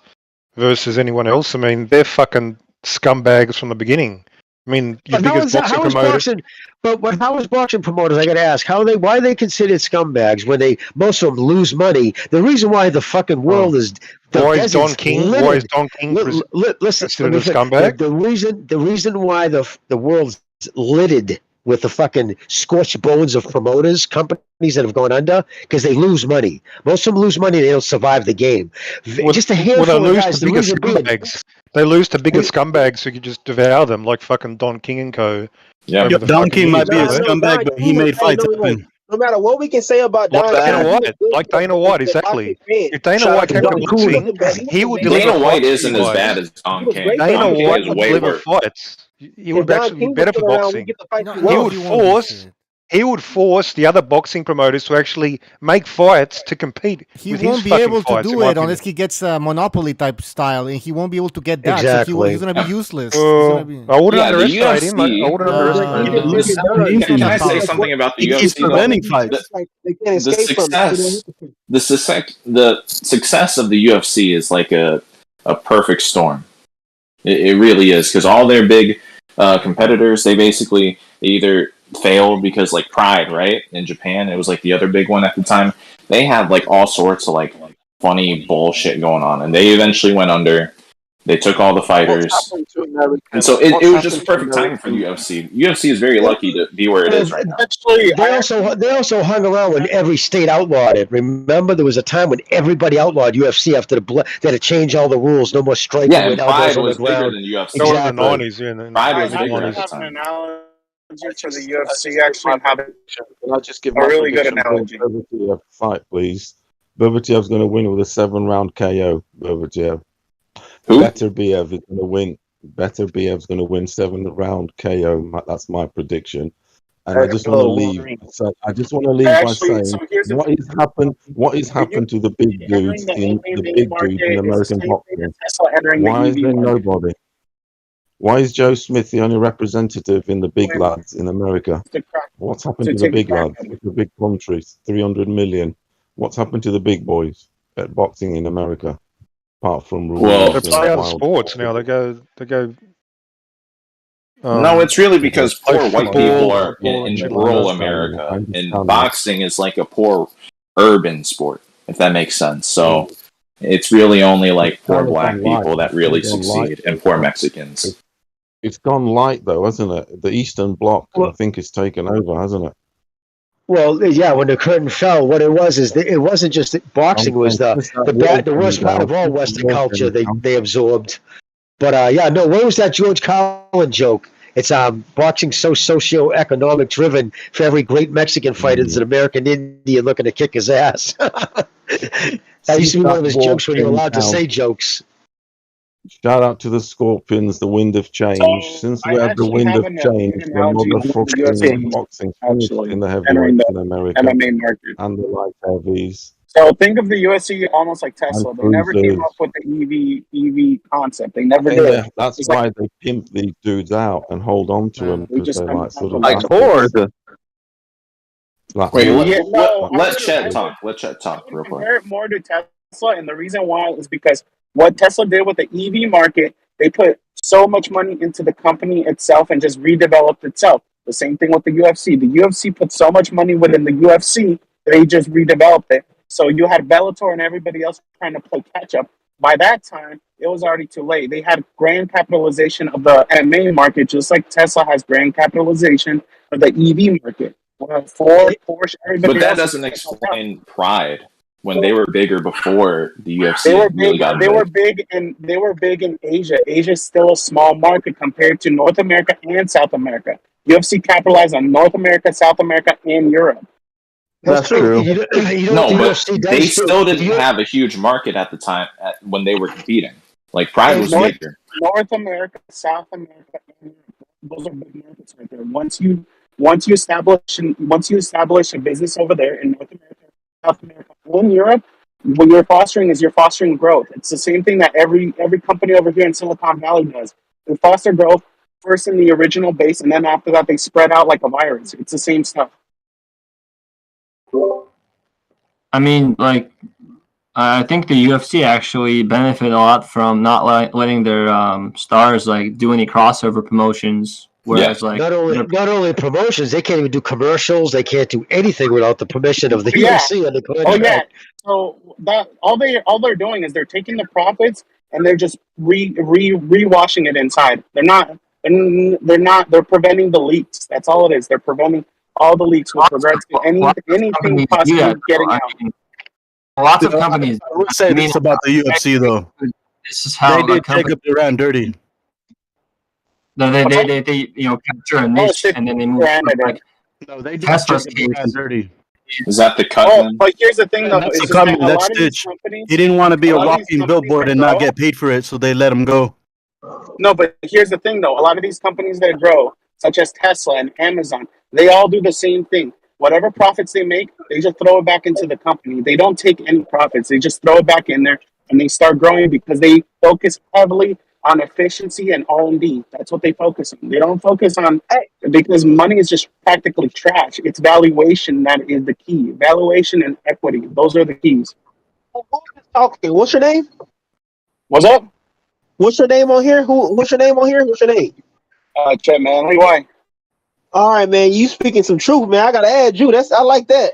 versus anyone else? I mean, they're fucking scumbags from the beginning. I mean, your biggest boxing promoter. How is boxing promoters? I got to ask, why are they considered scumbags when most of them lose money? The reason why the fucking world is why is Don King considered a scumbag? The reason why the world's littered with the fucking scorched bones of promoters, companies that have gone under, because they lose money. Most of them lose money; they don't survive the game. Just a handful of guys. They lose to bigger scumbags who could just devour them, like fucking Don King and co. Yeah, Don King might be a scumbag, but he made fights happen. No matter what we can say about Dana White, exactly. If Dana White came to boxing, he would deliver. Dana White isn't as bad as Don King. Dana White would deliver fights. He would actually be better for boxing. He would force the other boxing promoters to actually make fights to compete. He won't be able to do it unless he gets a monopoly type style, and he won't be able to get that. Exactly. So he's going to be useless. I wouldn't underestimate him. I wouldn't underestimate him. Can I say something about the UFC? He's preventing fights. The success of the UFC is like a perfect storm. It really is, because all their big competitors, they either failed because like Pride, right? In Japan, it was like the other big one at the time. They had like all sorts of like funny bullshit going on, and they eventually went under. They took all the fighters, and so it was just perfect timing for the UFC. UFC is very lucky to be where it is right now. They also hung around when every state outlawed it. Remember, there was a time when everybody outlawed UFC after they had to change all the rules. No more striking. Yeah, and Pride was bigger than UFC. Exactly. In the 90s, Pride was bigger at the time. For the UFC actually have I'll just give a really good analogy. Fight, please. Berbatev's going to win with a 7-round KO. Berbatev. Who? Beterbiev is going to win. Beterbiev's going to win 7-round KO. That's my prediction. And I just want to leave. So I just want to leave by saying what has happened to the big dudes in American boxing? Why is there nobody? Why is Joe Smith the only representative in the big lads in America? What's happened to the big lads? The big countries, 300 million. What's happened to the big boys at boxing in America? Apart from rules. Well, they play other sports now. They go. No, it's really because poor white people are in rural America, and boxing is like a poor urban sport, if that makes sense. So it's really only like poor black people that really succeed, and poor Mexicans. It's gone light though, hasn't it? The Eastern Bloc, I think, is taken over, hasn't it? Well, yeah. When the curtain fell, what it was is it wasn't just that boxing was the worst part of all Western culture they absorbed. But where was that George Carlin joke? It's boxing so socio-economic driven. For every great Mexican fighter, there's an American Indian looking to kick his ass. That used to be one of his jokes when you're allowed to say jokes. Shout out to the Scorpions, the wind of change. Since we had the wind of change, the motherfucking boxing finished in the heavyweights in America MMA market and the light heavies. So think of the UFC almost like Tesla. And They never came cruisers. up with the EV concept. They never did. That's It's why like, they pimp these dudes out and hold on to them They because just they're like sort of like Ford. Like Wait, me. let Chet talk. Let Chet talk real quick. compare it more to Tesla, and the reason why is because what Tesla did with the EV market, they put so much money into the company itself and just redeveloped itself. The same thing with the UFC. The UFC put so much money within the UFC, they just redeveloped it. So you had Bellator and everybody else trying to play catch up. By that time, it was already too late. They had grand capitalization of the MMA market, just like Tesla has grand capitalization of the EV market. Ford, Porsche, everybody But that else doesn't explain pride when they were bigger before the UFC They were really big. got They big. were big, and they were big in Asia. Asia's still a small market compared to North America and South America. UFC capitalized on North America, South America, and Europe. That's true. No, but they still didn't have a huge market at the time when they were competing. Like Pride was bigger. North America, South America, and Europe. Those are big markets right there. Once you establish a business over there in North America, South America, and Europe, what you're fostering growth. It's the same thing that every company over here in Silicon Valley does. They foster growth first in the original base, and then after that, they spread out like a virus. It's the same stuff. I mean, like, I think the UFC actually benefit a lot from not letting their stars like do any crossover promotions. Whereas, like, not only promotions, they can't even do commercials. They can't do anything without the permission of the Yeah. UFC and the contract. Oh yeah. So that all they're doing is they're taking the profits and they're just rewashing it inside. They're preventing the leaks. That's all it is. They're preventing all the leaks with regards to anything possibly getting out. Lots of companies. I would say this about the UFC though. This is how they did Jacob Duran dirty. No, they capture a niche and then they move on, like they did Tesla's Jacob Duran dirty. Is that the cut? Oh, but here's the thing though. That's It's a just that comment. a That's lot of these Stitch. companies. He didn't want to be a a lot of these walking companies billboard that and not grow- get paid for it, so they let him go. No, but here's the thing though. A lot of these companies that grow, such as Tesla and Amazon, they all do the same thing. Whatever profits they make, they just throw it back into the company. They don't take any profits. They just throw it back in there and they start growing because they focus heavily on efficiency and R&D. That's what they focus on. They don't focus on because money is just practically trash. It's valuation that is the key. Valuation and equity. Those are the keys. Okay, what's your name? What's up? What's your name on here? What's your name on here? What's your name? Chet Manley. Why? All right, man. You speaking some truth, man. I gotta add you. I like that.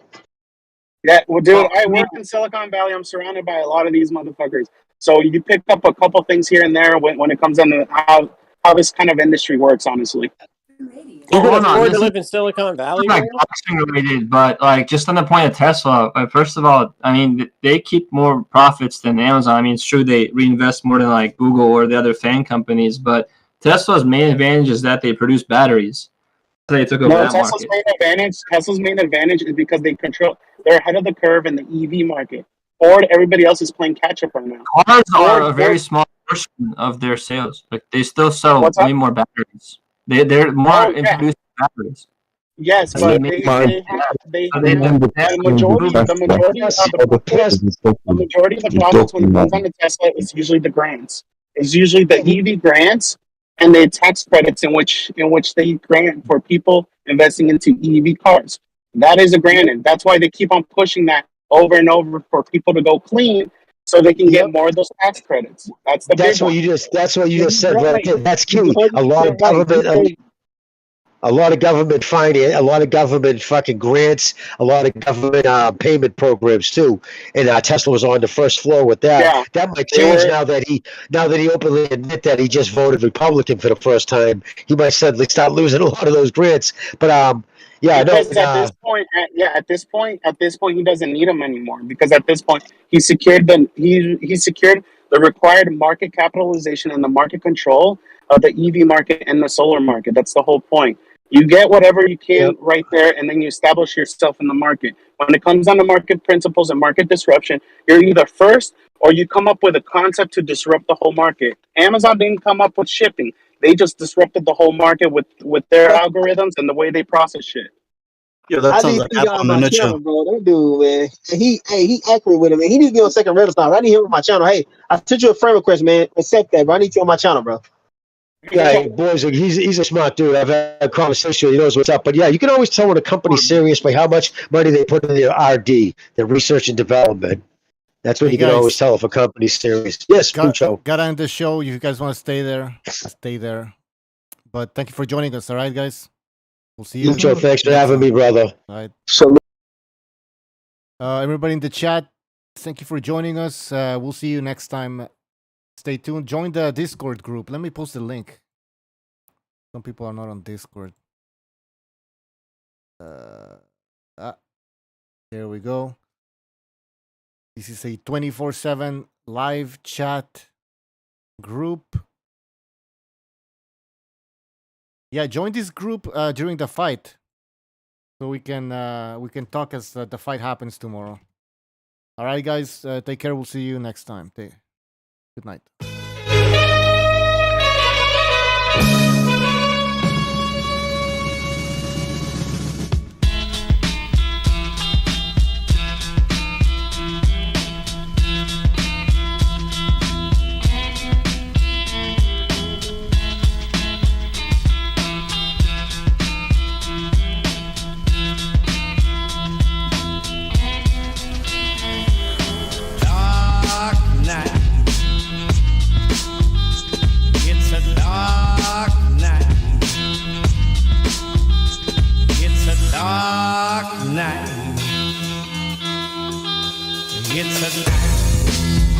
Yeah, well, dude, I work in Silicon Valley. I'm surrounded by a lot of these motherfuckers. So you pick up a couple things here and there when it comes down to how this kind of industry works, honestly. You can afford to live in Silicon Valley, like man? boxing related, but like just on the point of Tesla, first of all, I mean they keep more profits than Amazon. I mean it's true they reinvest more than like Google or the other fan companies, but Tesla's main advantage is that they produce batteries. So they took over that Tesla's market. Tesla's main advantage is because they're ahead of the curve in the EV market. Ford, everybody else is playing catch up right now. Cars are a very small portion of their sales. Like they still sell way more batteries. They're more in producing batteries. Yes, but the majority of the profits when it comes down to Tesla is usually the grants. It's usually the EV grants and the tax credits in which they grant for people investing into EV cars. That is a granted. That's why they keep on pushing that over and over for people to go clean so they can get more of those tax credits. That's what you just said right there. That's key. A lot of government finance, a lot of government fucking grants, a lot of government payment programs too. And Tesla was on the first floor with that. Yeah. That might change now that he openly admit that he just voted Republican for the first time. He might suddenly start losing a lot of those grants. But because at this point he doesn't need them anymore because at this point he secured the required market capitalization and the market control of the EV market and the solar market. That's the whole point. You get whatever you can right there, and then you establish yourself in the market. When it comes down to market principles and market disruption, you're either first or you come up with a concept to disrupt the whole market. Amazon didn't come up with shipping. They just disrupted the whole market with their algorithms and the way they process shit. Yeah, that I sounds need like to get Apple on in a my nutshell. channel, bro. That dude, man. He accurate with it, man. He needs to be on second renaissance. I need him on my channel. Hey, I sent you a friend request, man. Accept that, bro. I need you on my channel, bro. Yeah, boys, he's a smart dude. I've had a conversation. He knows what's up. But yeah, you can always tell when a company's serious by how much money they put in their RD, their research and development. That's what Hey, you can guys. always tell if a company's serious. Yes, Pucho. Gotta end the show. If you guys want to stay there, stay there. But thank you for joining us. All right, guys. We'll see you. Pucho, thanks for having me, brother. All right. So, everybody in the chat, thank you for joining us. We'll see you next time. Stay tuned. Join the Discord group. Let me post the link. Some people are not on Discord. There we go. This is a 24/7 live chat group. Yeah, join this group during the fight, so we can talk as the fight happens tomorrow. All right, guys. Take care. We'll see you next time. Good night. Dark night. It's a night